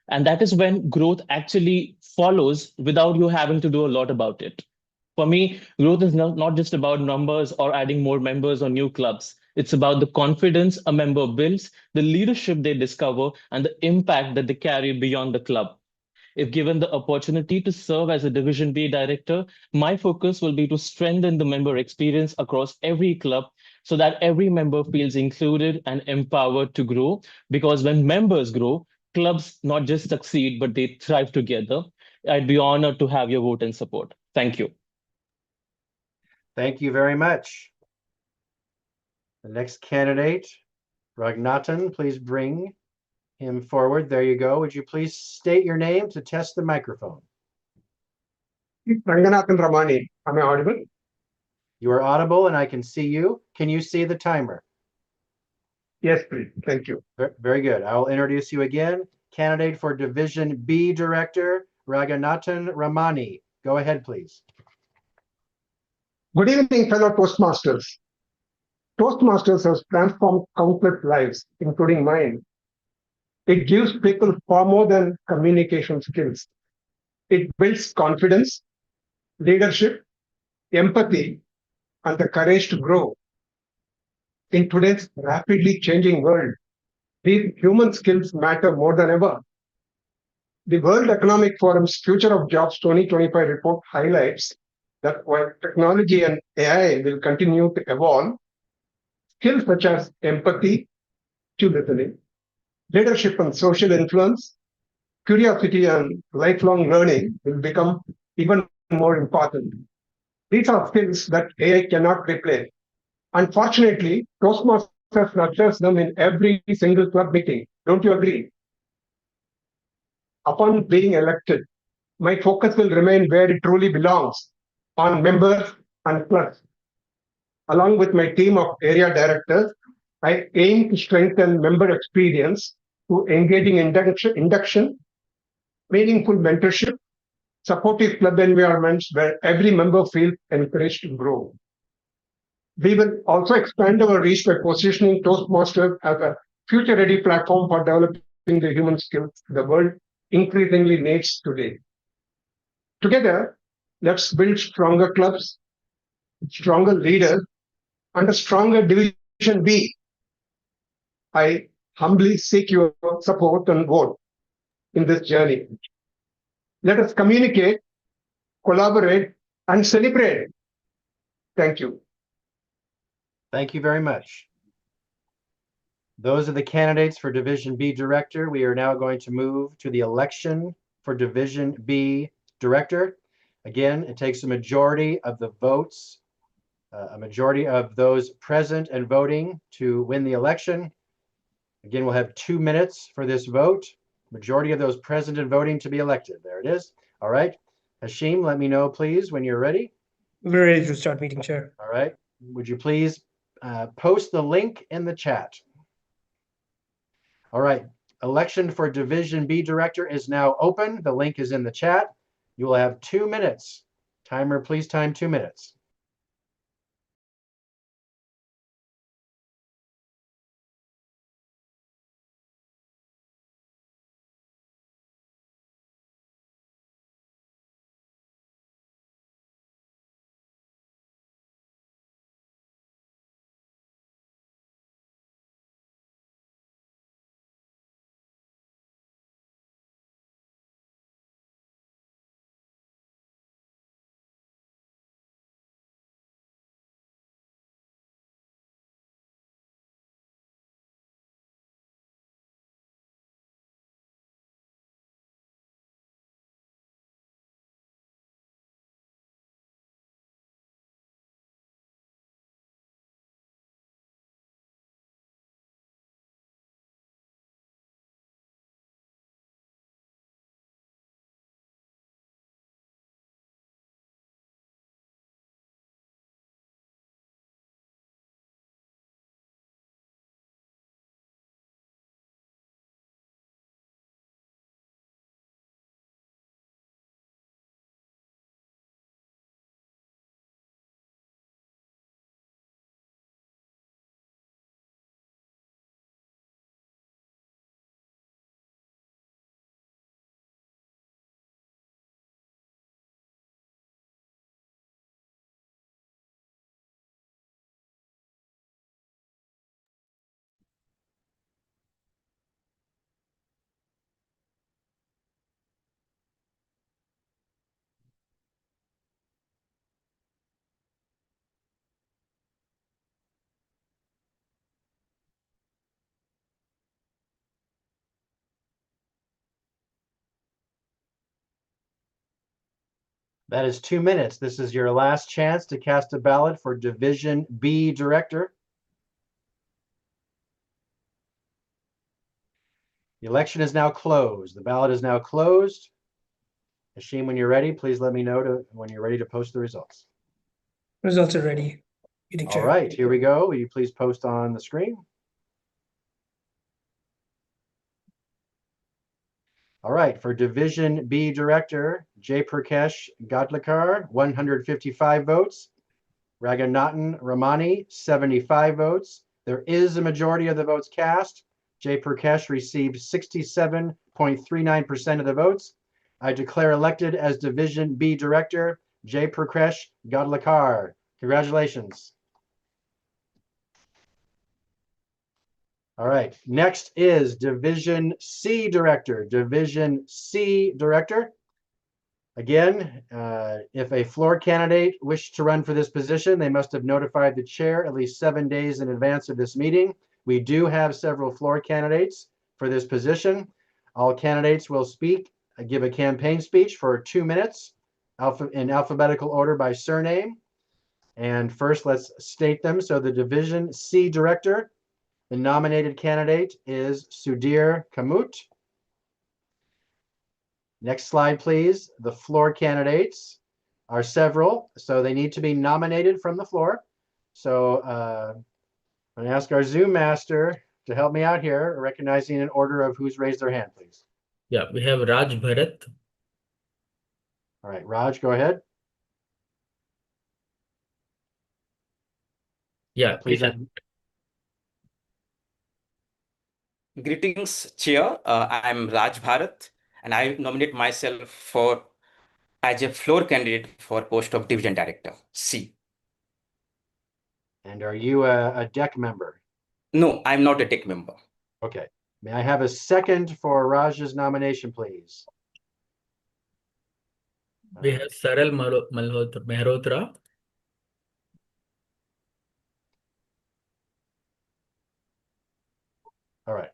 And that is when growth actually follows without you having to do a lot about it. For me, growth is not just about numbers or adding more members or new clubs. It's about the confidence a member builds, the leadership they discover, and the impact that they carry beyond the club. If given the opportunity to serve as a Division B Director, my focus will be to strengthen the member experience across every club so that every member feels included and empowered to grow. Because when members grow, clubs not just succeed, but they thrive together. I'd be honored to have your vote and support. Thank you. Thank you very much. The next candidate, Raghunathan, please bring him forward. There you go. Would you please state your name to test the microphone? Raghunathan Ramani. Am I audible? You are audible and I can see you. Can you see the timer? Yes, please. Thank you. Very good. I will introduce you again. Candidate for Division B Director, Raghunathan Ramani. Go ahead, please. Good evening, fellow Toastmasters. Toastmasters has transformed countless lives, including mine. It gives people far more than communication skills. It builds confidence, leadership, empathy, and the courage to grow. In today's rapidly changing world, these human skills matter more than ever. The World Economic Forum's Future of Jobs 2025 report highlights that while technology and AI will continue to evolve, skills such as empathy, to listening, leadership and social influence, curiosity and lifelong learning will become even more important. These are skills that AI cannot replace. Unfortunately, Toastmasters nurtures them in every single club meeting. Don't you agree? Upon being elected, my focus will remain where it truly belongs, on members and clubs. Along with my team of area directors, I aim to strengthen member experience through engaging induction, meaningful mentorship, supportive club environments where every member feels encouraged to grow. We will also expand our reach by positioning Toastmasters as a future-ready platform for developing the human skills the world increasingly needs today. Together, let's build stronger clubs, stronger leaders, and a stronger Division B. I humbly seek your support and vote in this journey. Let us communicate, collaborate, and celebrate. Thank you. Thank you very much. Those are the candidates for Division B Director. We are now going to move to the election for Division B Director. Again, it takes a majority of the votes, a majority of those present and voting to win the election. Again, we'll have 2 minutes for this vote. Majority of those present and voting to be elected. There it is. All right. Hashim, let me know, please, when you're ready. We're ready to start meeting, Chair. All right. Would you please post the link in the chat? All right. Election for Division B Director is now open. The link is in the chat. You will have 2 minutes. Timer, please time 2 minutes. That is 2 minutes. This is your last chance to cast a ballot for Division B Director. The election is now closed. The ballot is now closed. Hashim, when you're ready, please let me know when you're ready to post the results. Results are ready. Meeting, All Chair. right, here we go. Will you please post on the screen? All right, for Division B Director, Jayprakash Gadlikar, 155 votes. Raghunathan Ramani, 75 votes. There is a majority of the votes cast. Jayprakash received 67.39% of the votes. I declare elected as Division B Director, Jayprakash Gadlikar. Congratulations. All right, next is Division C Director. Division C Director. Again, if a floor candidate wished to run for this position, they must have notified the chair at least 7 days in advance of this meeting. We do have several floor candidates for this position. All candidates will give a campaign speech for 2 minutes in alphabetical order by surname. And first, let's state them. So the Division C Director, the nominated candidate is Sudhir Kamut. Next slide, please. The floor candidates are several, so they need to be nominated from the floor. So I'm going to ask our Zoom master to help me out here, recognizing in order of who's raised their hand, please. Yeah, we have Raj Bharat. All right, Raj, go ahead. Yeah, Please. Greetings, Chair. I'm Raj Bharat, and I nominate myself as a floor candidate for post of Division Director, C. And are you a DEC member? No, I'm not a DEC member. Okay. May I have a second for Raj's nomination, please? We have Saral Mehrotra. All right.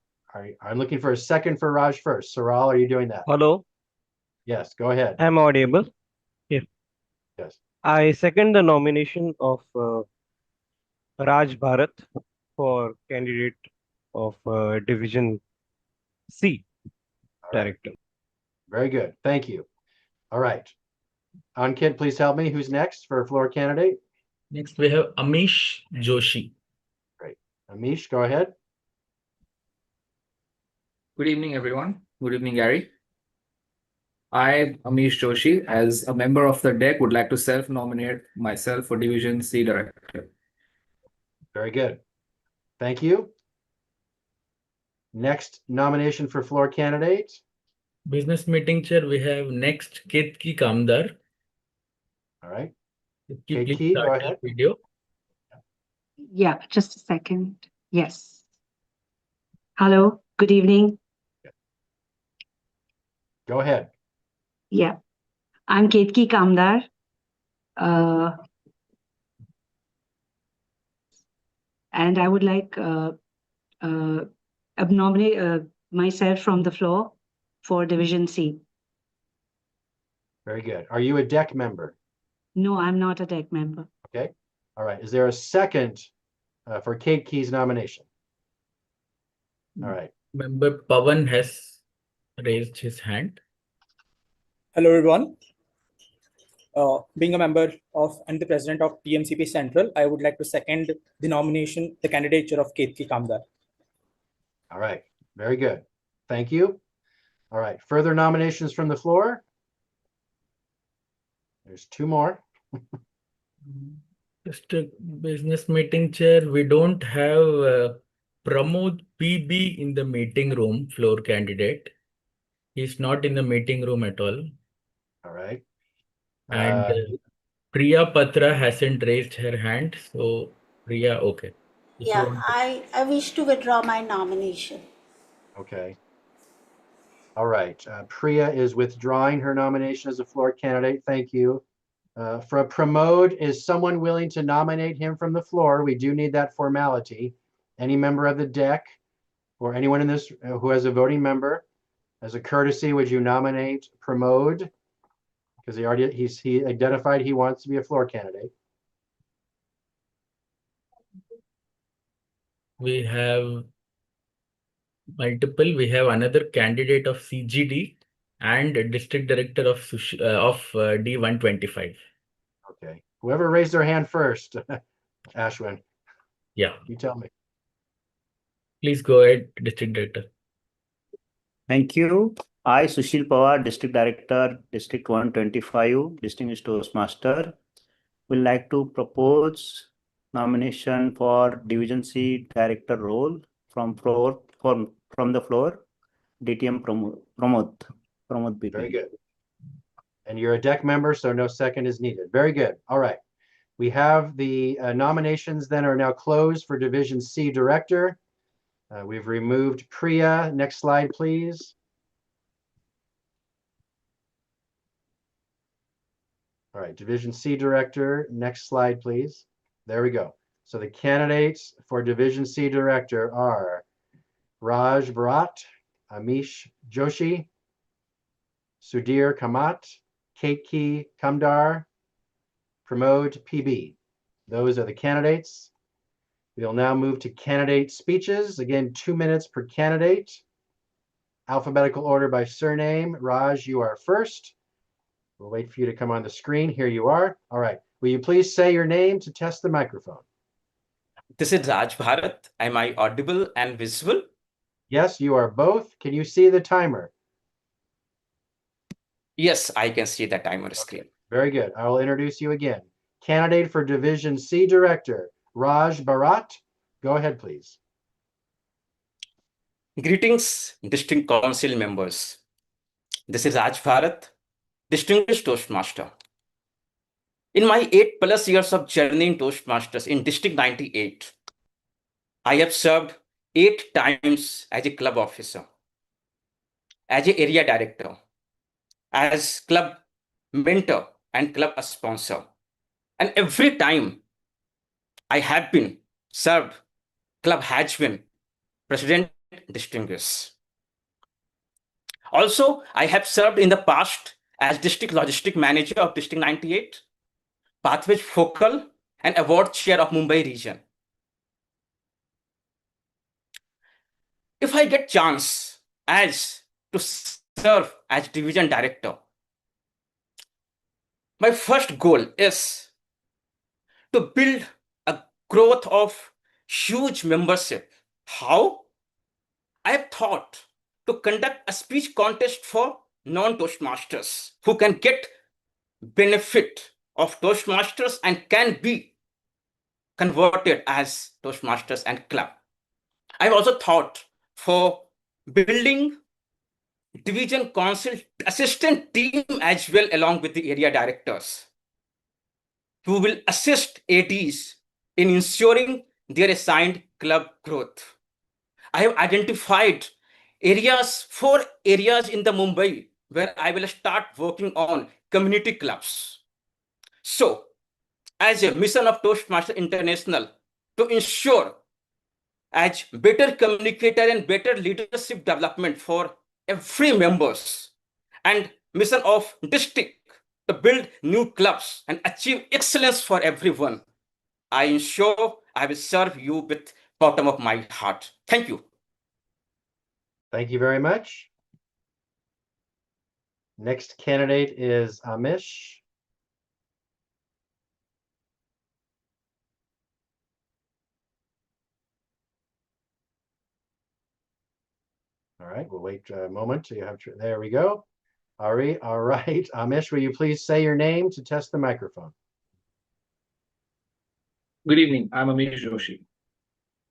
I'm looking for a second for Raj first. Saral, are you doing that? Hello, Yes, go ahead. I'm audible. Yes. Yes. I second the nomination of Raj Bharat for candidate of Division C Director. Very good. Thank you. All right. Ankit, please help me. Who's next for floor candidate? Next, we have Amish Joshi. Great. Amish, go ahead. Good evening, everyone. Good evening, Gary. I, Amish Joshi, as a member of the DEC, would like to self-nominate myself for Division C Director. Very good. Thank you. Next nomination for floor candidate. Business meeting chair, we have next Ketki Kamdar. All right. Please Ketki, go start your ahead. video. Yeah, just a second. Yes. Hello, good evening. Go ahead. Yeah, I'm Ketki Kamdar. And I would like nominate myself from the floor for Division C. Very good. Are you a DEC member? No, I'm not a DEC member. Okay. All right. Is there a second for Ketki's nomination? All right. Member Pawan has raised his hand. Hello, everyone. Being a member of and the president of TMCP Central, I would like to second the nomination, the candidature of Ketki Kamdar. All right. Very good. Thank you. All right. Further nominations from the floor? There's two more. Just a business meeting chair. We don't have Pramod PB in the meeting room, floor candidate. He's not in the meeting room at all. All right. And Priya Patra hasn't raised her hand. So Priya, okay. If you Yeah, want I wish to withdraw my nomination. Okay. All right. Priya is withdrawing her nomination as a floor candidate. Thank you. For Pramod, is someone willing to nominate him from the floor? We do need that formality. Any member of the DEC or anyone in this who has a voting member, as a courtesy, would you nominate Pramod? Because he identified he wants to be a floor candidate. We have multiple. We have another candidate of CGD and a district director of D125. Okay. Whoever raised their hand first, Ashwin. Yeah. You tell me. Please go ahead, district director. Thank you. I, Sushil Pawar, District Director, District 125, Distinguished Toastmaster, would like to propose nomination for Division C Director role from the floor, DTM Pramod BP. Very good. And you're a DEC member, so no second is needed. Very good. All right. We have the nominations then are now closed for Division C Director. We've removed Priya. Next slide, please. All right, Division C Director. Next slide, please. There we go. So the candidates for Division C Director are Raj Bharat, Amish Joshi, Sudhir Kamat, Ketki Kamdar, Pramod PB. Those are the candidates. We'll now move to candidate speeches. Again, 2 minutes per candidate. Alphabetical order by surname. Raj, you are first. We'll wait for you to come on the screen. Here you are. All right. Will you please say your name to test the microphone? This is Raj Bharat. Am I audible and visible? Yes, you are both. Can you see the timer? Yes, I can see the timer screen. Very good. I will introduce you again. Candidate for Division C Director, Raj Bharat. Go ahead, please. Greetings, District Council members. This is Raj Bharat, Distinguished Toastmaster. In my 8+ years of journey in Toastmasters in District 98, I have served 8 times as a club officer, as an area director, as club mentor and club sponsor. And every time I have been served, club has been President Distinguished. Also, I have served in the past as District Logistic Manager of District 98, Pathways Focal and Award Chair of Mumbai region. If I get chance to serve as Division Director, my first goal is to build a growth of huge membership. How? I have thought to conduct a speech contest for non-Toastmasters who can get benefit of Toastmasters and can be converted as Toastmasters and club. I've also thought for building division council assistant team as well along with the area directors who will assist ADs in ensuring their assigned club growth. I have identified 4 areas in the Mumbai where I will start working on community clubs. So, as a mission of Toastmasters International, to ensure as better communicator and better leadership development for every members, and mission of district to build new clubs and achieve excellence for everyone, I ensure I will serve you with bottom of my heart. Thank you. Thank you very much. Next candidate is Amish. All right, we'll wait a moment till you have, there we go. All right, Amish, will you please say your name to test the microphone? Good evening. I'm Amish Joshi.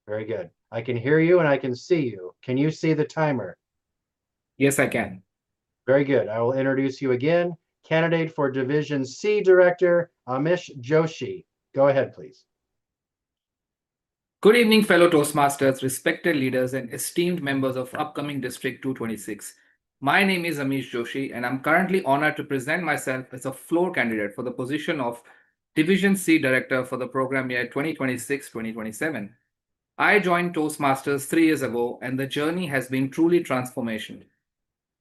Very good. I can hear you and I can see you. Can you see the timer? Yes, I can. Very good. I will introduce you again. Candidate for Division C Director, Amish Joshi. Go ahead, please. Good evening, fellow Toastmasters, respected leaders, and esteemed members of upcoming District 226. My name is Amish Joshi, and I'm currently honored to present myself as a floor candidate for the position of Division C Director for the program year 2026-2027. I joined Toastmasters 3 years ago, and the journey has been truly transformational.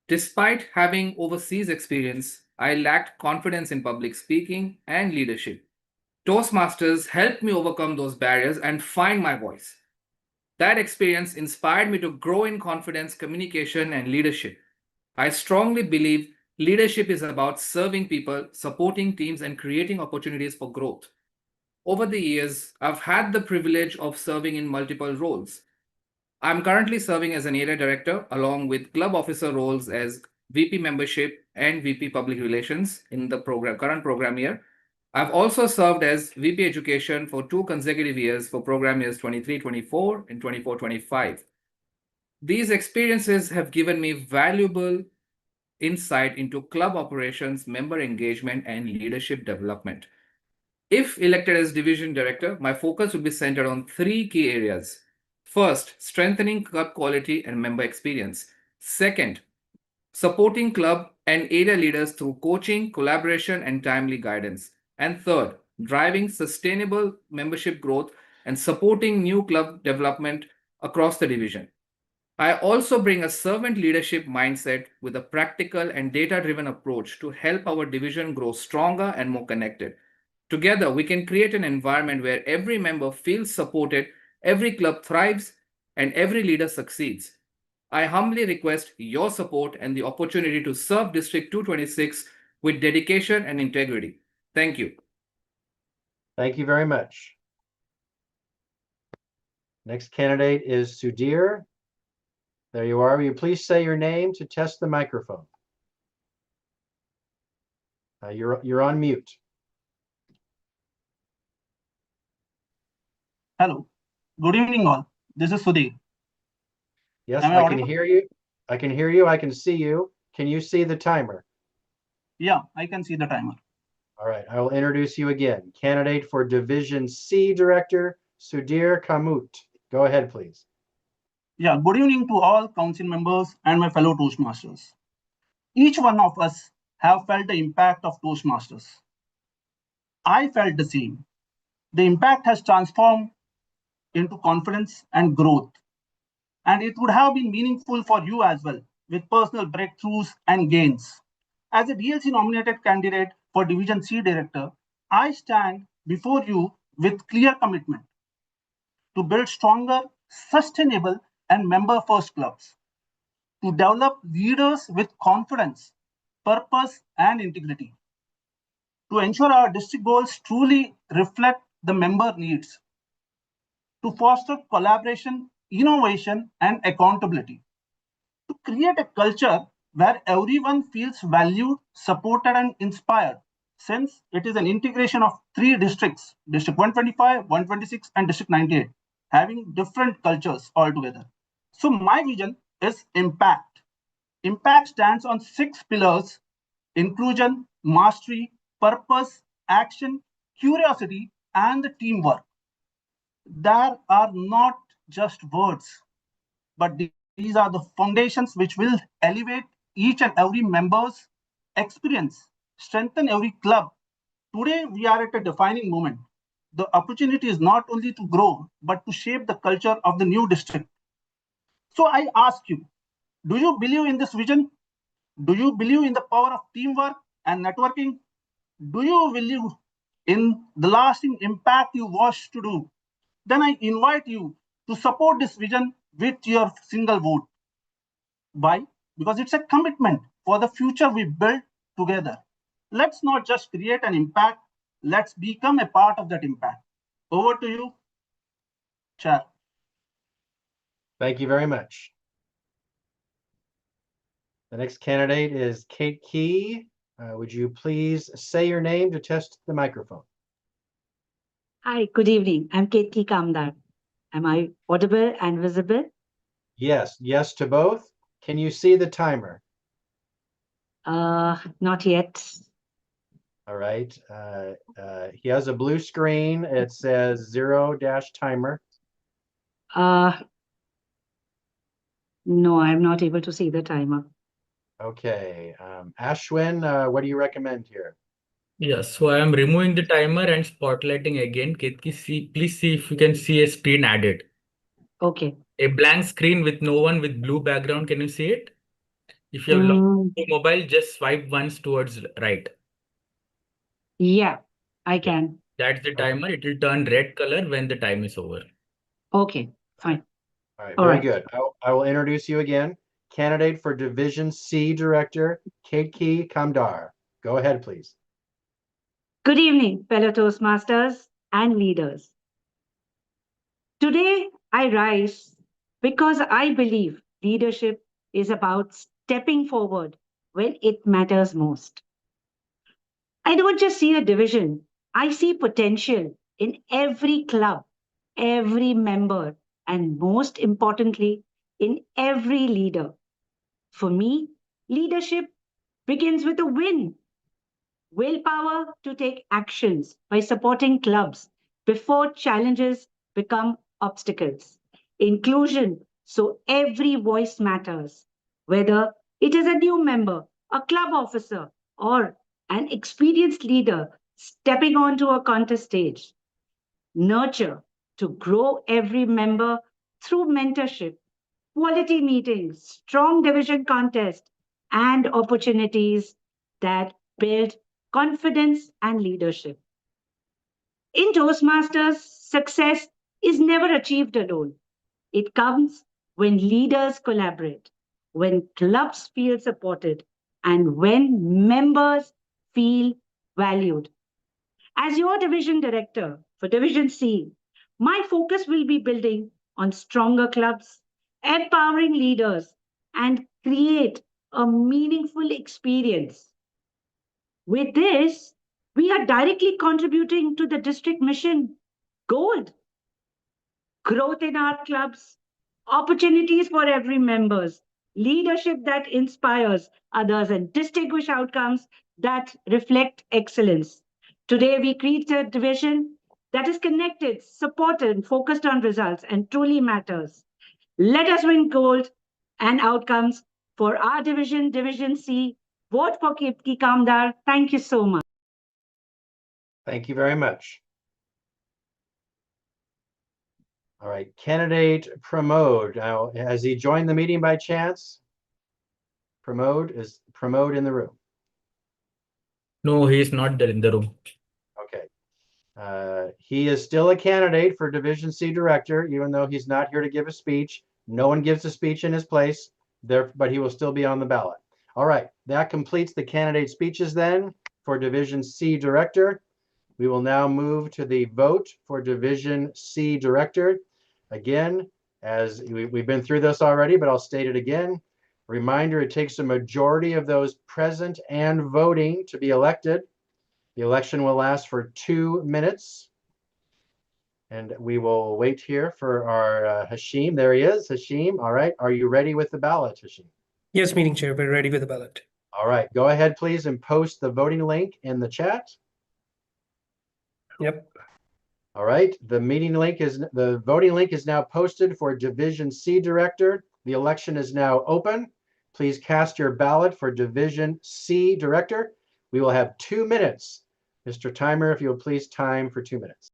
Despite having overseas experience, I lacked confidence in public speaking and leadership. Toastmasters helped me overcome those barriers and find my voice. That experience inspired me to grow in confidence, communication, and leadership. I strongly believe leadership is about serving people, supporting teams, and creating opportunities for growth. Over the years, I've had the privilege of serving in multiple roles. I'm currently serving as an area director along with club officer roles as VP membership and VP public relations in the current program year. I've also served as VP education for 2 consecutive years for program years 23-24 and 24-25. These experiences have given me valuable insight into club operations, member engagement, and leadership development. If elected as division director, my focus will be centered on 3 key areas. First, strengthening club quality and member experience. Second, supporting club and area leaders through coaching, collaboration, and timely guidance. And third, driving sustainable membership growth and supporting new club development across the division. I also bring a servant leadership mindset with a practical and data-driven approach to help our division grow stronger and more connected. Together, we can create an environment where every member feels supported, every club thrives, and every leader succeeds. I humbly request your support and the opportunity to serve District 226 with dedication and integrity. Thank you. Thank you very much. Next candidate is Sudhir. There you are. Will you please say your name to test the microphone? You're on mute. Hello. Good evening, all. This is Sudhir. Yes, Am I I can audible? hear you. I can hear you. I can see you. Can you see the timer? Yeah, I can see the timer. All right, I will introduce you again. Candidate for Division C Director, Sudhir Kamut. Go ahead, please. Yeah, good evening to all council members and my fellow Toastmasters. Each one of us have felt the impact of Toastmasters. I felt the same. The impact has transformed into confidence and growth. And it would have been meaningful for you as well, with personal breakthroughs and gains. As a DLC nominated candidate for Division C Director, I stand before you with clear commitment to build stronger, sustainable, and member-first clubs, to develop leaders with confidence, purpose, and integrity, to ensure our district goals truly reflect the member needs, to foster collaboration, innovation, and accountability, to create a culture where everyone feels valued, supported, and inspired, since it is an integration of 3 districts, District 125, 126, and District 98, having different cultures altogether. So my vision is impact. Impact stands on 6 pillars: inclusion, mastery, purpose, action, curiosity, and the teamwork. There are not just words, but these are the foundations which will elevate each and every member's experience, strengthen every club. Today, we are at a defining moment. The opportunity is not only to grow, but to shape the culture of the new district. So I ask you, do you believe in this vision? Do you believe in the power of teamwork and networking? Do you believe in the lasting impact you wish to do? Then I invite you to support this vision with your single vote. Why? Because it's a commitment for the future we build together. Let's not just create an impact, let's become a part of that impact. Over to you, Chair. Thank you very much. The next candidate is Kate Key. Would you please say your name to test the microphone? Hi, good evening. I'm Kate Key Kamdar. Am I audible and visible? Yes, yes to both. Can you see the timer? Not yet. All right. He has a blue screen. It says 0-timer. No, I'm not able to see the timer. Okay. Ashwin, what do you recommend here? Yes, so I am removing the timer and spotlighting again. Ketki, please see if you can see a screen added. Okay. A blank screen with no one with blue background. Can you see it? If you have logged into mobile, just swipe once towards right. Yeah, I can. That's the timer. It will turn red color when the time is over. Okay, fine. All right, All very right. good. I will introduce you again. Candidate for Division C Director, Kate Key Kamdar. Go ahead, please. Good evening, fellow Toastmasters and leaders. Today, I rise because I believe leadership is about stepping forward when it matters most. I don't just see a division, I see potential in every club, every member, and most importantly, in every leader. For me, leadership begins with a win. Willpower to take actions by supporting clubs before challenges become obstacles. inclusion, so every voice matters, whether it is a new member, a club officer, or an experienced leader stepping onto a contest stage. Nurture to grow every member through mentorship, quality meetings, strong division contests, and opportunities that build confidence and leadership. In Toastmasters, success is never achieved alone. It comes when leaders collaborate, when clubs feel supported, and when members feel valued. As your division director for Division C, my focus will be building on stronger clubs, empowering leaders, and create a meaningful experience. With this, we are directly contributing to the district mission gold. Growth in our clubs, opportunities for every members, leadership that inspires others, and distinguished outcomes that reflect excellence. Today, we create a division that is connected, supported, focused on results, and truly matters. Let us win gold and outcomes for our division, Division C. Vote for Ketki Kamdar. Thank you so much. Thank you very much. All right, candidate Pramod. Now, has he joined the meeting by chance? Is Pramod in the room? No, he is not there in the room. Okay. He is still a candidate for Division C director, even though he's not here to give a speech. No one gives a speech in his place, but he will still be on the ballot. All right, that completes the candidate speeches then for Division C director. We will now move to the vote for Division C director. Again, as we've been through this already, but I'll state it again. Reminder, it takes a majority of those present and voting to be elected. The election will last for 2 minutes. And we will wait here for our Hashim. There he is, Hashim. All right, are you ready with the ballot, Hashim? Yes, meeting chair, we're ready with the ballot. All right, go ahead, please, and post the voting link in the chat. Yep. All right, the voting link is now posted for Division C director. The election is now open. Please cast your ballot for Division C director. We will have 2 minutes. Mr. Timer, if you'll please time for 2 minutes.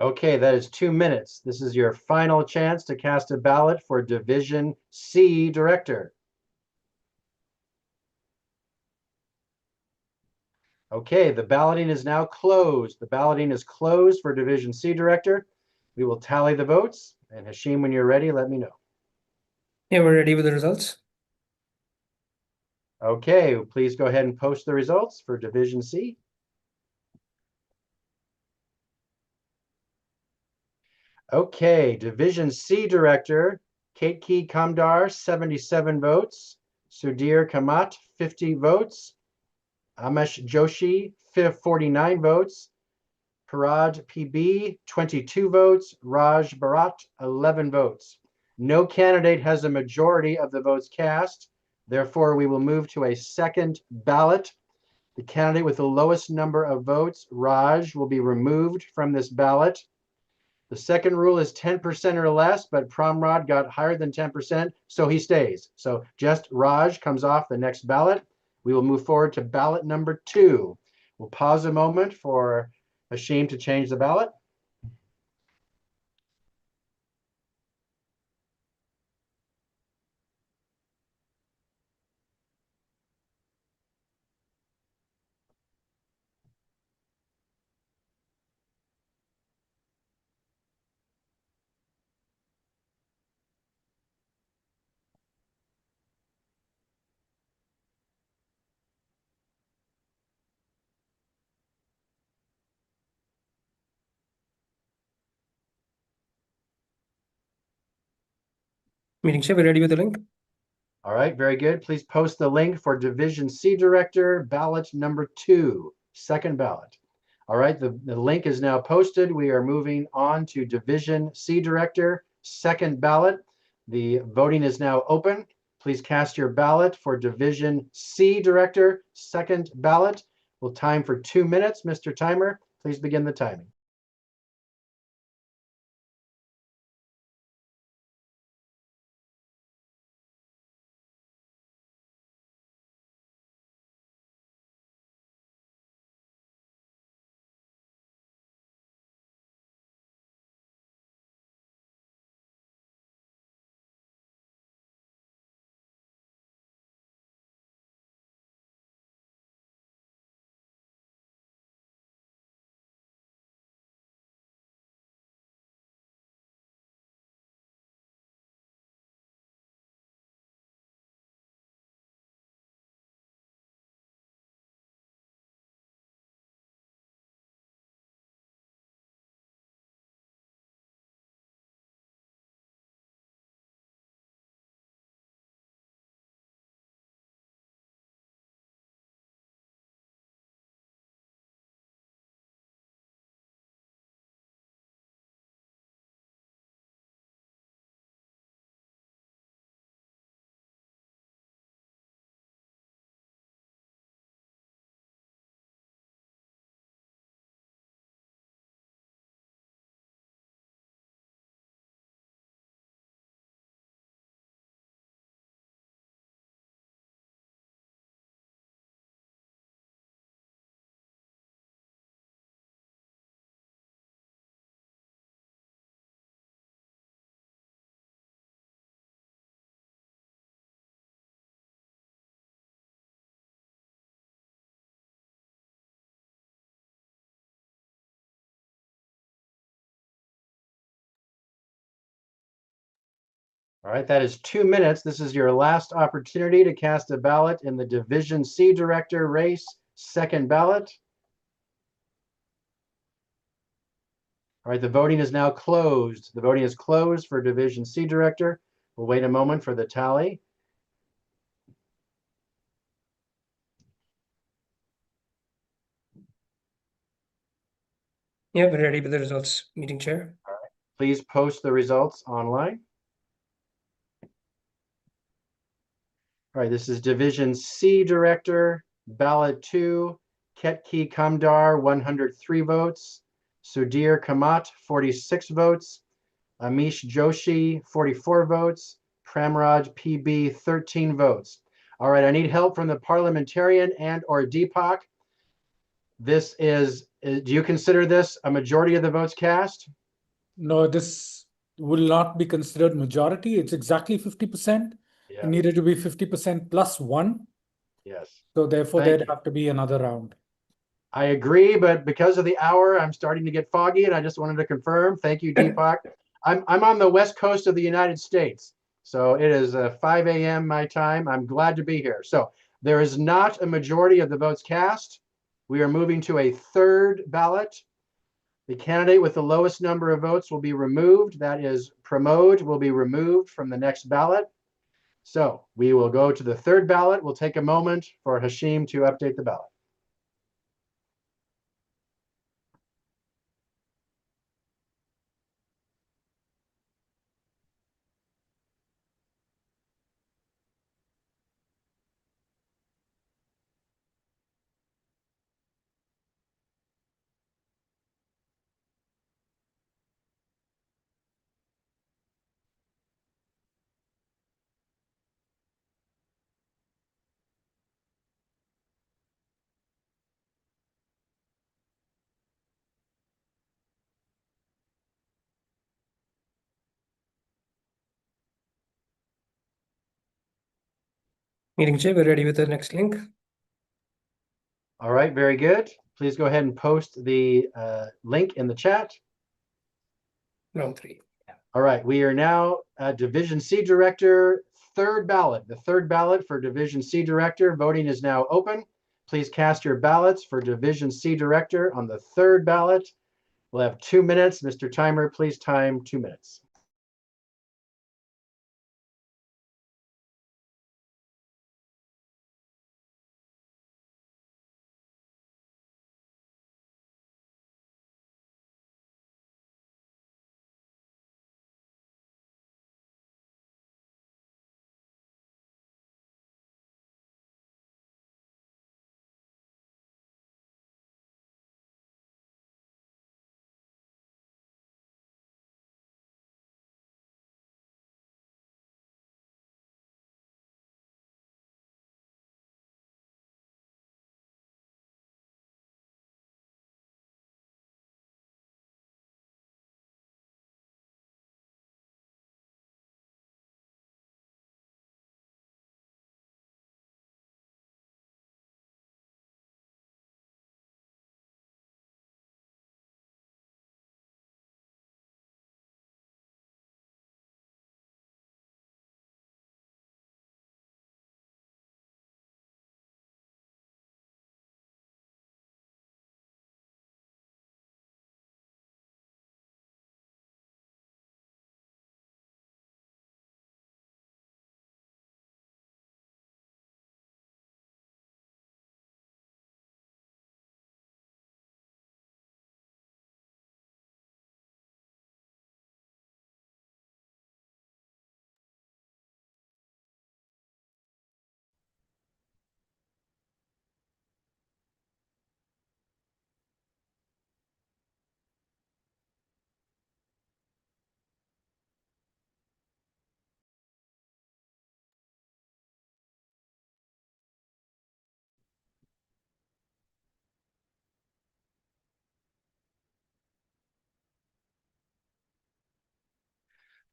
Okay, that is 2 minutes. This is your final chance to cast a ballot for Division C director. Okay, the balloting is now closed. The balloting is closed for Division C director. We will tally the votes. And Hashim, when you're ready, let me know. Yeah, we're ready with the results. Okay, please go ahead and post the results for Division C. Okay, Division C Director, Ketki Kamdar, 77 votes. Sudhir Kamat, 50 votes. Amish Joshi, 49 votes. Parad PB, 22 votes. Raj Bharat, 11 votes. No candidate has a majority of the votes cast. Therefore, we will move to a second ballot. The candidate with the lowest number of votes, Raj, will be removed from this ballot. The second rule is 10% or less, but Pramrod got higher than 10%, so he stays. So just Raj comes off the next ballot. We will move forward to ballot number 2. We'll pause a moment for Hashim to change the ballot. Meeting chair, we're ready with the link. All right, very good. Please post the link for Division C Director, ballot number 2, second ballot. All right, the link is now posted. We are moving on to Division C Director, second ballot. The voting is now open. Please cast your ballot for Division C Director, second ballot. We'll time for 2 minutes. Mr. Timer, please begin the timing. All right, that is 2 minutes. This is your last opportunity to cast a ballot in the Division C Director race, second ballot. All right, the voting is now closed. The voting is closed for Division C Director. We'll wait a moment for the tally. Yeah, we're ready with the results, meeting chair. All right, please post the results online. All right, this is Division C Director, ballot 2, Ketki Kamdar, 103 votes. Sudhir Kamat, 46 votes. Amish Joshi, 44 votes. Pramraj PB, 13 votes. All right, I need help from the parliamentarian and or Deepak. This is, do you consider this a majority of the votes cast? No, this will not be considered majority. It's exactly 50%. Yeah. It needed to be 50% plus 1. Yes. So therefore, Thank there'd have to be another round. I agree, but because of the hour, I'm starting to get foggy, and I just wanted to confirm. Thank you, Deepak. I'm on the west coast of the United States, so it is 5 a.m. my time. I'm glad to be here. So There is not a majority of the votes cast. We are moving to a third ballot. The candidate with the lowest number of votes will be removed. That is, Pramod will be removed from the next ballot. So we will go to the third ballot. We'll take a moment for Hashim to update the ballot. Meeting chair, we're ready with the next link. All right, very good. Please go ahead and post the link in the chat. Round 3. All right, we are now Division C Director, third ballot. The third ballot for Division C Director. Voting is now open. Please cast your ballots for Division C Director on the third ballot. We'll have 2 minutes. Mr. Timer, please time 2 minutes.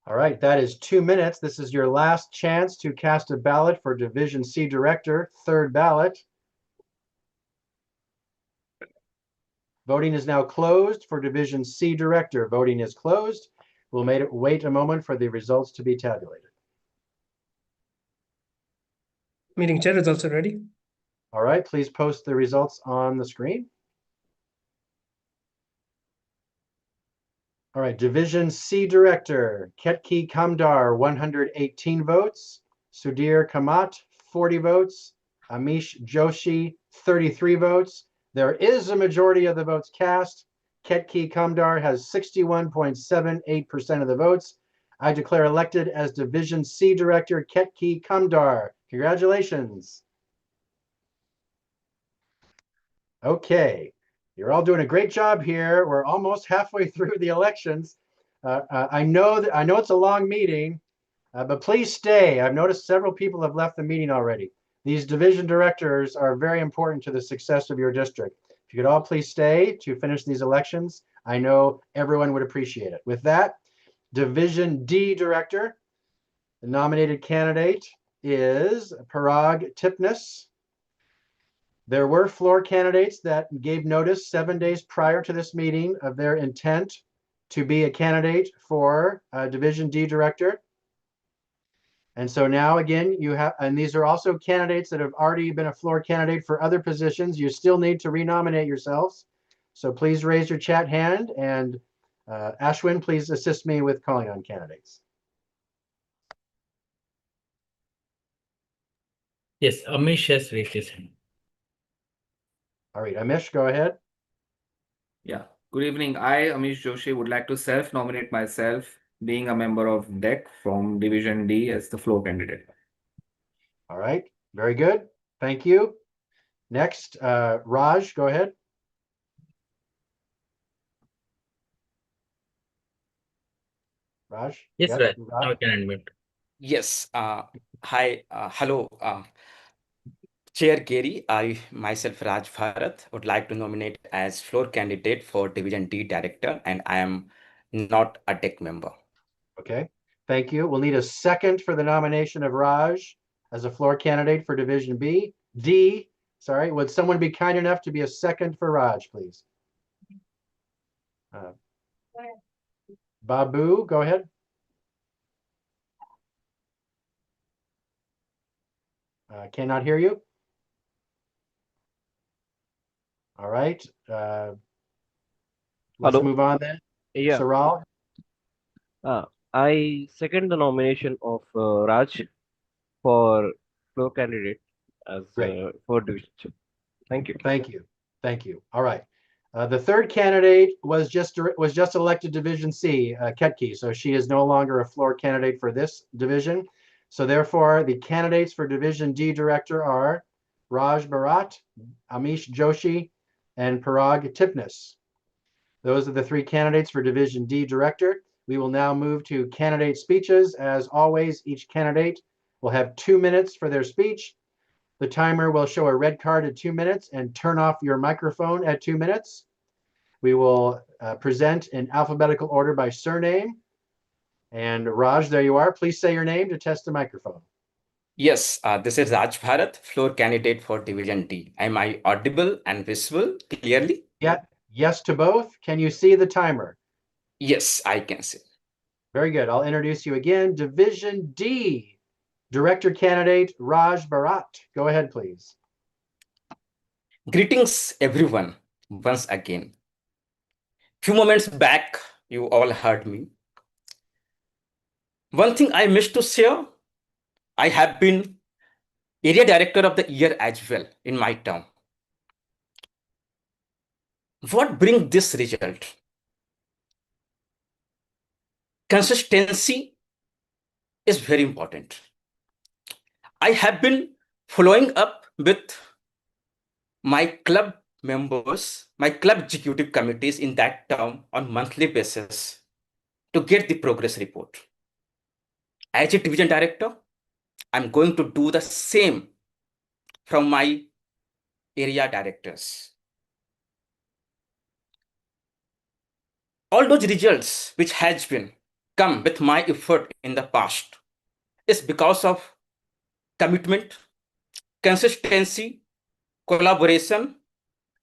All right, that is 2 minutes. This is your last chance to cast a ballot for Division C Director, third ballot. Voting is now closed for Division C Director. Voting is closed. We'll wait a moment for the results to be tabulated. Meeting chair, results are ready. All right, please post the results on the screen. All right, Division C Director, Ketki Kamdar, 118 votes. Sudhir Kamat, 40 votes. Amish Joshi, 33 votes. There is a majority of the votes cast. Ketki Kamdar has 61.78% of the votes. I declare elected as Division C Director, Ketki Kamdar. Congratulations. Okay. You're all doing a great job here. We're almost halfway through the elections. I know it's a long meeting, but please stay. I've noticed several people have left the meeting already. These division directors are very important to the success of your district. If you could all please stay to finish these elections, I know everyone would appreciate it. With that, Division D Director, the nominated candidate is Parag Tipnis. There were floor candidates that gave notice 7 days prior to this meeting of their intent to be a candidate for Division D Director. And so now again, you have, and these are also candidates that have already been a floor candidate for other positions. You still need to renominate yourselves. So please raise your chat hand, and Ashwin, please assist me with calling on candidates. Yes, Amish has raised his hand. All right, Amish, go ahead. Yeah. Good evening. I, Amish Joshi, would like to self-nominate myself, being a member of DEC from Division D as the floor candidate. All right, very good. Thank you. Next, Raj, go ahead. Raj? Yes, Yep, Raj. Raj. Now I can admit. Yes. Hi. Hello. Chair Gary, I myself, Raj Bharat, would like to nominate as floor candidate for Division D Director, and I am not a DEC member. Okay, thank you. We'll need a second for the nomination of Raj as a floor candidate for Division D. Sorry, would someone be kind enough to be a second for Raj, please? Babu, go ahead. Cannot hear you. All right. Let's Hello. move on then. Yeah. Saral? I second the nomination of Raj for floor candidate as for division. Thank you. Thank you. Thank you. All right. The third candidate was just elected Division C, Ketki. So she is no longer a floor candidate for this division. So therefore, the candidates for Division D Director are Raj Bharat, Amish Joshi, and Parag Tipnis. Those are the three candidates for Division D Director. We will now move to candidate speeches. As always, each candidate will have 2 minutes for their speech. The timer will show a red card at 2 minutes and turn off your microphone at 2 minutes. We will present in alphabetical order by surname. And Raj, there you are. Please say your name to test the microphone. Yes, this is Raj Bharat, floor candidate for Division D. Am I audible and visible clearly? Yeah, yes to both. Can you see the timer? Yes, I can see. Very good. I'll introduce you again. Division D, Director candidate Raj Bharat. Go ahead, please. Greetings, everyone, once again. Few moments back, you all heard me. One thing I missed to share, I have been Area Director of the Year as well in my term. What brings this result? Consistency is very important. I have been following up with my club members, my club executive committees in that term on monthly basis to get the progress report. As a division director, I'm going to do the same from my area directors. All those results which has been come with my effort in the past is because of commitment, consistency, collaboration,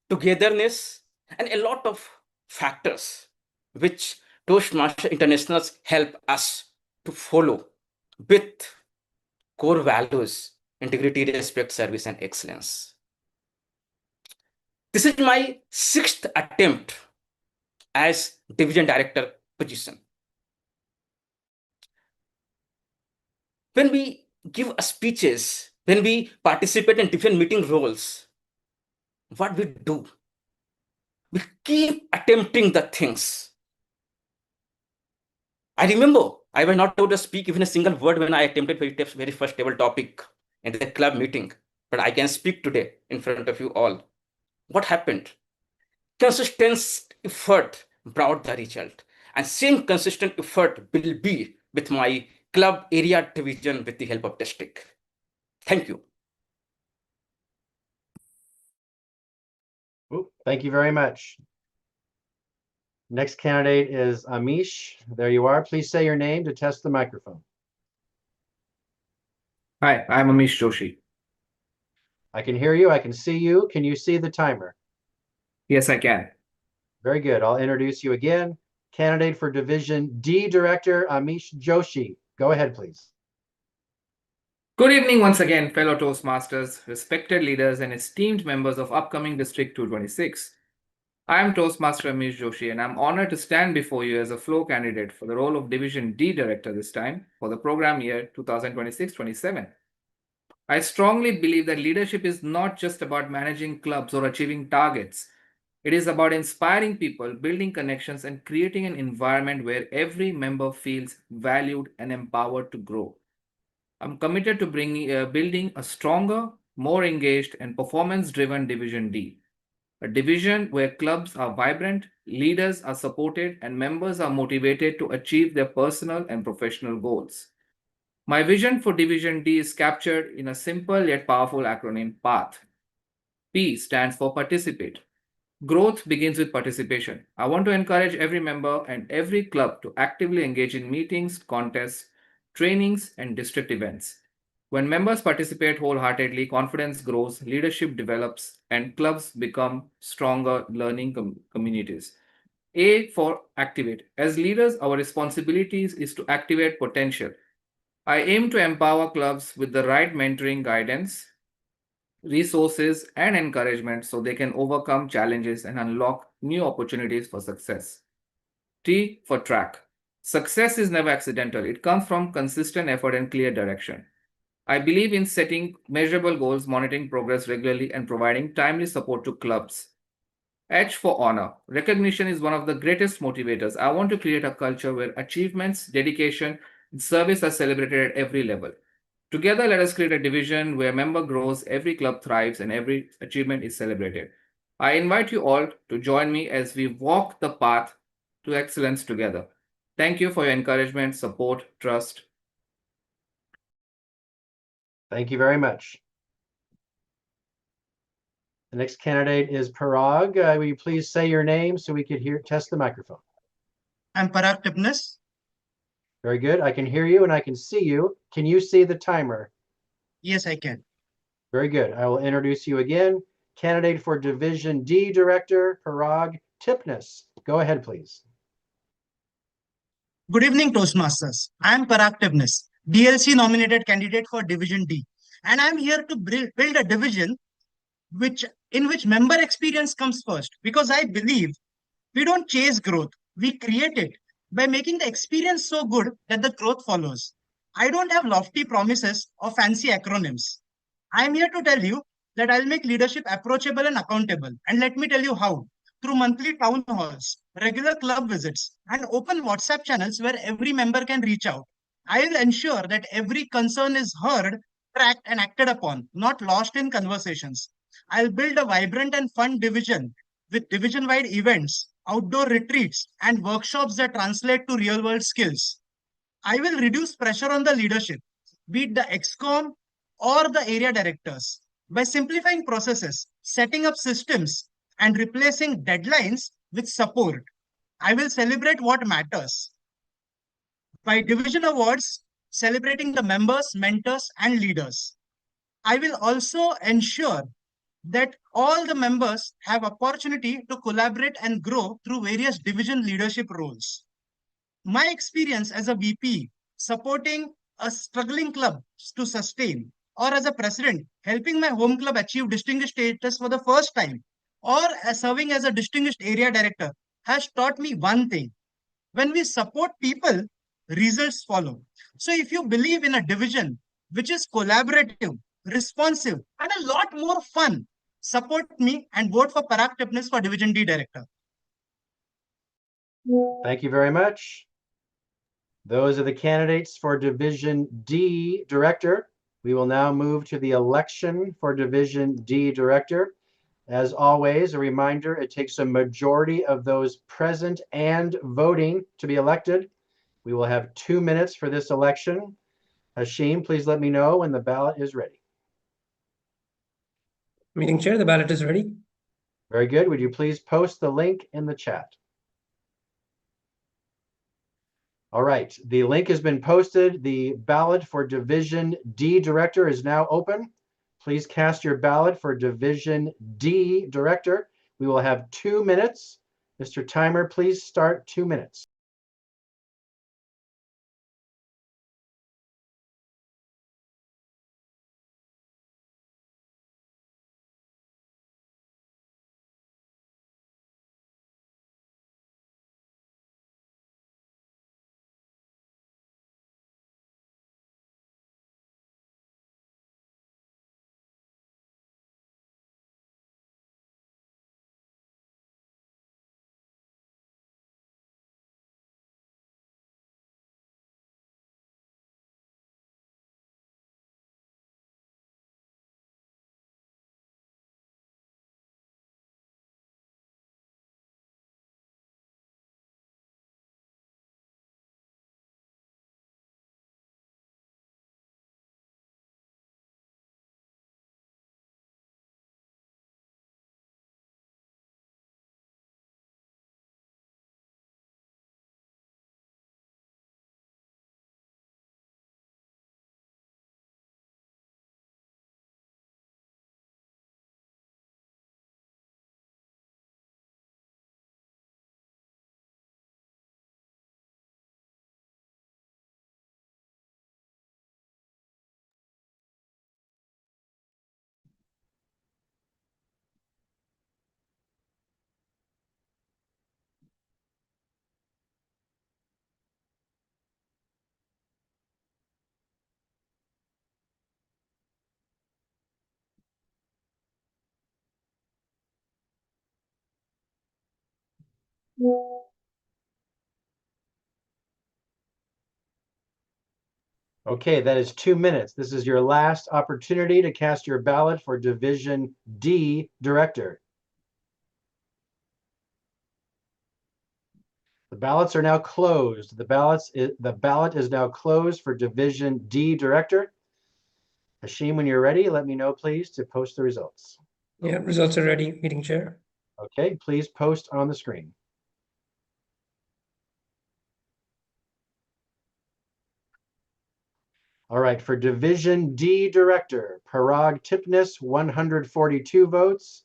togetherness, and a lot of factors which Toastmaster Internationals help us to follow with core values, integrity, respect, service, and excellence. This is my 6th attempt as division director position. When we give speeches, when we participate in different meeting roles, what we do? We keep attempting the things. I remember I was not able to speak even a single word when I attempted very first table topic in the club meeting, but I can speak today in front of you all. What happened? Consistent effort brought the result, and same consistent effort will be with my club area division with the help of district. Thank you. Thank you very much. Next candidate is Amish. There you are. Please say your name to test the microphone. Hi, I'm Amish Joshi. I can hear you. I can see you. Can you see the timer? Yes, I can. Very good. I'll introduce you again. Candidate for Division D Director, Amish Joshi. Go ahead, please. Good evening once again, fellow Toastmasters, respected leaders, and esteemed members of upcoming District 226. I am Toastmaster Amish Joshi, and I'm honored to stand before you as a flow candidate for the role of Division D Director this time for the program year 2026-27. I strongly believe that leadership is not just about managing clubs or achieving targets. It is about inspiring people, building connections, and creating an environment where every member feels valued and empowered to grow. I'm committed to building a stronger, more engaged, and performance-driven Division D. A division where clubs are vibrant, leaders are supported, and members are motivated to achieve their personal and professional goals. My vision for Division D is captured in a simple yet powerful acronym, PATH. P stands for participate. Growth begins with participation. I want to encourage every member and every club to actively engage in meetings, contests, trainings, and district events. When members participate wholeheartedly, confidence grows, leadership develops, and clubs become stronger learning communities. A for activate. As leaders, our responsibilities is to activate potential. I aim to empower clubs with the right mentoring guidance, resources, and encouragement so they can overcome challenges and unlock new opportunities for success. T for track. Success is never accidental. It comes from consistent effort and clear direction. I believe in setting measurable goals, monitoring progress regularly, and providing timely support to clubs. H for honor. Recognition is one of the greatest motivators. I want to create a culture where achievements, dedication, and service are celebrated at every level. Together, let us create a division where member grows, every club thrives, and every achievement is celebrated. I invite you all to join me as we walk the path to excellence together. Thank you for your encouragement, support, trust. Thank you very much. The next candidate is Parag. Will you please say your name so we could test the microphone? I'm Parag Tipnis. Very good. I can hear you and I can see you. Can you see the timer? Yes, I can. Very good. I will introduce you again. Candidate for Division D Director, Parag Tipnis. Go ahead, please. Good evening, Toastmasters. I'm Parag Tipnis, DLC nominated candidate for Division D. And I'm here to build a division in which member experience comes first. Because I believe we don't chase growth, we create it by making the experience so good that the growth follows. I don't have lofty promises or fancy acronyms. I'm here to tell you that I'll make leadership approachable and accountable. And let me tell you how. Through monthly town halls, regular club visits, and open WhatsApp channels where every member can reach out. I will ensure that every concern is heard, tracked, and acted upon, not lost in conversations. I'll build a vibrant and fun division with division-wide events, outdoor retreats, and workshops that translate to real-world skills. I will reduce pressure on the leadership, be it the ExCom or the area directors, by simplifying processes, setting up systems, and replacing deadlines with support. I will celebrate what matters. By division awards, celebrating the members, mentors, and leaders. I will also ensure that all the members have opportunity to collaborate and grow through various division leadership roles. My experience as a VP supporting a struggling club to sustain, or as a president helping my home club achieve distinguished status for the first time, or serving as a distinguished area director has taught me one thing. When we support people, results follow. So if you believe in a division which is collaborative, responsive, and a lot more fun, support me and vote for Parag Tipnis for Division D Director. Thank you very much. Those are the candidates for Division D Director. We will now move to the election for Division D Director. As always, a reminder, it takes a majority of those present and voting to be elected. We will have 2 minutes for this election. Hashim, please let me know when the ballot is ready. Meeting Chair, the ballot is ready. Very good. Would you please post the link in the chat? All right, the link has been posted. The ballot for Division D Director is now open. Please cast your ballot for Division D Director. We will have 2 minutes. Mr. Timer, please start 2 minutes. Okay, that is 2 minutes. This is your last opportunity to cast your ballot for Division D Director. The ballots are now closed. The ballot is now closed for Division D Director. Hashim, when you're ready, let me know, please, to post the results. Yeah, results are ready, meeting chair. Okay, please post on the screen. All right, for Division D Director, Parag Tipnis, 142 votes.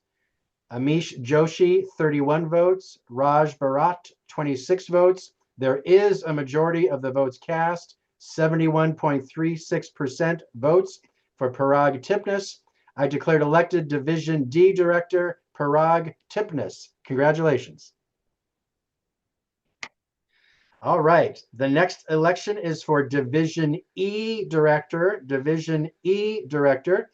Amish Joshi, 31 votes. Raj Bharat, 26 votes. There is a majority of the votes cast, 71.36% votes for Parag Tipnis. I declared elected Division D Director Parag Tipnis. Congratulations. All right, the next election is for Division E Director. Division E Director.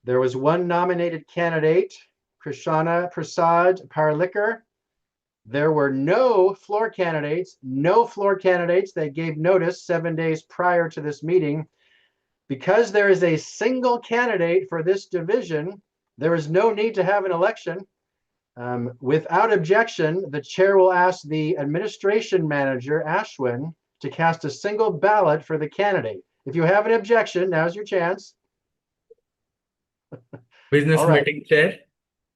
There was one nominated candidate, Krishna Prasad Parlikar. There were no floor candidates. They gave notice 7 days prior to this meeting. Because there is a single candidate for this division, there is no need to have an election. Without objection, the chair will ask the administration manager, Ashwin, to cast a single ballot for the candidate. If you have an objection, now's your chance. Business All right. meeting chair.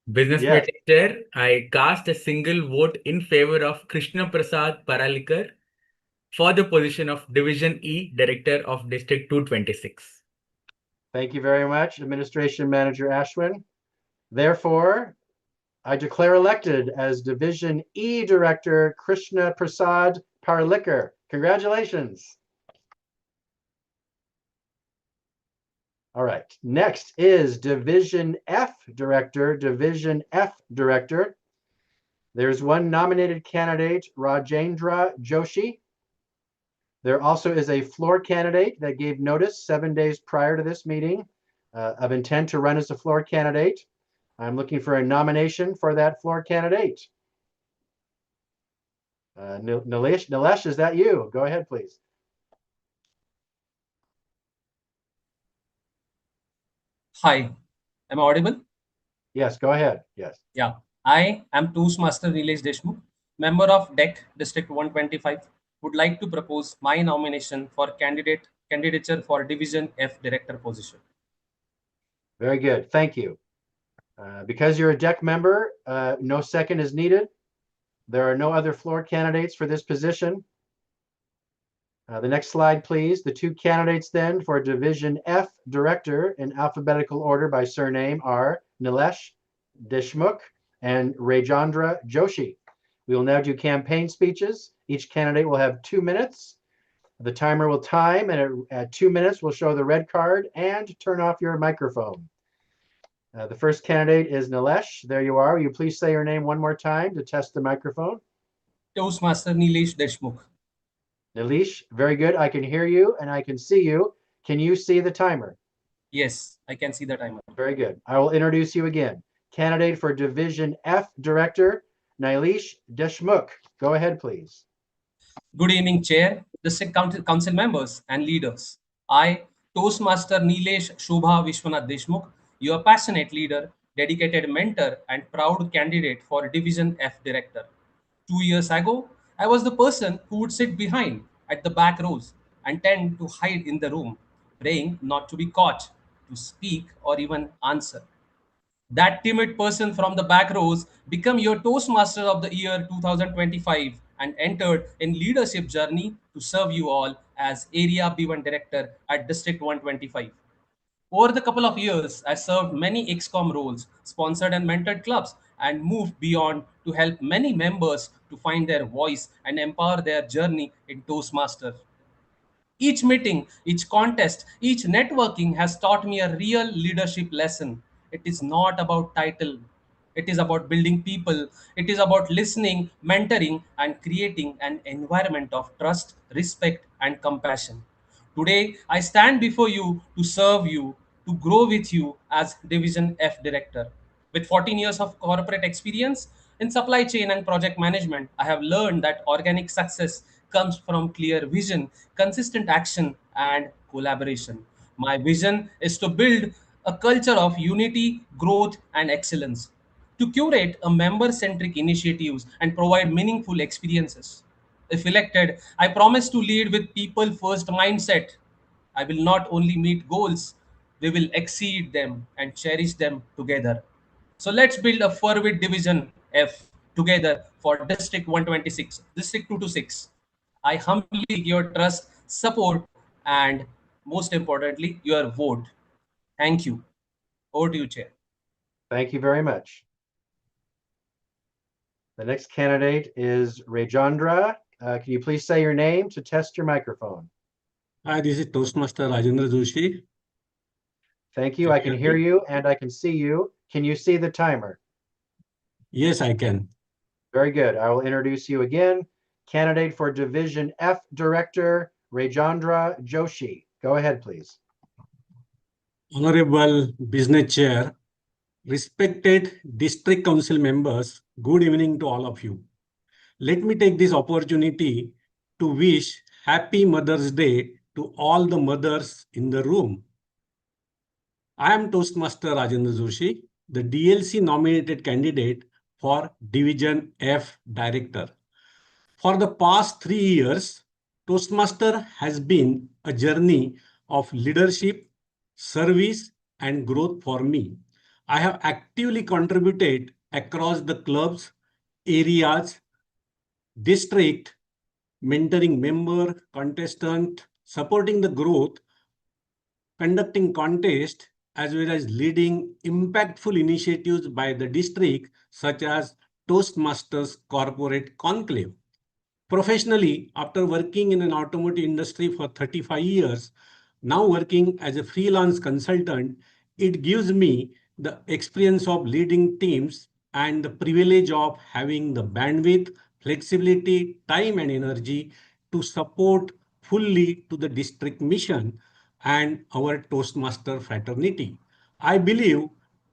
Business Yes. meeting chair. I cast a single vote in favor of Krishna Prasad Paralikar for the position of Division E Director of District 226. Thank you very much, Administration Manager Ashwin. Therefore, I declare elected as Division E Director Krishna Prasad Parlikar. Congratulations. All right, next is Division F Director. Division F Director. There's one nominated candidate, Rajendra Joshi. There also is a floor candidate that gave notice 7 days prior to this meeting of intent to run as a floor candidate. I'm looking for a nomination for that floor candidate. Nilesh, is that you? Go ahead, please. Hi, am I audible? Yes, go ahead. Yes. Yeah, I am Toastmaster Nilesh Deshmukh, member of DEC District 125. Would like to propose my nomination for candidature for Division F Director position. Very good. Thank you. Because you're a DEC member, no second is needed. There are no other floor candidates for this position. The next slide, please. The two candidates then for Division F Director in alphabetical order by surname are Nilesh Deshmukh and Rajendra Joshi. We will now do campaign speeches. Each candidate will have 2 minutes. The timer will time, and at 2 minutes, we'll show the red card and turn off your microphone. The first candidate is Nilesh. There you are. Will you please say your name one more time to test the microphone? Toastmaster Nilesh Deshmukh. Nilesh, very good. I can hear you and I can see you. Can you see the timer? Yes, I can see the timer. Very good. I will introduce you again. Candidate for Division F Director, Nilesh Deshmukh. Go ahead, please. Good evening, Chair, District Council members and leaders. I, Toastmaster Nilesh Shobha Vishwanath Deshmukh, your passionate leader, dedicated mentor and proud candidate for Division F Director. 2 years ago, I was the person who would sit behind at the back rows and tend to hide in the room, praying not to be caught, to speak or even answer. That timid person from the back rows became your Toastmaster of the year 2025 and entered in leadership journey to serve you all as Area B1 Director at District 125. Over the couple of years, I served many XCOM roles, sponsored and mentored clubs, and moved beyond to help many members to find their voice and empower their journey in Toastmaster. Each meeting, each contest, each networking has taught me a real leadership lesson. It is not about title. It is about building people. It is about listening, mentoring, and creating an environment of trust, respect, and compassion. Today, I stand before you to serve you, to grow with you as Division F Director. With 14 years of corporate experience, In supply chain and project management, I have learned that organic success comes from clear vision, consistent action, and collaboration. My vision is to build a culture of unity, growth, and excellence, to curate a member-centric initiatives and provide meaningful experiences. If elected, I promise to lead with people-first mindset. I will not only meet goals, we will exceed them and cherish them together. So let's build a Furwid Division F together for District 126, District 226. I humbly seek your trust, support, and most importantly, your vote. Thank you. Over to you, Chair. Thank you very much. The next candidate is Rajendra. Can you please say your name to test your microphone? Hi, this is Toastmaster Rajendra Joshi. Thank you. I can hear you and I can see you. Can you see the timer? Yes, I can. Very good. I will introduce you again. Candidate for Division F Director, Rajendra Joshi. Go ahead, please. Honorable Business Chair, respected District Council members, good evening to all of you. Let me take this opportunity to wish Happy Mother's Day to all the mothers in the room. I am Toastmaster Rajendra Joshi, the DLC nominated candidate for Division F Director. For the past 3 years, Toastmaster has been a journey of leadership, service, and growth for me. I have actively contributed across the clubs, areas, district, mentoring member, contestant, supporting the growth, conducting contests, as well as leading impactful initiatives by the district, such as Toastmasters Corporate Conclave. Professionally, after working in an automotive industry for 35 years, now working as a freelance consultant, it gives me the experience of leading teams and the privilege of having the bandwidth, flexibility, time, and energy to support fully to the district mission and our Toastmaster fraternity. I believe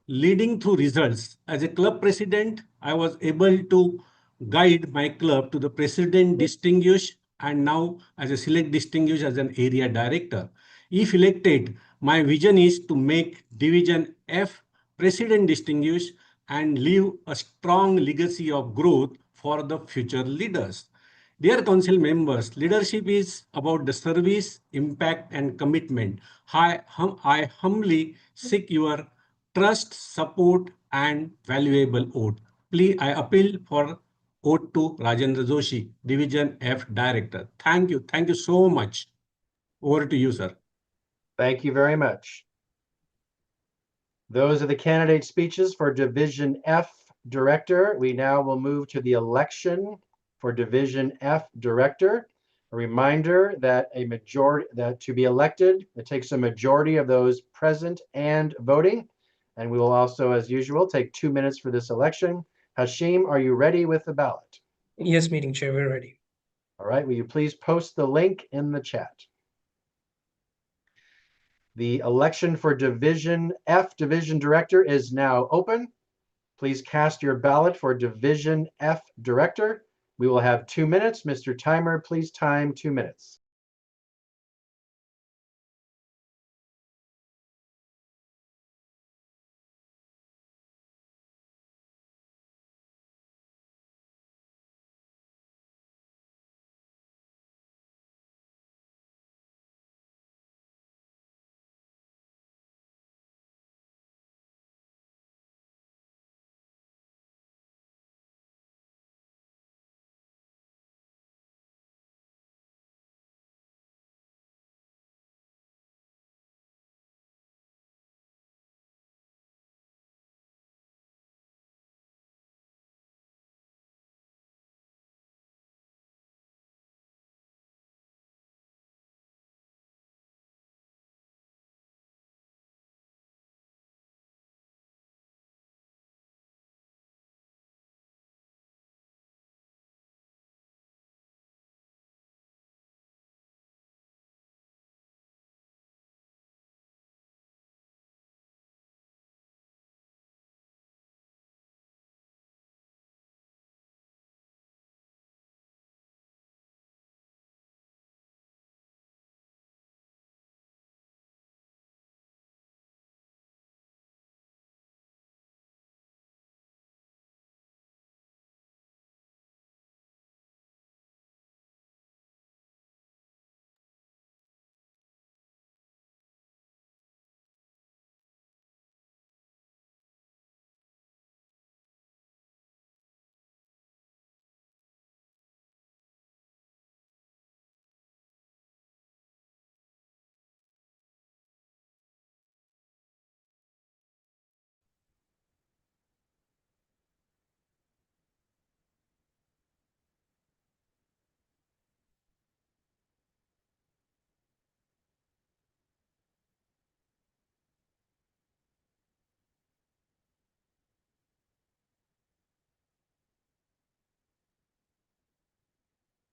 leading through results. As a club president, I was able to guide my club to the president distinguished and now as a select distinguished as an area director. If elected, my vision is to make Division F president distinguished and leave a strong legacy of growth for the future leaders. Dear council members, leadership is about the service, impact, and commitment. I humbly seek your trust, support, and valuable vote. Please, I appeal for vote to Rajendra Joshi, Division F Director. Thank you. Thank you so much. Over to you, sir. Thank you very much. Those are the candidate speeches for Division F Director. We now will move to the election for Division F Director. A reminder that to be elected, it takes a majority of those present and voting. And we will also, as usual, take 2 minutes for this election. Hashim, are you ready with the ballot? Yes, meeting chair, we're ready. All right, will you please post the link in the chat? The election for Division F Division Director is now open. Please cast your ballot for Division F Director. We will have 2 minutes. Mr. Timer, please time 2 minutes.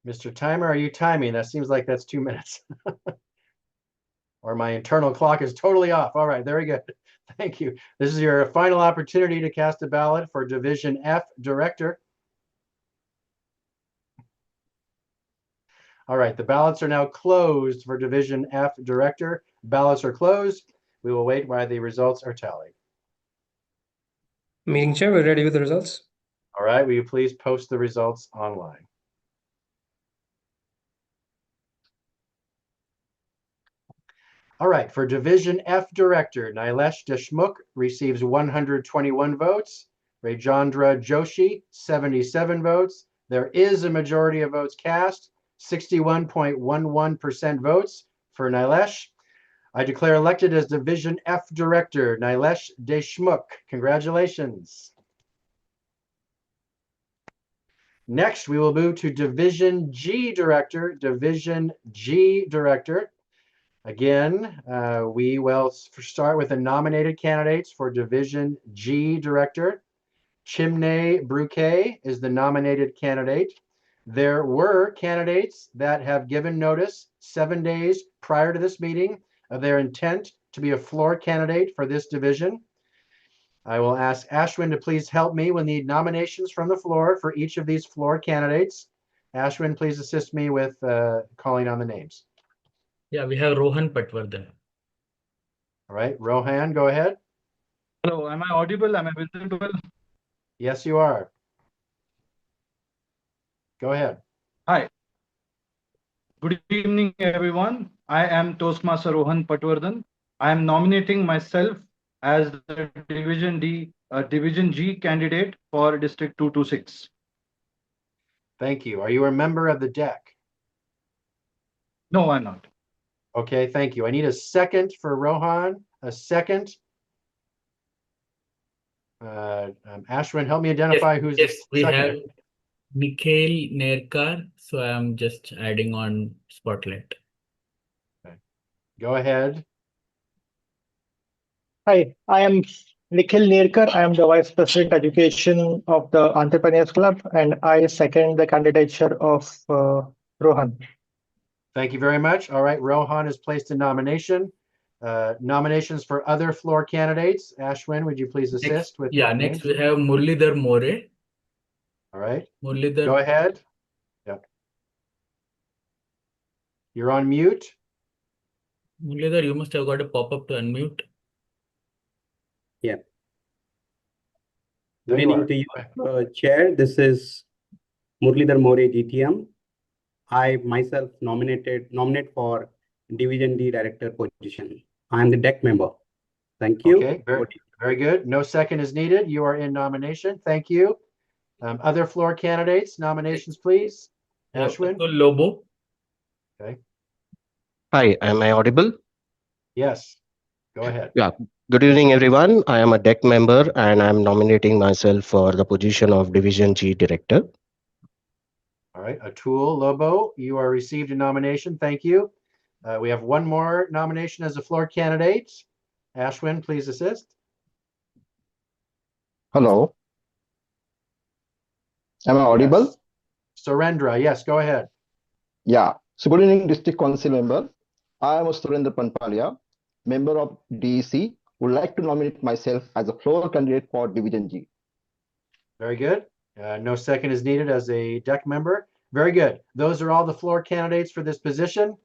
Mr. Timer, are you timing? That seems like that's 2 minutes. Or my internal clock is totally off. All right, very good. Thank you. This is your final opportunity to cast a ballot for Division F Director. All right, the ballots are now closed for Division F Director. Ballots are closed. We will wait while the results are tallied. Meeting chair, we're ready with the results. All right, will you please post the results online? All right, for Division F Director, Nilesh Deshmukh receives 121 votes. Rajendra Joshi, 77 votes. There is a majority of votes cast, 61.11% votes for Nilesh. I declare elected as Division F Director, Nilesh Deshmukh. Congratulations. Next, we will move to Division G Director, Division G Director. Again, we will start with the nominated candidates for Division G Director. Chimney Bruquet is the nominated candidate. There were candidates that have given notice 7 days prior to this meeting of their intent to be a floor candidate for this division. I will ask Ashwin to please help me with the nominations from the floor for each of these floor candidates. Ashwin, please assist me with calling on the names. Yeah, we have Rohan Patwardhan. All right, Rohan, go ahead. Hello, am I audible? Am I visible? Yes, you are. Go ahead. Hi. Good evening, everyone. I am Toastmaster Rohan Patwardhan. I am nominating myself as the Division G candidate for District 226. Thank you. Are you a member of the DEC? No, I'm not. Okay, thank you. I need a second for Rohan. A second. Ashwin, help me identify who's Yes, we second. have Nikhil Nerkar. So I am just adding on Spotlight. Okay. Go ahead. Hi, I am Nikhil Nerkar. I am the Vice President Education of the Entrepreneurs Club, and I second the candidature of Rohan. Thank you very much. All right, Rohan is placed in nomination. Nominations for other floor candidates. Ashwin, would you please assist with Yeah, the next names? we have Murlidhar More. All right. Murlidhar. Go ahead. Yep. You're on mute. Murlidhar, you must have got a pop-up to unmute. Yeah. There Good you evening are. to you, Chair. This is Murlidhar More, GTM. I myself nominate for Division D Director position. I am the DEC member. Thank you. Okay, very good. No second is needed. You are in nomination. Thank you. Other floor candidates, nominations, please. Ashwin? Atul Lobo. Okay. Hi, am I audible? Yes. Go ahead. Yeah. Good evening, everyone. I am a DEC member and I'm nominating myself for the position of Division G Director. All right, Atul Lobo, you are received a nomination. Thank you. We have one more nomination as a floor candidate. Ashwin, please assist. Hello. Am I audible? Yes. Surendra, yes, go ahead. Yeah. So good evening, District Council member. I am Surendra Panpalia, member of DEC. Would like to nominate myself as a floor candidate for Division G. Very good. No second is needed as a DEC member. Very good. Those are all the floor candidates for this position.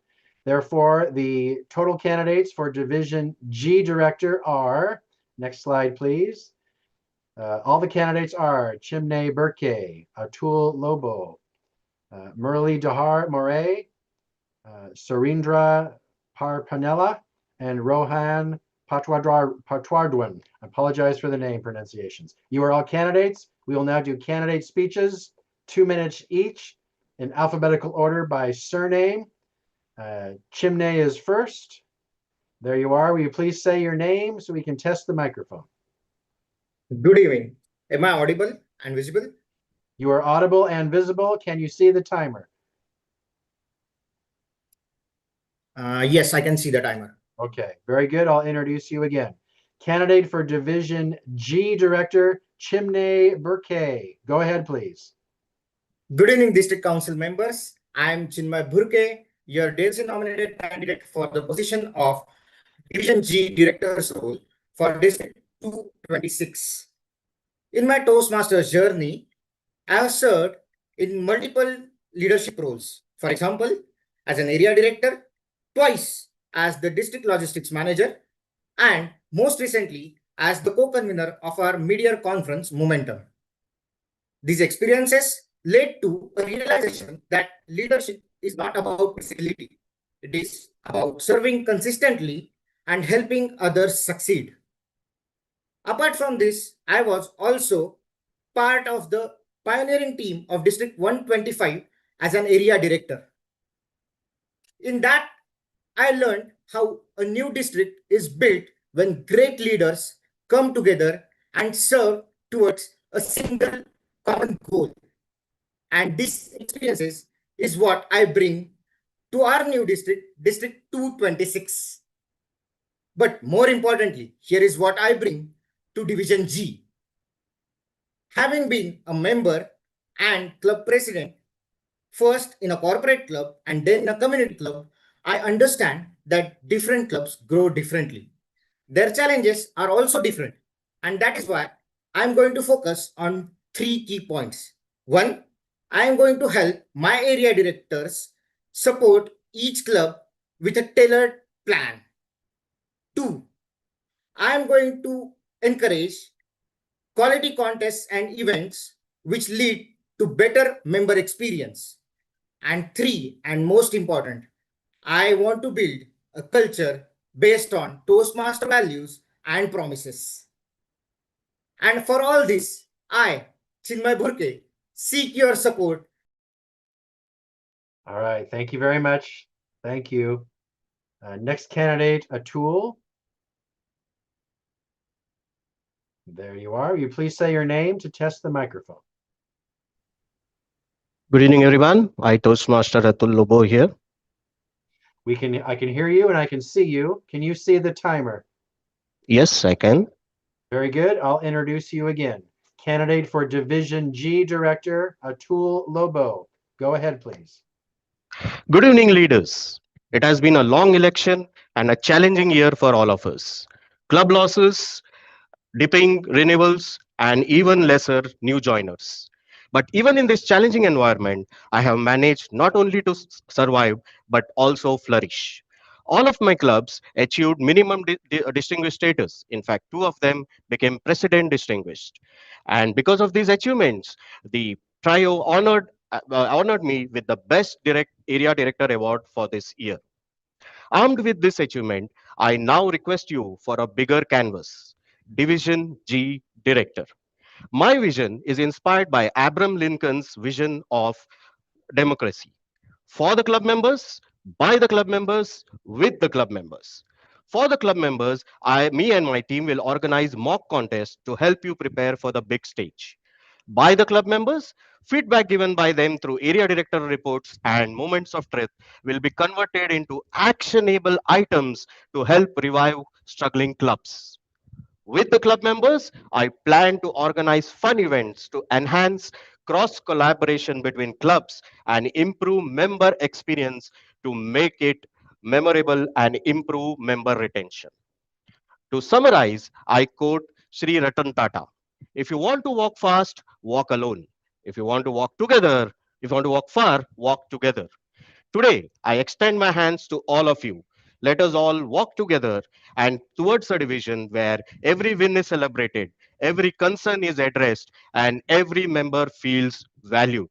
Therefore, the total candidates for Division G Director are, next slide, please. All the candidates are Chimney Burke, Atul Lobo, Murlidhar More, Surendra Parpanella, and Rohan Patwardhan. I apologize for the name pronunciations. You are all candidates. We will now do candidate speeches, 2 minutes each, in alphabetical order by surname. Chimney is first. There you are. Will you please say your name so we can test the microphone? Good evening. Am I audible and visible? You are audible and visible. Can you see the timer? Yes, I can see the timer. Okay, very good. I'll introduce you again. Candidate for Division G Director, Chimney Burke. Go ahead, please. Good evening, District Council members. I am Chinmay Bhurke, your DLC nominated candidate for the position of Division G Director's role for District 226. In my Toastmasters journey, I have served in multiple leadership roles. For example, as an area director, twice as the district logistics manager, and most recently as the co-convener of our mid-year conference Momentum. These experiences led to a realization that leadership is not about visibility. It is about serving consistently and helping others succeed. Apart from this, I was also part of the pioneering team of District 125 as an area director. In that, I learned how a new district is built when great leaders come together and serve towards a single common goal. And these experiences is what I bring to our new district, District 226. But more importantly, here is what I bring to Division G. Having been a member and club president, first in a corporate club and then in a community club, I understand that different clubs grow differently. Their challenges are also different. And that is why I'm going to focus on 3 key points. 1, I am going to help my area directors support each club with a tailored plan. 2, I am going to encourage quality contests and events which lead to better member experience. And 3, and most important, I want to build a culture based on Toastmaster values and promises. And for all this, I, Chinmay Bhurke, seek your support. All right, thank you very much. Thank you. Next candidate, Atul. There you are. Will you please say your name to test the microphone? Good evening, everyone. I Toastmaster Atul Lobo here. I can hear you and I can see you. Can you see the timer? Yes, I can. Very good. I'll introduce you again. Candidate for Division G Director, Atul Lobo. Go ahead, please. Good evening, leaders. It has been a long election and a challenging year for all of us. Club losses, dipping renewals, and even lesser new joiners. But even in this challenging environment, I have managed not only to survive, but also flourish. All of my clubs achieved minimum distinguished status. In fact, 2 of them became president distinguished. And because of these achievements, the trio honored me with the Best Area Director Award for this year. Armed with this achievement, I now request you for a bigger canvas. Division G Director. My vision is inspired by Abraham Lincoln's vision of democracy. For the club members, by the club members, with the club members. For the club members, me and my team will organize mock contests to help you prepare for the big stage. By the club members, feedback given by them through area director reports and moments of truth will be converted into actionable items to help revive struggling clubs. With the club members, I plan to organize fun events to enhance cross collaboration between clubs and improve member experience to make it memorable and improve member retention. To summarize, I quote Sri Ratan Tata. If you want to walk fast, walk alone. If you want to walk together, if you want to walk far, walk together. Today, I extend my hands to all of you. Let us all walk together and towards a division where every win is celebrated, every concern is addressed, and every member feels valued.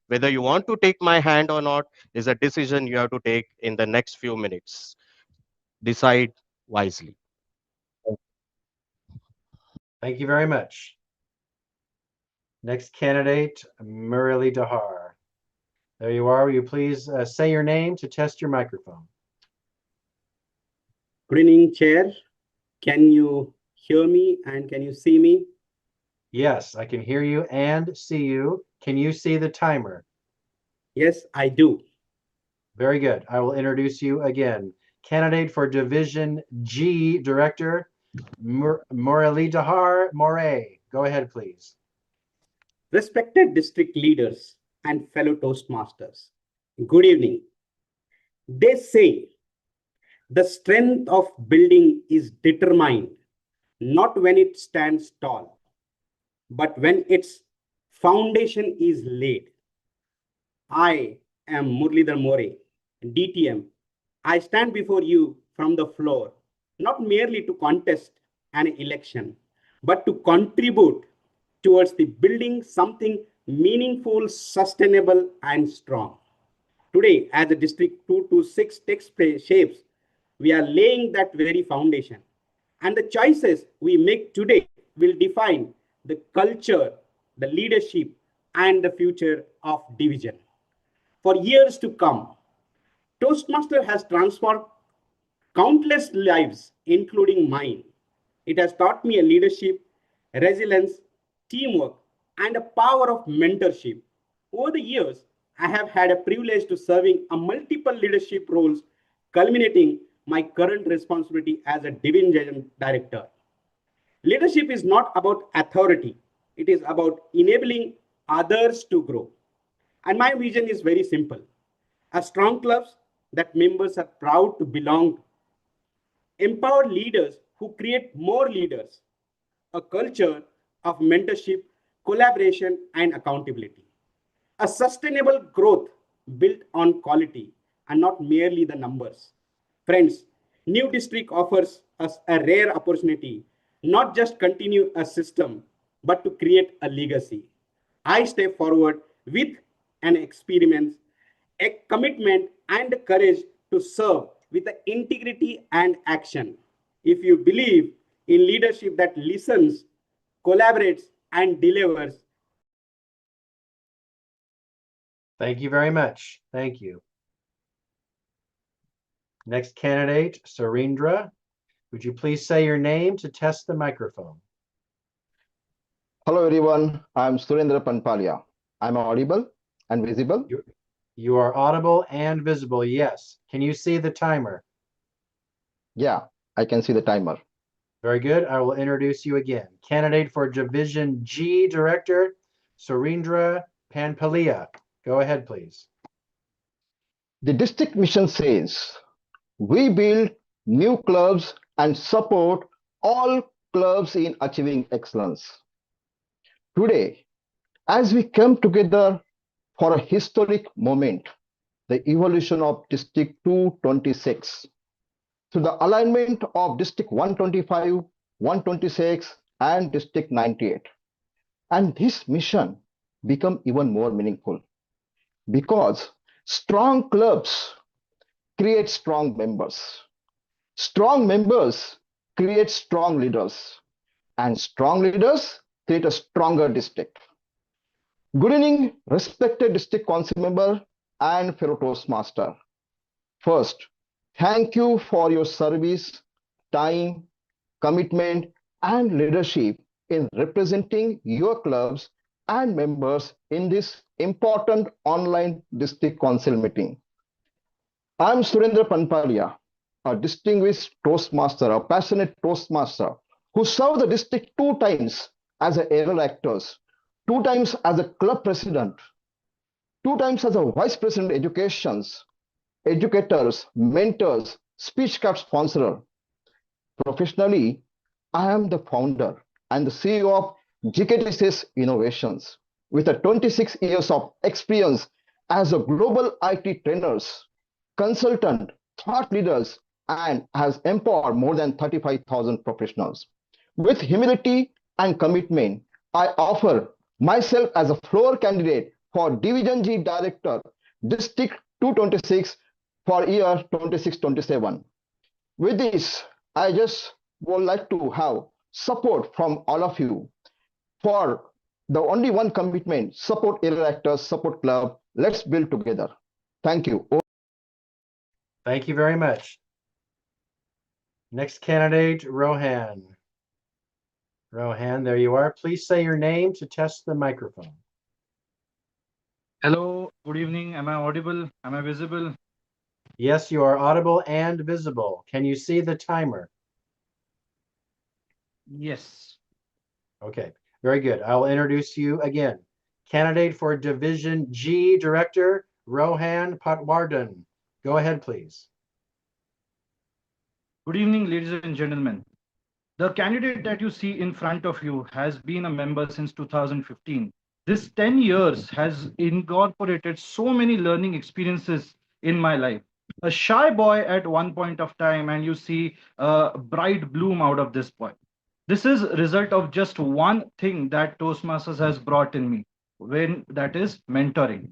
Whether you want to take my hand or not is a decision you have to take in the next few minutes. Decide wisely. Thank you very much. Next candidate, Murali Dahar. There you are. Will you please say your name to test your microphone? Good evening, Chair. Can you hear me and can you see me? Yes, I can hear you and see you. Can you see the timer? Yes, I do. Very good. I will introduce you again. Candidate for Division G Director, Murali Dahar Moray. Go ahead, please. Respected district leaders and fellow Toastmasters, Good evening. They say the strength of building is determined not when it stands tall, but when its foundation is laid. I am Murlidhar More, DTM. I stand before you from the floor, not merely to contest an election, but to contribute towards the building something meaningful, sustainable, and strong. Today, as the District 226 takes shapes, we are laying that very foundation. And the choices we make today will define the culture, the leadership, and the future of division. For years to come, Toastmaster has transformed countless lives, including mine. It has taught me a leadership, resilience, teamwork, and a power of mentorship. Over the years, I have had a privilege to serving a multiple leadership roles, culminating my current responsibility as a division director. Leadership is not about authority. It is about enabling others to grow. And my vision is very simple. A strong clubs that members are proud to belong to. Empowered leaders who create more leaders. A culture of mentorship, collaboration, and accountability. A sustainable growth built on quality and not merely the numbers. Friends, New District offers us a rare opportunity, not just continue a system, but to create a legacy. I step forward with an experiment, a commitment, and the courage to serve with the integrity and action. If you believe in leadership that listens, collaborates, and delivers. Thank you very much. Thank you. Next candidate, Surendra. Would you please say your name to test the microphone? Hello, everyone. I'm Surendra Panpalia. I'm audible and visible. You are audible and visible, yes. Can you see the timer? Yeah, I can see the timer. Very good. I will introduce you again. Candidate for Division G Director, Surendra Panpalia. Go ahead, please. The district mission says, we build new clubs and support all clubs in achieving excellence. Today, as we come together for a historic moment, the evolution of District 226, through the alignment of District 125, 126, and District 98. And this mission become even more meaningful because strong clubs create strong members. Strong members create strong leaders, and strong leaders create a stronger district. Good evening, respected district council member and fellow Toastmaster. First, thank you for your service, time, commitment, and leadership in representing your clubs and members in this important online district council meeting. I'm Surendra Panpalia, a distinguished Toastmaster, a passionate Toastmaster who served the district 2 times as an area actors, 2 times as a club president, 2 times as a vice president educations, educators, mentors, speech card sponsor. Professionally, I am the founder and the CEO of GKTCS Innovations with a 26 years of experience as a global IT trainers, consultant, thought leaders, and has empowered more than 35,000 professionals. With humility and commitment, I offer myself as a floor candidate for Division G Director, District 226 for year 26-27. With this, I just would like to have support from all of you for the only one commitment, support area actors, support club. Let's build together. Thank you. Thank you very much. Next candidate, Rohan. Rohan, there you are. Please say your name to test the microphone. Hello, good evening. Am I audible? Am I visible? Yes, you are audible and visible. Can you see the timer? Yes. Okay, very good. I'll introduce you again. Candidate for Division G Director, Rohan Patwardhan. Go ahead, please. Good evening, ladies and gentlemen. The candidate that you see in front of you has been a member since 2015. This 10 years has incorporated so many learning experiences in my life. A shy boy at one point of time, and you see a bright bloom out of this boy. This is a result of just one thing that Toastmasters has brought in me, that is mentoring.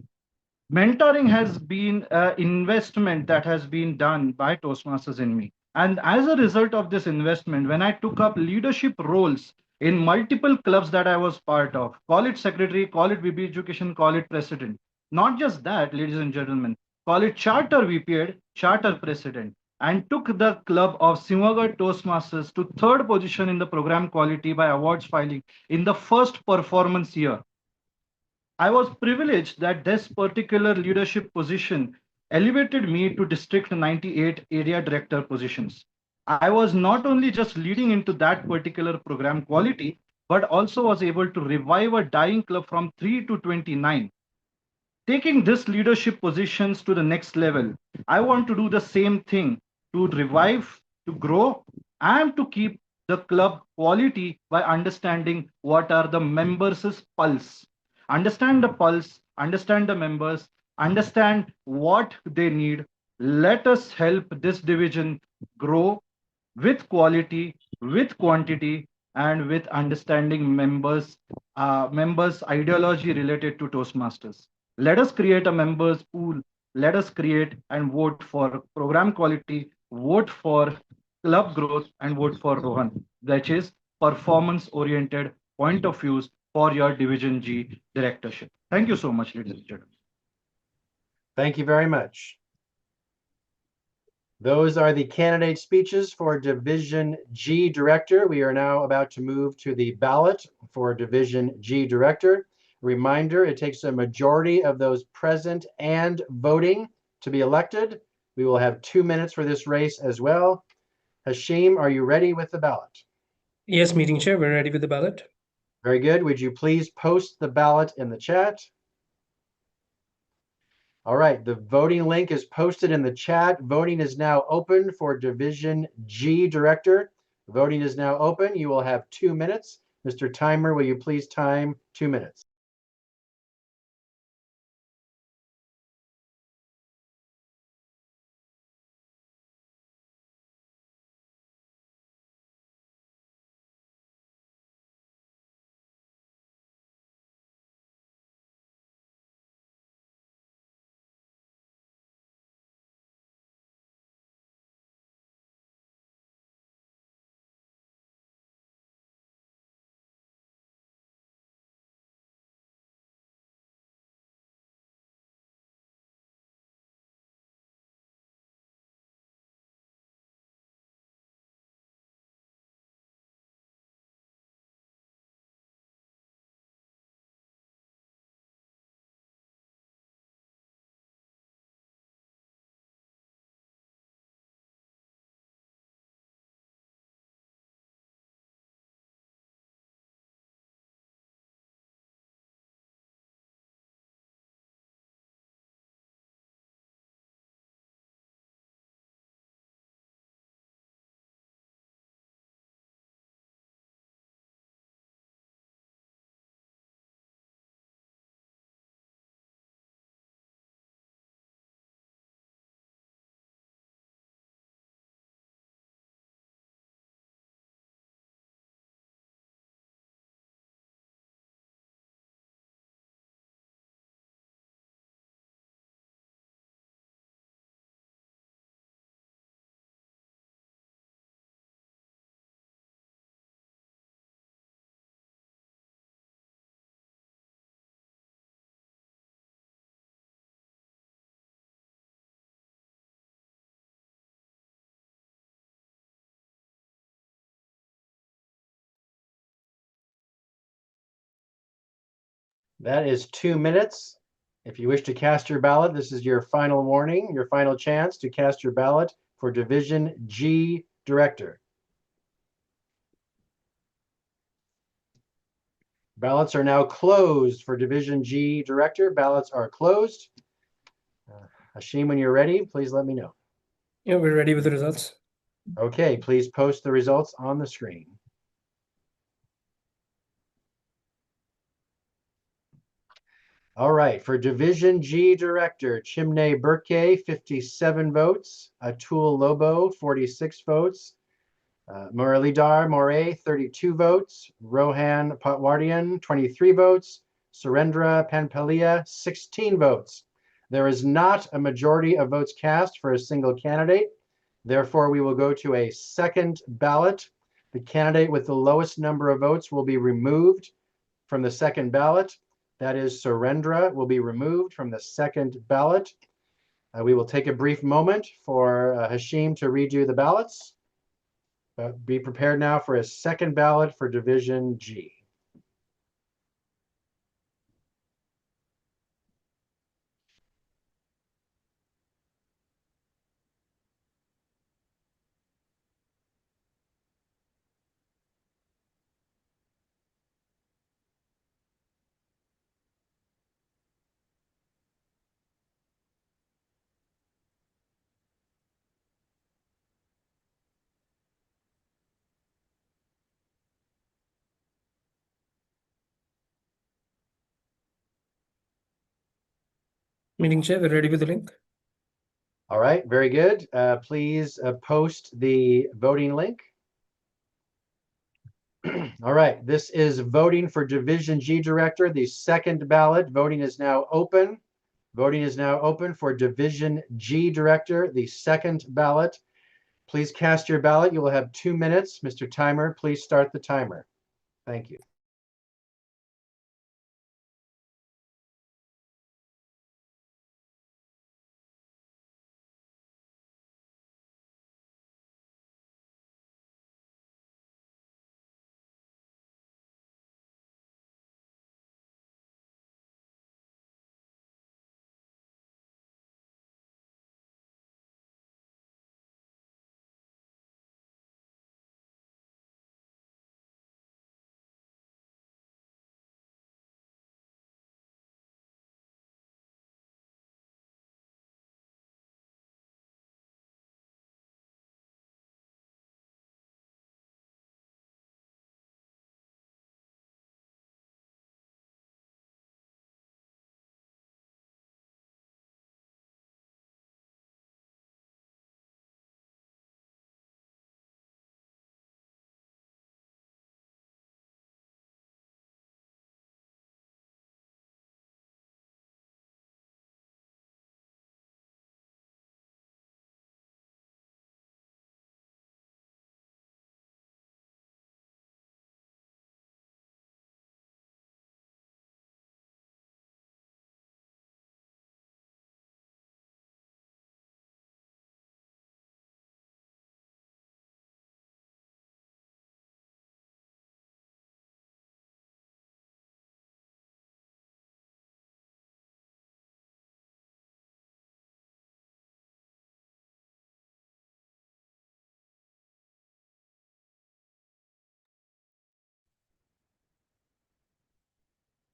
Mentoring has been an investment that has been done by Toastmasters in me. And as a result of this investment, when I took up leadership roles in multiple clubs that I was part of, call it secretary, call it VP education, call it president. Not just that, ladies and gentlemen, call it charter VP, charter president, and took the club of Simhagarh Toastmasters to third position in the program quality by awards filing in the first performance year. I was privileged that this particular leadership position elevated me to District 98 area director positions. I was not only just leading into that particular program quality, but also was able to revive a dying club from 3 to 29. Taking this leadership positions to the next level, I want to do the same thing to revive, to grow, and to keep the club quality by understanding what are the members' pulse. Understand the pulse, understand the members, understand what they need. Let us help this division grow with quality, with quantity, and with understanding members' ideology related to Toastmasters. Let us create a members pool. Let us create and vote for program quality, vote for club growth, and vote for Rohan, which is performance-oriented point of views for your Division G directorship. Thank you so much, ladies and gentlemen. Thank you very much. Those are the candidate speeches for Division G Director. We are now about to move to the ballot for Division G Director. Reminder, it takes a majority of those present and voting to be elected. We will have 2 minutes for this race as well. Hashim, are you ready with the ballot? Yes, meeting chair, we're ready with the ballot. Very good. Would you please post the ballot in the chat? All right, the voting link is posted in the chat. Voting is now open for Division G Director. Voting is now open. You will have 2 minutes. Mr. Timer, will you please time 2 minutes? That is 2 minutes. If you wish to cast your ballot, this is your final warning, your final chance to cast your ballot for Division G Director. Ballots are now closed for Division G Director. Ballots are closed. Hashim, when you're ready, please let me know. Yeah, we're ready with the results. Okay, please post the results on the screen. All right, for Division G Director, Chimney Burke, 57 votes. Atul Lobo, 46 votes. Muralidhar Moray, 32 votes. Rohan Patwardian, 23 votes. Surendra Panpalia, 16 votes. There is not a majority of votes cast for a single candidate. Therefore, we will go to a second ballot. The candidate with the lowest number of votes will be removed from the second ballot. That is, Surendra will be removed from the second ballot. We will take a brief moment for Hashim to redo the ballots. Be prepared now for a second ballot for Division G. Meeting chair, we're ready with the link. All right, very good. Please post the voting link. All right, this is voting for Division G Director, the second ballot. Voting is now open. Voting is now open for Division G Director, the second ballot. Please cast your ballot. You will have 2 minutes. Mr. Timer, please start the timer. Thank you.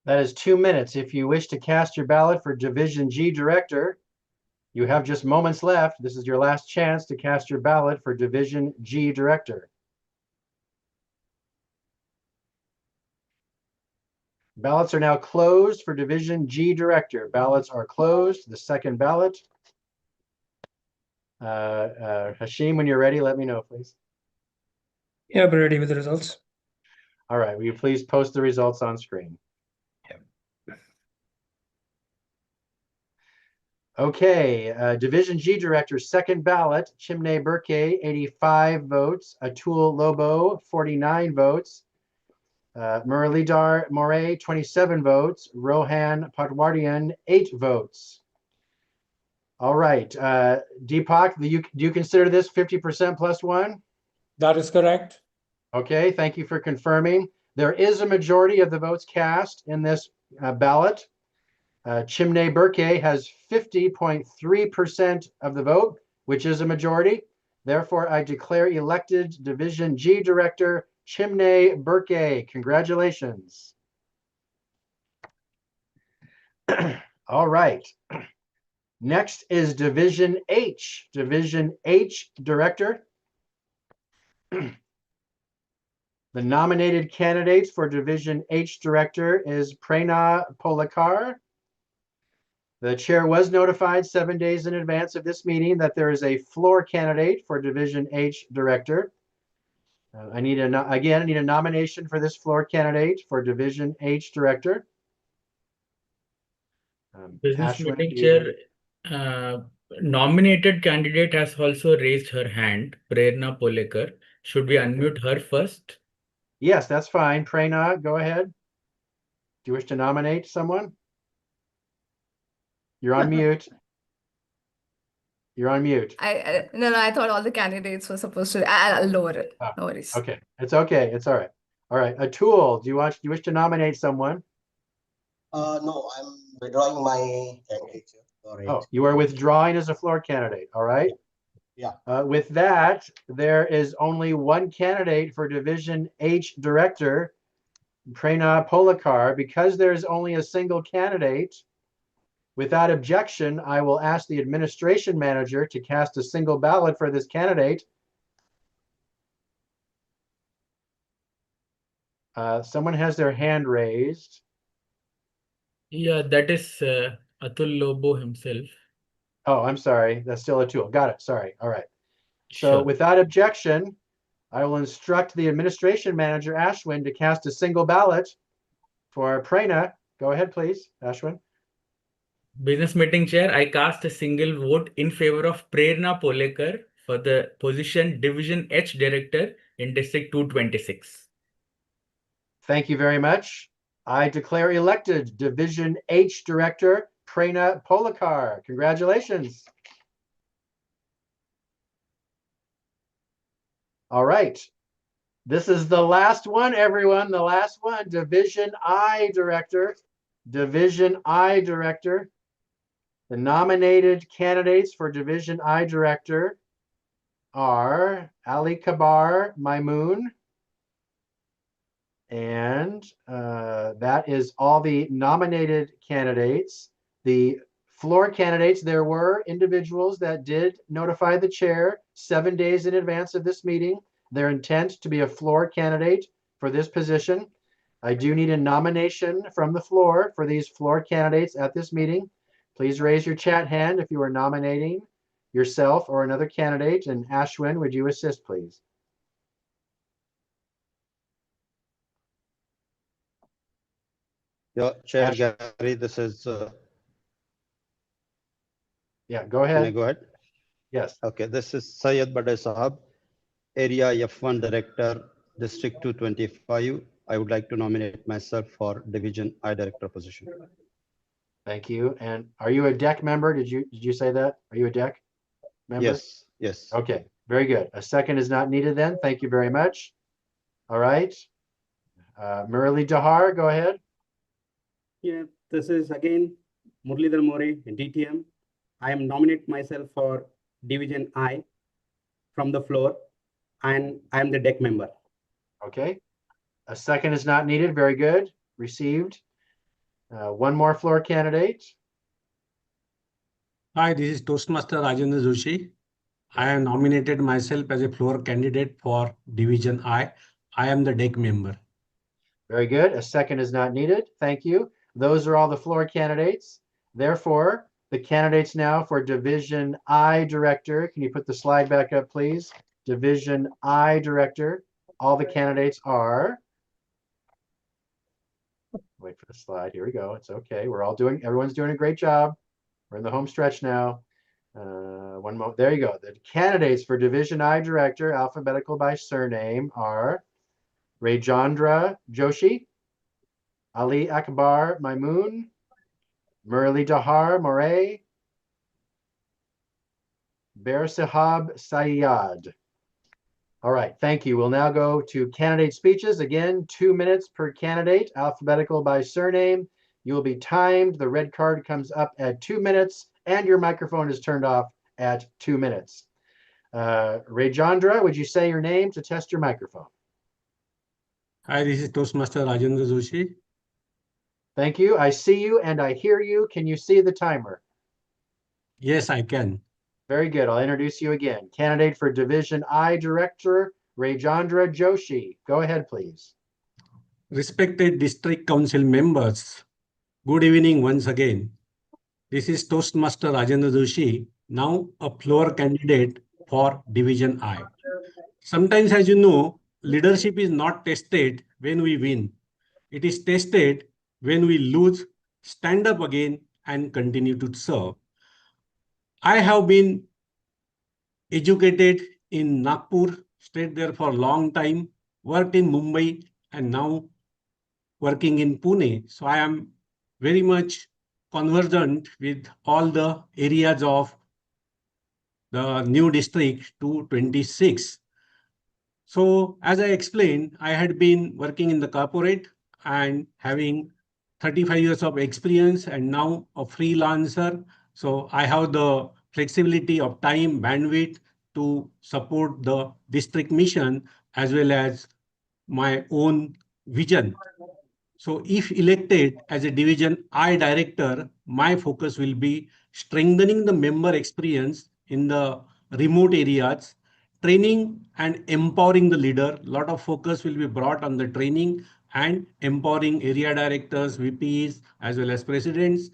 That is 2 minutes. If you wish to cast your ballot for Division G Director, you have just moments left. This is your last chance to cast your ballot for Division G Director. Ballots are now closed for Division G Director. Ballots are closed. The second ballot. Hashim, when you're ready, let me know, please. Yeah, we're ready with the results. All right, will you please post the results on screen? Okay, Division G Director, second ballot, Chimney Burke, 85 votes, Atul Lobo, 49 votes, Muralidhar Moray, 27 votes, Rohan Patwardian, 8 votes. All right, Deepak, do you consider this 50% plus one? That is correct. Okay, thank you for confirming. There is a majority of the votes cast in this ballot. Chimney Burke has 50.3% of the vote, which is a majority. Therefore, I declare elected Division G Director Chimney Burke. Congratulations. All right. Next is Division H. Division H Director. The nominated candidates for Division H Director is Prerna Polakar. The chair was notified 7 days in advance of this meeting that there is a floor candidate for Division H Director. I need a nomination for this floor candidate for Division H Director. Business Ashwin, meeting chair, nominated candidate has also raised her hand, Prerna Polekar. Should we unmute her first? Yes, that's fine. Prerna, go ahead. Do you wish to nominate someone? You're on mute. You're on mute. No, I thought all the candidates were supposed to. I'll lower it. Oh, No worries. okay. It's okay. It's all right. All right. Atul, do you wish to nominate someone? No, I'm withdrawing my candidature. Sorry. Oh, you are withdrawing as a floor candidate. All right. Yeah. With that, there is only one candidate for Division H Director, Prerna Polakar. Because there is only a single candidate, without objection, I will ask the administration manager to cast a single ballot for this candidate. Someone has their hand raised. Yeah, that is Atul Lobo himself. Oh, I'm sorry. That's still Atul. Got it. Sorry. All right. So Sure. without objection, I will instruct the administration manager, Ashwin, to cast a single ballot for Prerna. Go ahead, please, Ashwin. Business meeting chair, I cast a single vote in favor of Prerna Polekar for the position Division H Director in District 226. Thank you very much. I declare elected Division H Director, Prerna Polakar. Congratulations. All right. This is the last one, everyone. The last one, Division I Director. Division I Director. The nominated candidates for Division I Director are Ali Kabar Maimoon. And that is all the nominated candidates. The floor candidates, there were individuals that did notify the chair 7 days in advance of this meeting their intent to be a floor candidate for this position. I do need a nomination from the floor for these floor candidates at this meeting. Please raise your chat hand if you are nominating yourself or another candidate. And Ashwin, would you assist, please? Yeah, Chair Gary, this is. Yeah, go ahead. Can I go ahead? Yes. Okay, this is Syed Badai Sahab, Area F1 Director, District 225. I would like to nominate myself for Division I Director position. Thank you. And are you a DEC member? Did you say that? Are you a DEC member? Yes, yes. Okay, very good. A second is not needed then. Thank you very much. All right. Murali Dahar, go ahead. Yeah, this is again Muralidhar More, DTM. I am nominate myself for Division I from the floor, and I am the DEC member. Okay. A second is not needed. Very good. Received. One more floor candidate. Hi, this is Toastmaster Rajendra Joshi. I have nominated myself as a floor candidate for Division I. I am the DEC member. Very good. A second is not needed. Thank you. Those are all the floor candidates. Therefore, the candidates now for Division I Director. Can you put the slide back up, please? Division I Director. All the candidates are. Wait for the slide. Here we go. It's okay. Everyone's doing a great job. We're in the home stretch now. One moment. There you go. The candidates for Division I Director, alphabetical by surname, are Rajendra Joshi, Ali Akbar Maimoon, Murali Dahar More, Bersahab Sayyad. All right, thank you. We'll now go to candidate speeches. Again, 2 minutes per candidate, alphabetical by surname. You will be timed. The red card comes up at 2 minutes, and your microphone is turned off at 2 minutes. Rajendra, would you say your name to test your microphone? Hi, this is Toastmaster Rajendra Joshi. Thank you. I see you and I hear you. Can you see the timer? Yes, I can. Very good. I'll introduce you again. Candidate for Division I Director, Rajendra Joshi. Go ahead, please. Respected District Council members, good evening once again. This is Toastmaster Rajendra Joshi, now a floor candidate for Division I. Sometimes, as you know, leadership is not tested when we win. It is tested when we lose, stand up again, and continue to serve. I have been educated in Nagpur, stayed there for a long time, worked in Mumbai, and now working in Pune. So I am very much conversant with all the areas of the new district 226. So as I explained, I had been working in the corporate and having 35 years of experience and now a freelancer. So I have the flexibility of time, bandwidth to support the district mission as well as my own vision. So if elected as a Division I Director, my focus will be strengthening the member experience in the remote areas, training and empowering the leader. A lot of focus will be brought on the training and empowering area directors, VPs, as well as presidents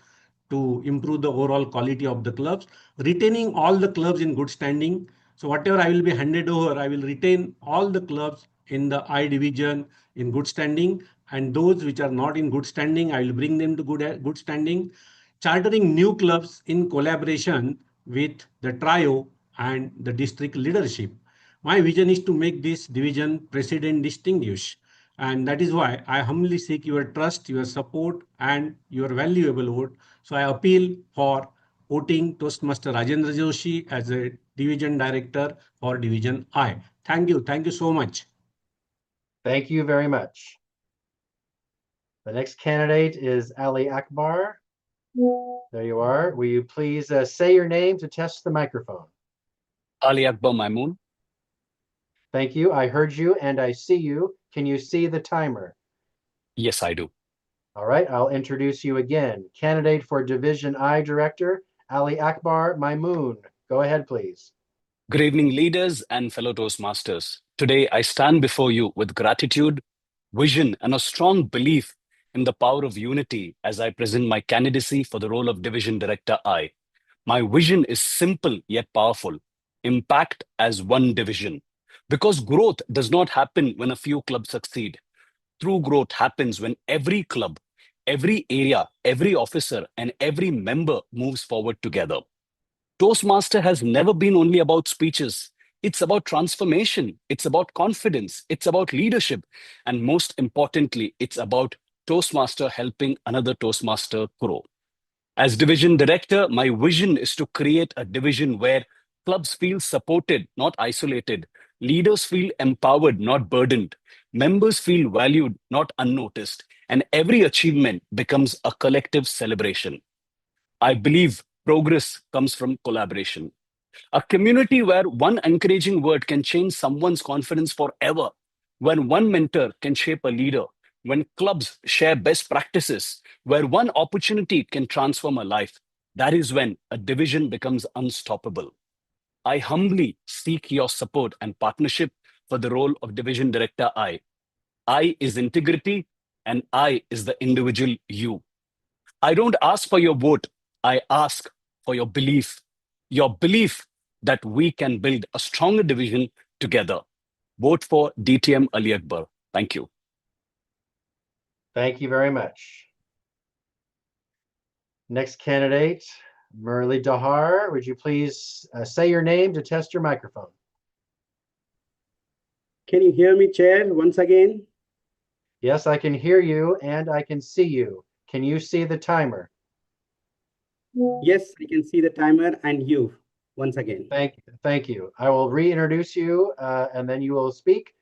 to improve the overall quality of the clubs, retaining all the clubs in good standing. So whatever I will be handed over, I will retain all the clubs in the I division in good standing, and those which are not in good standing, I will bring them to good standing, chartering new clubs in collaboration with the trio and the district leadership. My vision is to make this division president distinguished. And that is why I humbly seek your trust, your support, and your valuable vote. So I appeal for voting Toastmaster Rajendra Joshi as a Division Director for Division I. Thank you. Thank you so much. Thank you very much. The next candidate is Ali Akbar. There you are. Will you please say your name to test the microphone? Ali Akbar Maimoon. Thank you. I heard you and I see you. Can you see the timer? Yes, I do. All right, I'll introduce you again. Candidate for Division I Director, Ali Akbar Maimoon. Go ahead, please. Good evening, leaders and fellow Toastmasters. Today, I stand before you with gratitude, vision, and a strong belief in the power of unity as I present my candidacy for the role of Division Director I. My vision is simple yet powerful. Impact as one division. Because growth does not happen when a few clubs succeed. True growth happens when every club, every area, every officer, and every member moves forward together. Toastmaster has never been only about speeches. It's about transformation. It's about confidence. It's about leadership. And most importantly, it's about Toastmaster helping another Toastmaster grow. As division director, my vision is to create a division where clubs feel supported, not isolated. Leaders feel empowered, not burdened. Members feel valued, not unnoticed. And every achievement becomes a collective celebration. I believe progress comes from collaboration. A community where one encouraging word can change someone's confidence forever. When one mentor can shape a leader. When clubs share best practices. Where one opportunity can transform a life. That is when a division becomes unstoppable. I humbly seek your support and partnership for the role of Division Director I. I is integrity and I is the individual you. I don't ask for your vote. I ask for your belief that we can build a stronger division together. Vote for DTM Ali Akbar. Thank you. Thank you very much. Next candidate, Murli Dahar. Would you please say your name to test your microphone? Can you hear me, Chair, once again? Yes, I can hear you and I can see you. Can you see the timer? Yes, I can see the timer and you once again. Thank you. I will reintroduce you and then you will speak.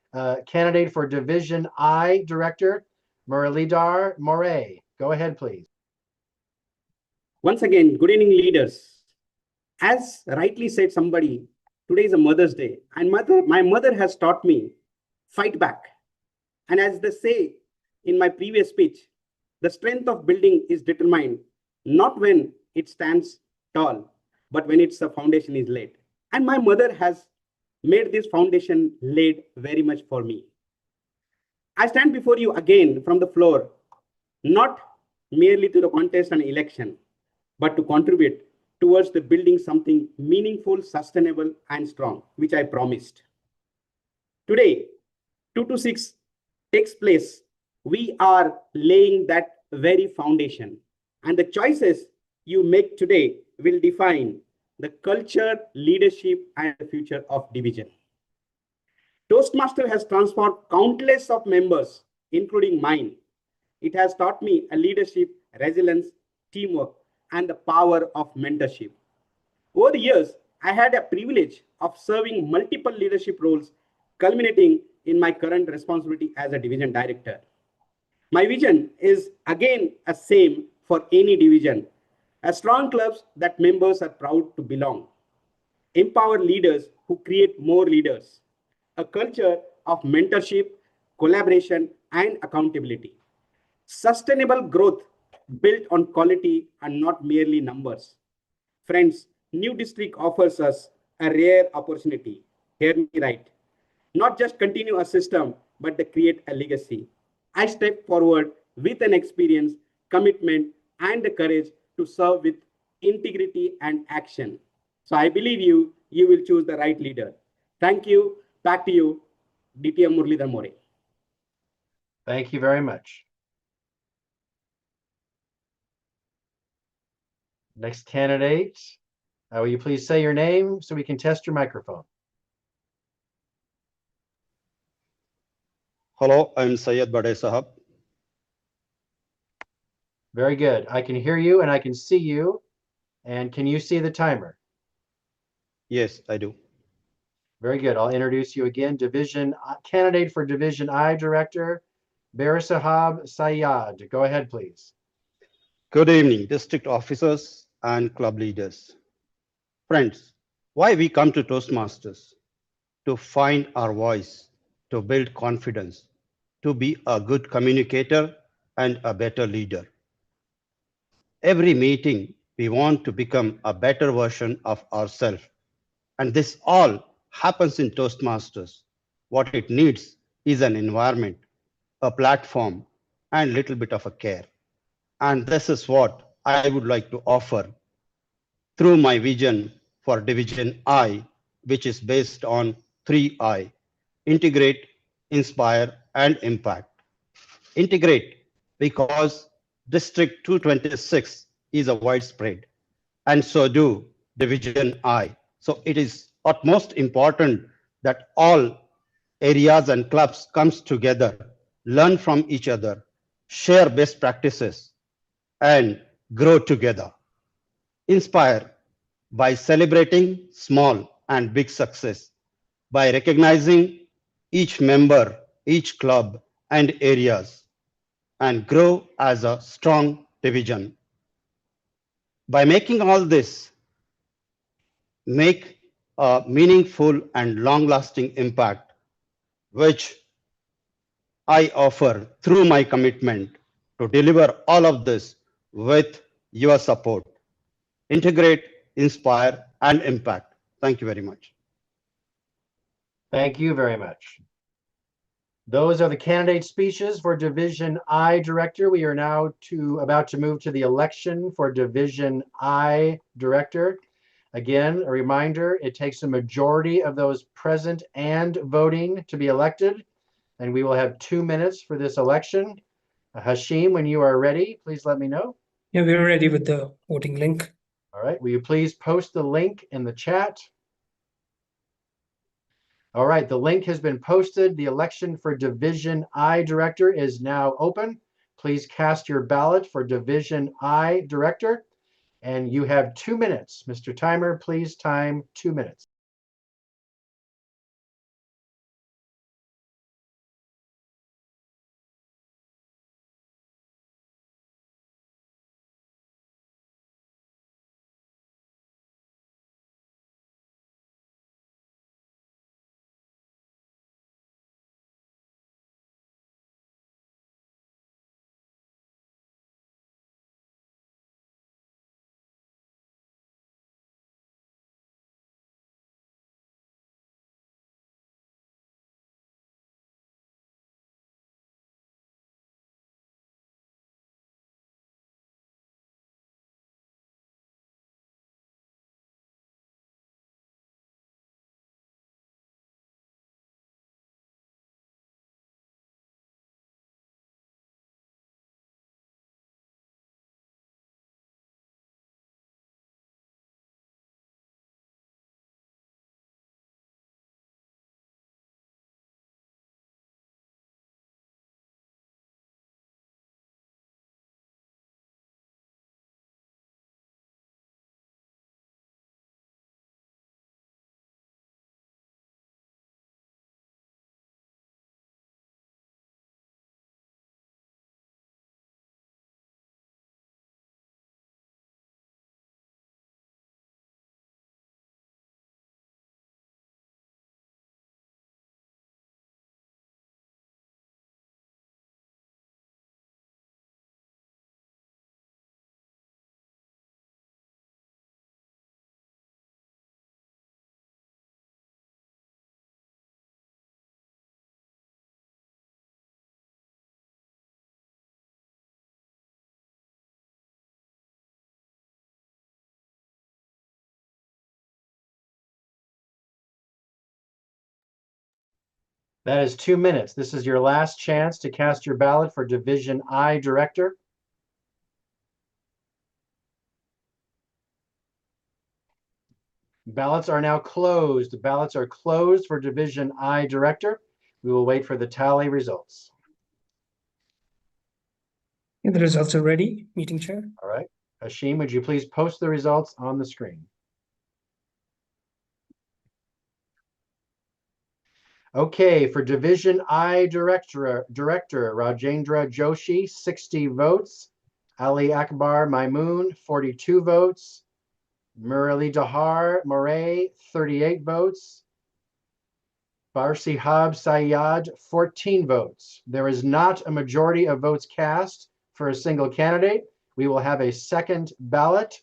Candidate for Division I Director, Muralidhar Moray. Go ahead, please. Once again, good evening, leaders. As rightly said somebody, today is a Mother's Day, and my mother has taught me, fight back. And as they say in my previous speech, the strength of building is determined not when it stands tall, but when it's the foundation is laid. And my mother has made this foundation laid very much for me. I stand before you again from the floor, not merely to the contest and election, but to contribute towards the building something meaningful, sustainable, and strong, which I promised. Today, 226 takes place. We are laying that very foundation. And the choices you make today will define the culture, leadership, and the future of division. Toastmaster has transformed countless of members, including mine. It has taught me a leadership, resilience, teamwork, and the power of mentorship. Over the years, I had a privilege of serving multiple leadership roles, culminating in my current responsibility as a division director. My vision is again the same for any division: a strong clubs that members are proud to belong, empower leaders who create more leaders, a culture of mentorship, collaboration, and accountability, sustainable growth built on quality and not merely numbers. Friends, New District offers us a rare opportunity. Hear me right. Not just continue a system, but to create a legacy. I step forward with an experience, commitment, and the courage to serve with integrity and action. So I believe you will choose the right leader. Thank you. Back to you, DTM Muralidhar More. Thank you very much. Next candidate, will you please say your name so we can test your microphone? Hello, I'm Syed Bade Sahab. Very good. I can hear you and I can see you. And can you see the timer? Yes, I do. Very good. I'll introduce you again. Candidate for Division I Director, Barisahab Sayad. Go ahead, please. Good evening, district officers and club leaders. Friends, why we come to Toastmasters? To find our voice, to build confidence, to be a good communicator and a better leader. Every meeting, we want to become a better version of ourselves. And this all happens in Toastmasters. What it needs is an environment, a platform, and a little bit of a care. And this is what I would like to offer through my vision for Division I, which is based on 3I: integrate, inspire, and impact. Integrate because District 226 is a widespread, and so do Division I. So it is utmost important that all areas and clubs comes together, learn from each other, share best practices, and grow together. Inspire by celebrating small and big success, by recognizing each member, each club and areas, and grow as a strong division. By making all this, make a meaningful and long-lasting impact, which I offer through my commitment to deliver all of this with your support. Integrate, inspire, and impact. Thank you very much. Thank you very much. Those are the candidate speeches for Division I Director. We are now about to move to the election for Division I Director. Again, a reminder, it takes a majority of those present and voting to be elected, and we will have 2 minutes for this election. Hashim, when you are ready, please let me know. Yeah, we're ready with the voting link. All right, will you please post the link in the chat? All right, the link has been posted. The election for Division I Director is now open. Please cast your ballot for Division I Director. And you have 2 minutes. Mr. Timer, please time 2 minutes. That is 2 minutes. This is your last chance to cast your ballot for Division I Director. Ballots are now closed. Ballots are closed for Division I Director. We will wait for the tally results. The results are ready, meeting chair. All right. Hashim, would you please post the results on the screen? Okay, for Division I Director, Rajendra Joshi, 60 votes. Ali Akbar Maimoon, 42 votes. Murali Dahar Moray, 38 votes. Barsihab Sayyad, 14 votes. There is not a majority of votes cast for a single candidate. We will have a second ballot.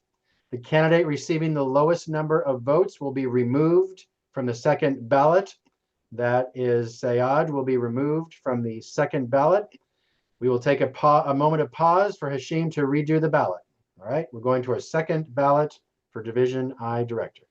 The candidate receiving the lowest number of votes will be removed from the second ballot. That is Sayyad will be removed from the second ballot. We will take a moment of pause for Hashim to redo the ballot. All right, we're going to our second ballot for Division I Director.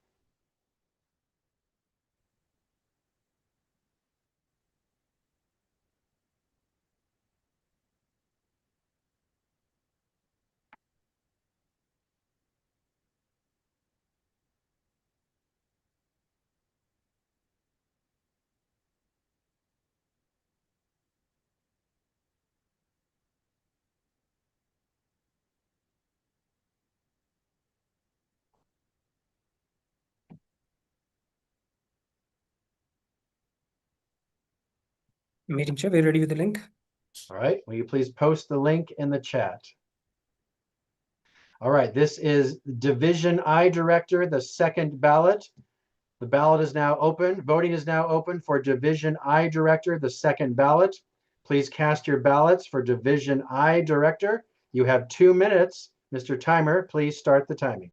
Meeting chair, we're ready with the link. All right, will you please post the link in the chat? All right, this is Division I Director, the second ballot. The ballot is now open. Voting is now open for Division I Director, the second ballot. Please cast your ballots for Division I Director. You have 2 minutes. Mr. Timer, please start the timing.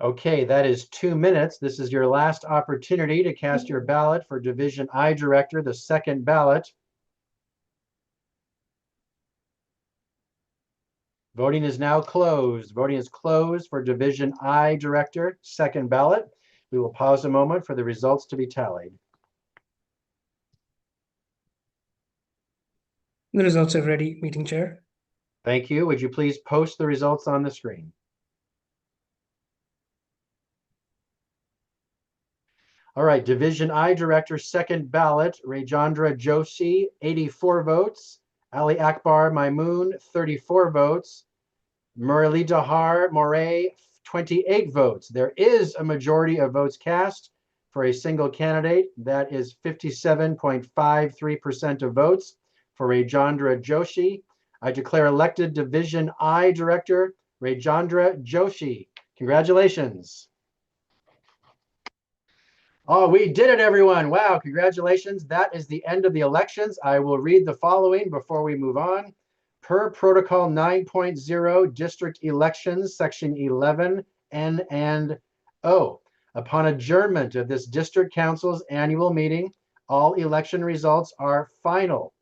Okay, that is 2 minutes. This is your last opportunity to cast your ballot for Division I Director, the second ballot. Voting is now closed. Voting is closed for Division I Director, second ballot. We will pause a moment for the results to be tallied. The results are ready, meeting chair. Thank you. Would you please post the results on the screen? All right, Division I Director, second ballot, Rajendra Joshi, 84 votes. Ali Akbar Maimoon, 34 votes. Murali Dahar Moray, 28 votes. There is a majority of votes cast for a single candidate. That is 57.53% of votes for Rajendra Joshi. I declare elected Division I Director, Rajendra Joshi. Congratulations. Oh, we did it, everyone. Wow, congratulations. That is the end of the elections. I will read the following before we move on. Per Protocol 9.0, District Elections, Section 11, N and O. Upon adjournment of this District Council's annual meeting, all election results are final.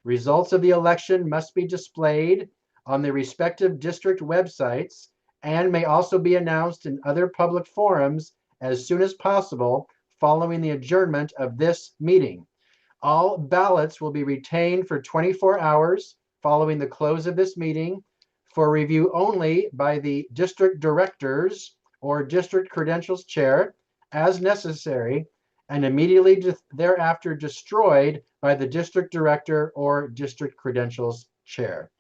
Results of the election must be displayed on the respective district websites and may also be announced in other public forums as soon as possible following the adjournment of this meeting. All ballots will be retained for 24 hours following the close of this meeting for review only by the district directors or district credentials chair as necessary, and immediately thereafter destroyed by the district director or district credentials chair.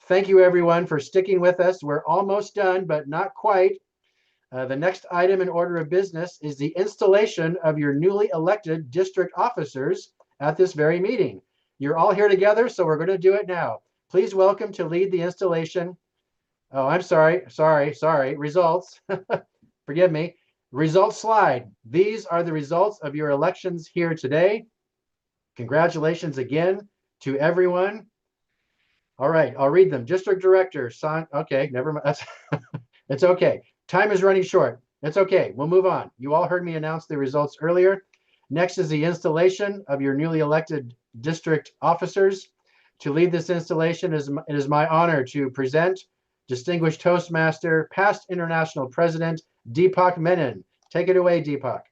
Thank you, everyone, for sticking with us. We're almost done, but not quite. The next item in order of business is the installation of your newly elected district officers at this very meeting. You're all here together, so we're going to do it now. Please welcome to lead the installation. Oh, I'm sorry. Results. Forgive me. Results slide. These are the results of your elections here today. Congratulations again to everyone. All right, I'll read them. District Director, okay, never mind. It's okay. Time is running short. It's okay. We'll move on. You all heard me announce the results earlier. Next is the installation of your newly elected district officers. To lead this installation, it is my honor to present Distinguished Toastmaster, past international president, Deepak Menon. Take it away, Deepak.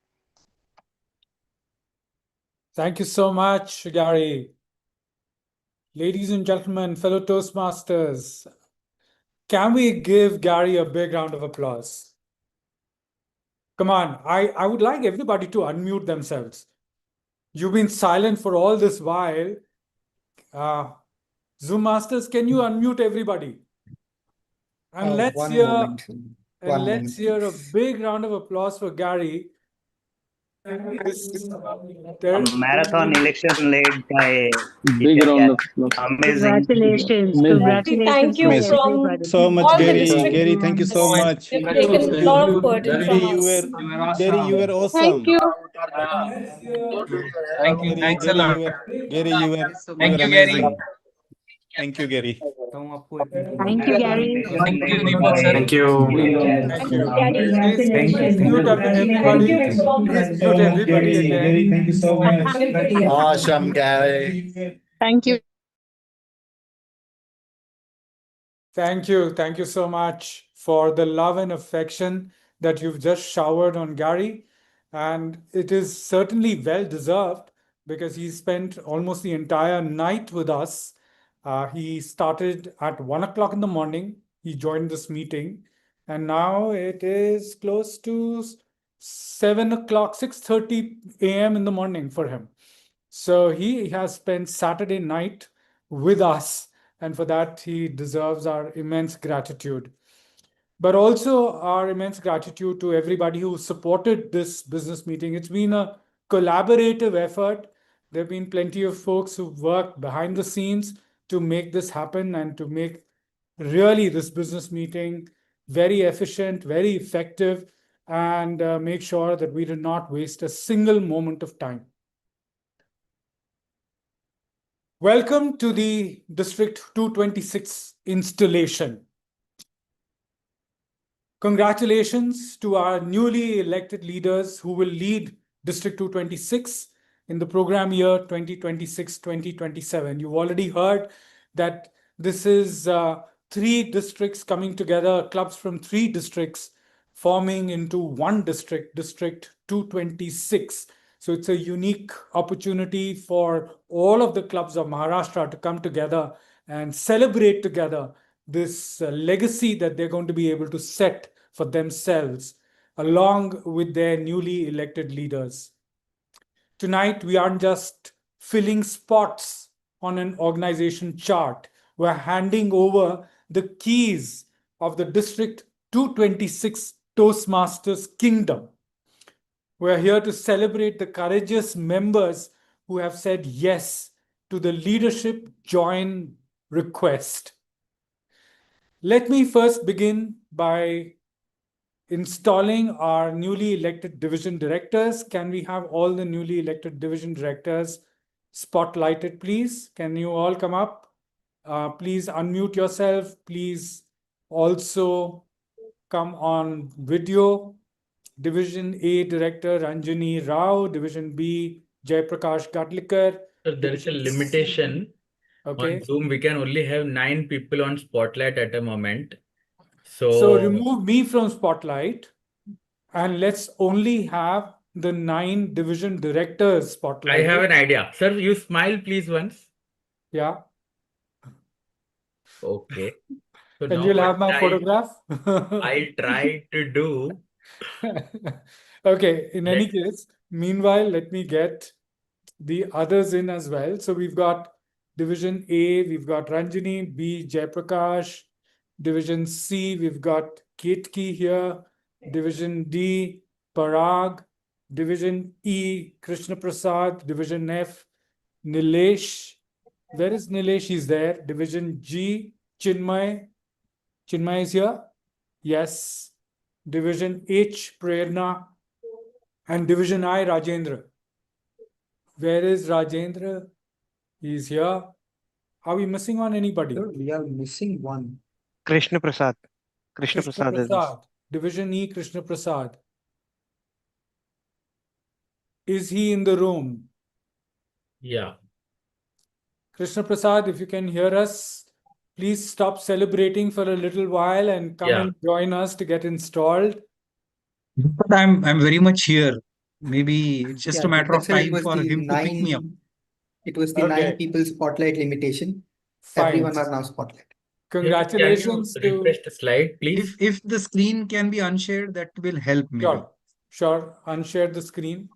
Thank you so much, Gary. Ladies and gentlemen, fellow Toastmasters, can we give Gary a big round of applause? Come on, I would like everybody to unmute themselves. You've been silent for all this while. Zoom Masters, can you unmute everybody? And let's hear a big round of applause for Gary. A marathon election led by big round of applause. Amazing. Congratulations. Thank you from so much, Gary. Gary, thank you so much. You've taken a lot of burden from us. Gary, you were awesome. Thank you. Thank you. Thanks a lot. Gary, you were amazing. Thank you, Gary. Thank you, Gary. Thank you, Deepak sir. Thank you. Everybody. Thank you so much. Awesome, Gary. Thank you. Thank you. Thank you so much for the love and affection that you've just showered on Gary. And it is certainly well deserved because he spent almost the entire night with us. He started at 1 o'clock in the morning. He joined this meeting, and now it is close to 7 o'clock, 6:30 a.m. in the morning for him. So he has spent Saturday night with us, and for that he deserves our immense gratitude. But also our immense gratitude to everybody who supported this business meeting. It's been a collaborative effort. There have been plenty of folks who've worked behind the scenes to make this happen and to make really this business meeting very efficient, very effective, and make sure that we did not waste a single moment of time. Welcome to the District 226 installation. Congratulations to our newly elected leaders who will lead District 226 in the program year 2026-2027. You've already heard that this is 3 districts coming together, clubs from 3 districts forming into one district, District 226. So it's a unique opportunity for all of the clubs of Maharashtra to come together and celebrate together this legacy that they're going to be able to set for themselves along with their newly elected leaders. Tonight, we aren't just filling spots on an organization chart. We're handing over the keys of the District 226 Toastmasters Kingdom. We're here to celebrate the courageous members who have said yes to the leadership join request. Let me first begin by installing our newly elected division directors. Can we have all the newly elected division directors spotlighted, please? Can you all come up? Please unmute yourself. Please also come on video. Division A Director Ranjani Rao, Division B Jaiprakash Gadlikar. So there is a limitation Okay. on Zoom. We can only have 9 people on Spotlight at a moment. So remove me from Spotlight and let's only have the 9 division directors Spotlight. I have an idea. Sir, you smile please once. Yeah. Okay. So And now you'll have what my photograph. I try to do. Okay, in any case, meanwhile, let me get the others in as well. So we've got Division A, we've got Ranjani, B, Jaiprakash. Division C, we've got Ketki here. Division D, Parag. Division E, Krishna Prasad. Division F, Nilesh. Where is Nilesh? He's there. Division G, Chinmay. Chinmay is here. Yes. Division H, Prerna. And Division I, Rajendra. Where is Rajendra? He's here. Are we missing on anybody? We are missing one. Krishna Prasad. Krishna Prasad is Prasad. Division E, Krishna Prasad. Is he in the room? Yeah. Krishna Prasad, if you can hear us, please stop celebrating for a little while and come and join us to get installed. But I'm very much here. Maybe it's just a matter of Sir, it time was for the him to pick me up. It was the Okay. 9 people spotlight limitation. Fine. Everyone are now spotlight. Congratulations Can you refresh the slide, please? If the screen can be unshared, that will help maybe. Sure. Sure. Unshare the screen.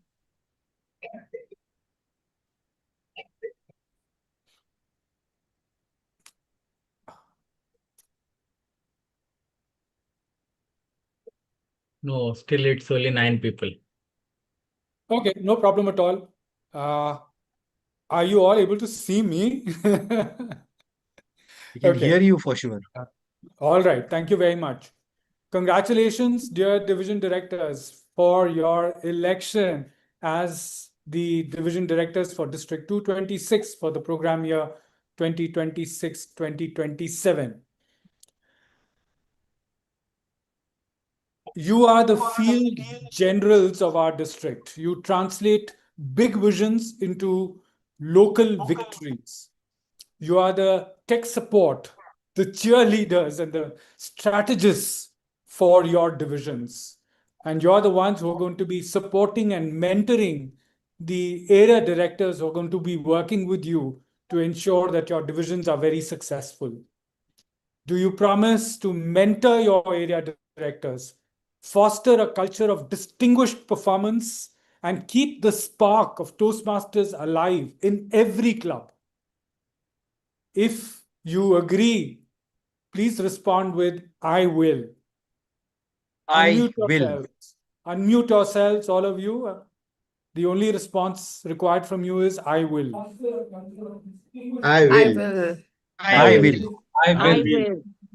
No, still it's only 9 people. Okay, no problem at all. Are you all able to see me? We can hear you for sure. All right. Thank you very much. Congratulations, dear division directors, for your election as the division directors for District 226 for the program year 2026-2027. You are the field generals of our district. You translate big visions into local victories. You are the tech support, the cheerleaders, and the strategists for your divisions. And you're the ones who are going to be supporting and mentoring the area directors who are going to be working with you to ensure that your divisions are very successful. Do you promise to mentor your area directors, foster a culture of distinguished performance, and keep the spark of Toastmasters alive in every club? If you agree, please respond with, I will. I will. Yourselves. Unmute yourselves, all of you. The only response required from you is, I will. I will. I will.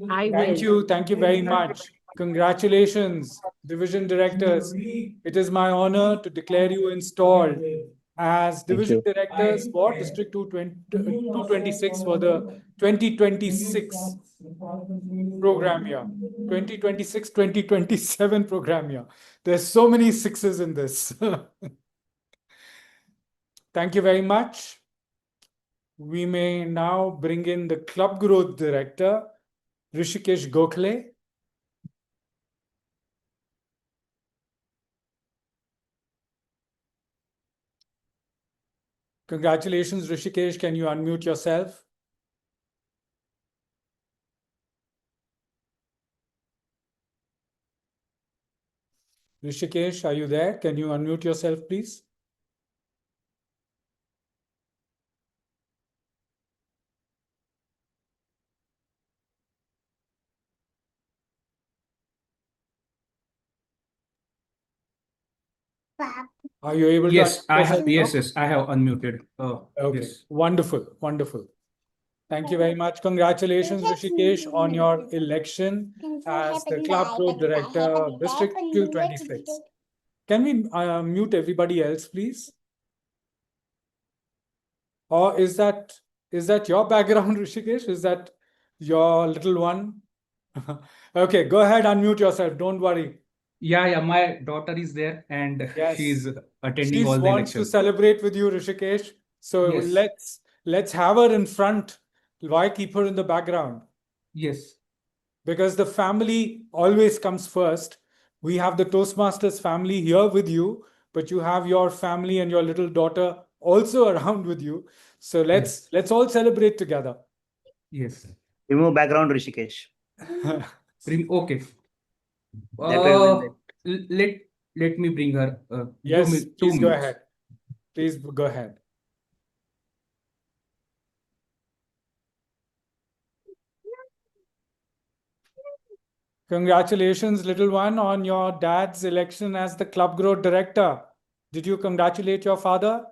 Thank you. Thank you very much. Congratulations, division directors. It is my honor to declare you installed as division directors for District 226 for the 2026 program year, 2026-2027 program year. There's so many sixes in this. Thank you very much. We may now bring in the club growth director, Rishikesh Gokhale. Congratulations, Rishikesh. Can you unmute yourself? Rishikesh, are you there? Can you unmute yourself, please? Are you able Yes, to? I have. Yes, I have unmuted. Okay, Yes. wonderful, wonderful. Thank you very much. Congratulations, Rishikesh, on your election as the Club Growth Director of District 226. Can we mute everybody else, please? Or is that your background, Rishikesh? Is that your little one? Okay, go ahead, unmute yourself. Don't worry. Yeah, my daughter is there and Yes. she's attending She all the wants to lectures. celebrate with you, Rishikesh. So Yes. let's have her in front. Why keep her in the background? Yes. Because the family always comes first. We have the Toastmasters family here with you, but you have your family and your little daughter also around with you. So let's all celebrate together. Yes. Remove background, Rishikesh. Okay. That will Let me bring her. Yes, 2 please go minutes. ahead. Please go ahead. Congratulations, little one, on your dad's election as the Club Growth Director. Did you congratulate your father?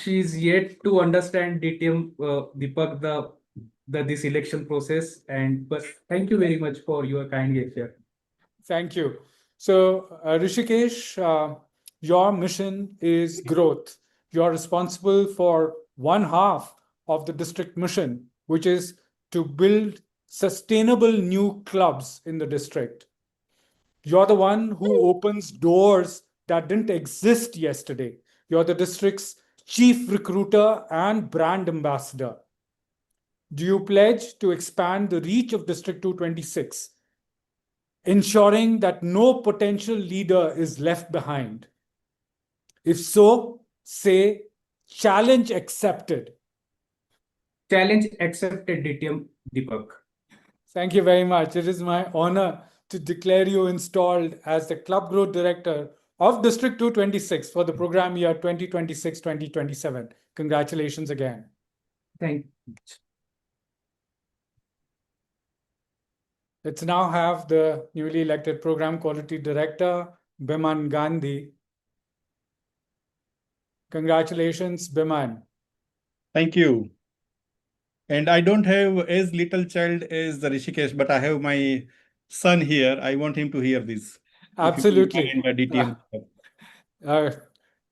She's yet to understand DTM, Deepak, this election process. But thank you very much for your kind gesture. Thank you. So, Rishikesh, your mission is growth. You're responsible for one half of the district mission, which is to build sustainable new clubs in the district. You're the one who opens doors that didn't exist yesterday. You're the district's chief recruiter and brand ambassador. Do you pledge to expand the reach of District 226, ensuring that no potential leader is left behind? If so, say, challenge accepted. Challenge accepted, DTM, Deepak. Thank you very much. It is my honor to declare you installed as the Club Growth Director of District 226 for the program year 2026-2027. Congratulations again. Thank you. Let's now have the newly elected Program Quality Director, Biman Gandhi. Congratulations, Biman. Thank you. And I don't have as little child as the Rishikesh, but I have my son here. I want him to hear this. Absolutely. And DTM.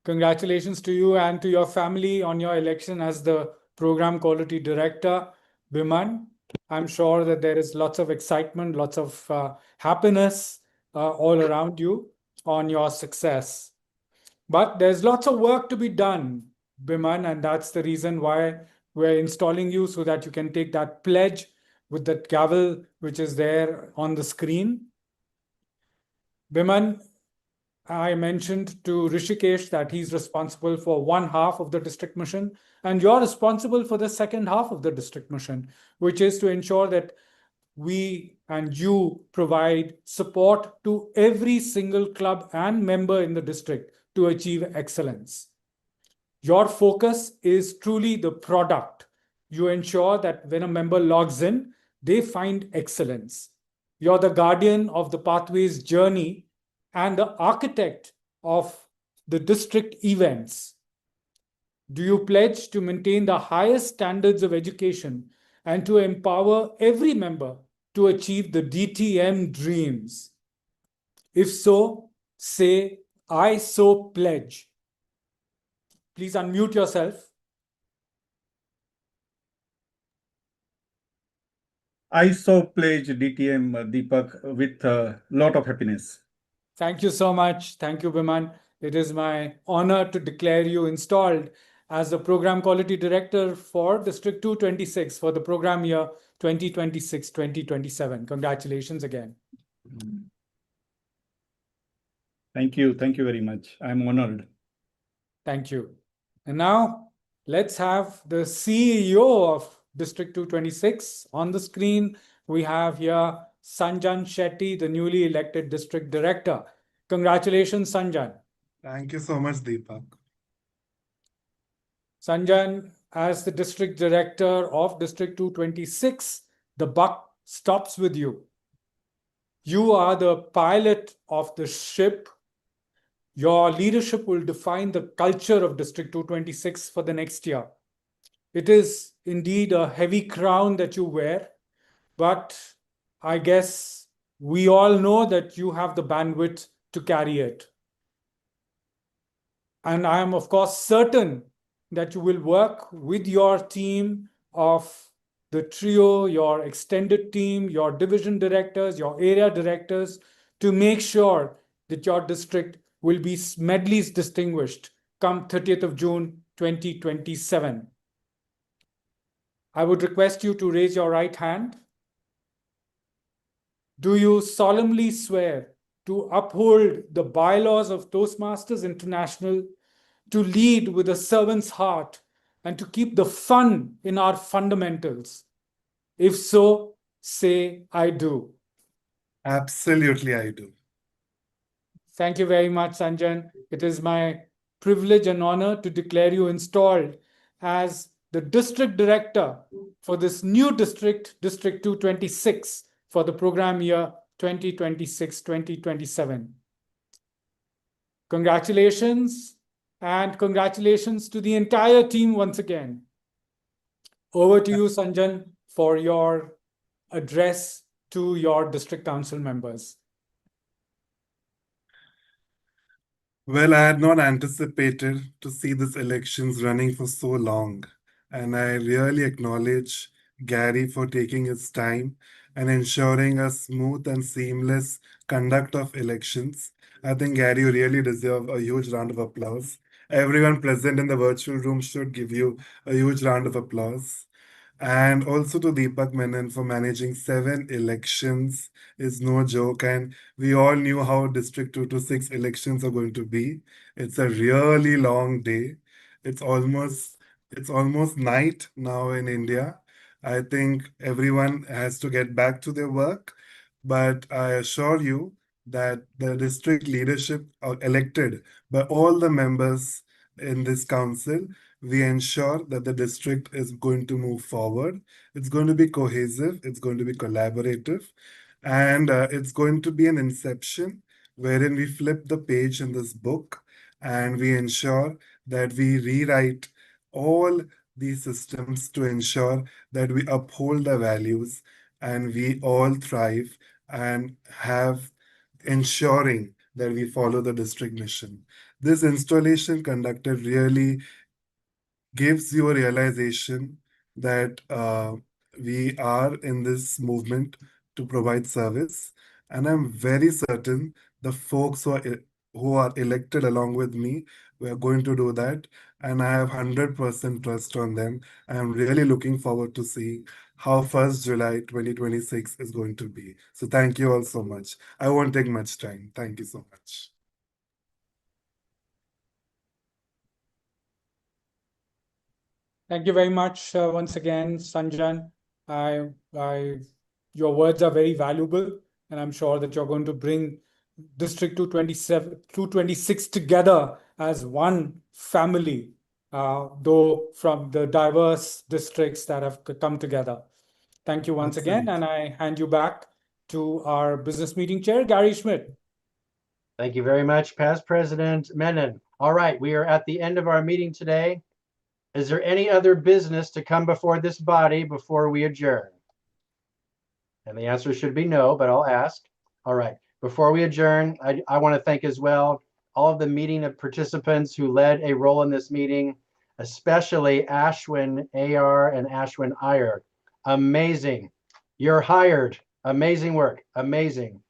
Congratulations to you and to your family on your election as the Program Quality Director, Biman. I'm sure that there is lots of excitement, lots of happiness all around you on your success. But there's lots of work to be done, Biman, and that's the reason why we're installing you, so that you can take that pledge with that gavel which is there on the screen. Biman, I mentioned to Rishikesh that he's responsible for one half of the district mission, and you're responsible for the second half of the district mission, which is to ensure that we and you provide support to every single club and member in the district to achieve excellence. Your focus is truly the product. You ensure that when a member logs in, they find excellence. You're the guardian of the pathways journey and the architect of the district events. Do you pledge to maintain the highest standards of education and to empower every member to achieve the DTM dreams? If so, say, I so pledge. Please unmute yourself. I so pledge DTM, Deepak, with a lot of happiness. Thank you so much. Thank you, Biman. It is my honor to declare you installed as the Program Quality Director for District 226 for the program year 2026-2027. Congratulations again. Thank you. Thank you very much. I'm honored. Thank you. And now let's have the CEO of District 226 on the screen. We have here Sanjan Shetty, the newly elected District Director. Congratulations, Sanjan. Thank you so much, Deepak. Sanjan, as the District Director of District 226, the buck stops with you. You are the pilot of the ship. Your leadership will define the culture of District 226 for the next year. It is indeed a heavy crown that you wear, but I guess we all know that you have the bandwidth to carry it. And I am, of course, certain that you will work with your team of the trio, your extended team, your division directors, your area directors, to make sure that your district will be Medleys distinguished come 30th of June 2027. I would request you to raise your right hand. Do you solemnly swear to uphold the bylaws of Toastmasters International, to lead with a servant's heart, and to keep the fun in our fundamentals? If so, say, I do. Absolutely, I do. Thank you very much, Sanjan. It is my privilege and honor to declare you installed as the district director for this new district, District 226, for the program year 2026-2027. Congratulations, and congratulations to the entire team once again. Over to you, Sanjan, for your address to your district council members. Well, I had not anticipated to see these elections running for so long, and I really acknowledge Gary for taking his time and ensuring a smooth and seamless conduct of elections. I think Gary, you really deserve a huge round of applause. Everyone present in the virtual room should give you a huge round of applause. And also to Deepak Menon for managing 7 elections is no joke. And we all knew how District 226 elections are going to be. It's a really long day. It's almost night now in India. I think everyone has to get back to their work. But I assure you that the district leadership are elected by all the members in this council. We ensure that the district is going to move forward. It's going to be cohesive, it's going to be collaborative, and it's going to be an inception wherein we flip the page in this book and we ensure that we rewrite all these systems to ensure that we uphold the values and we all thrive and have ensuring that we follow the district mission. This installation conducted really gives you a realization that we are in this movement to provide service. And I'm very certain the folks who are elected along with me, we are going to do that. And I have 100% trust on them. I'm really looking forward to seeing how 1st July 2026 is going to be. So thank you all so much. I won't take much time. Thank you so much. Thank you very much once again, Sanjan. Your words are very valuable, and I'm sure that you're going to bring District 226 together as one family, though from the diverse districts that have come together. Thank you once again, and I hand you back to our business meeting chair, Gary Schmidt. Thank you very much, past President Menon. All right, we are at the end of our meeting today. Is there any other business to come before this body before we adjourn? And the answer should be no, but I'll ask. All right, before we adjourn, I want to thank as well all of the meeting participants who led a role in this meeting, especially Ashwin AR and Ashwin Iyer. Amazing. You're hired. Amazing work. Amazing.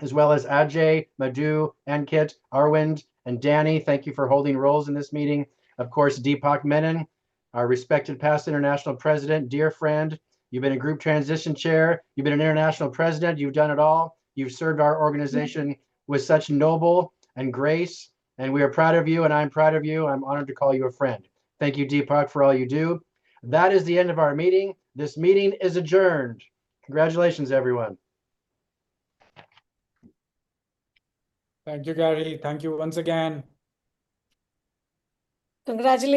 As well as Ajay, Madhu, Ankit, Arvind, and Danny. Thank you for holding roles in this meeting. Of course, Deepak Menon, our respected past international president, dear friend. You've been a group transition chair. You've been an international president. You've done it all. You've served our organization with such noble and grace. And we are proud of you, and I'm proud of you. I'm honored to call you a friend. Thank you, Deepak, for all you do. That is the end of our meeting. This meeting is adjourned. Congratulations, everyone. Thank you, Gary. Thank you once again. Congratulations.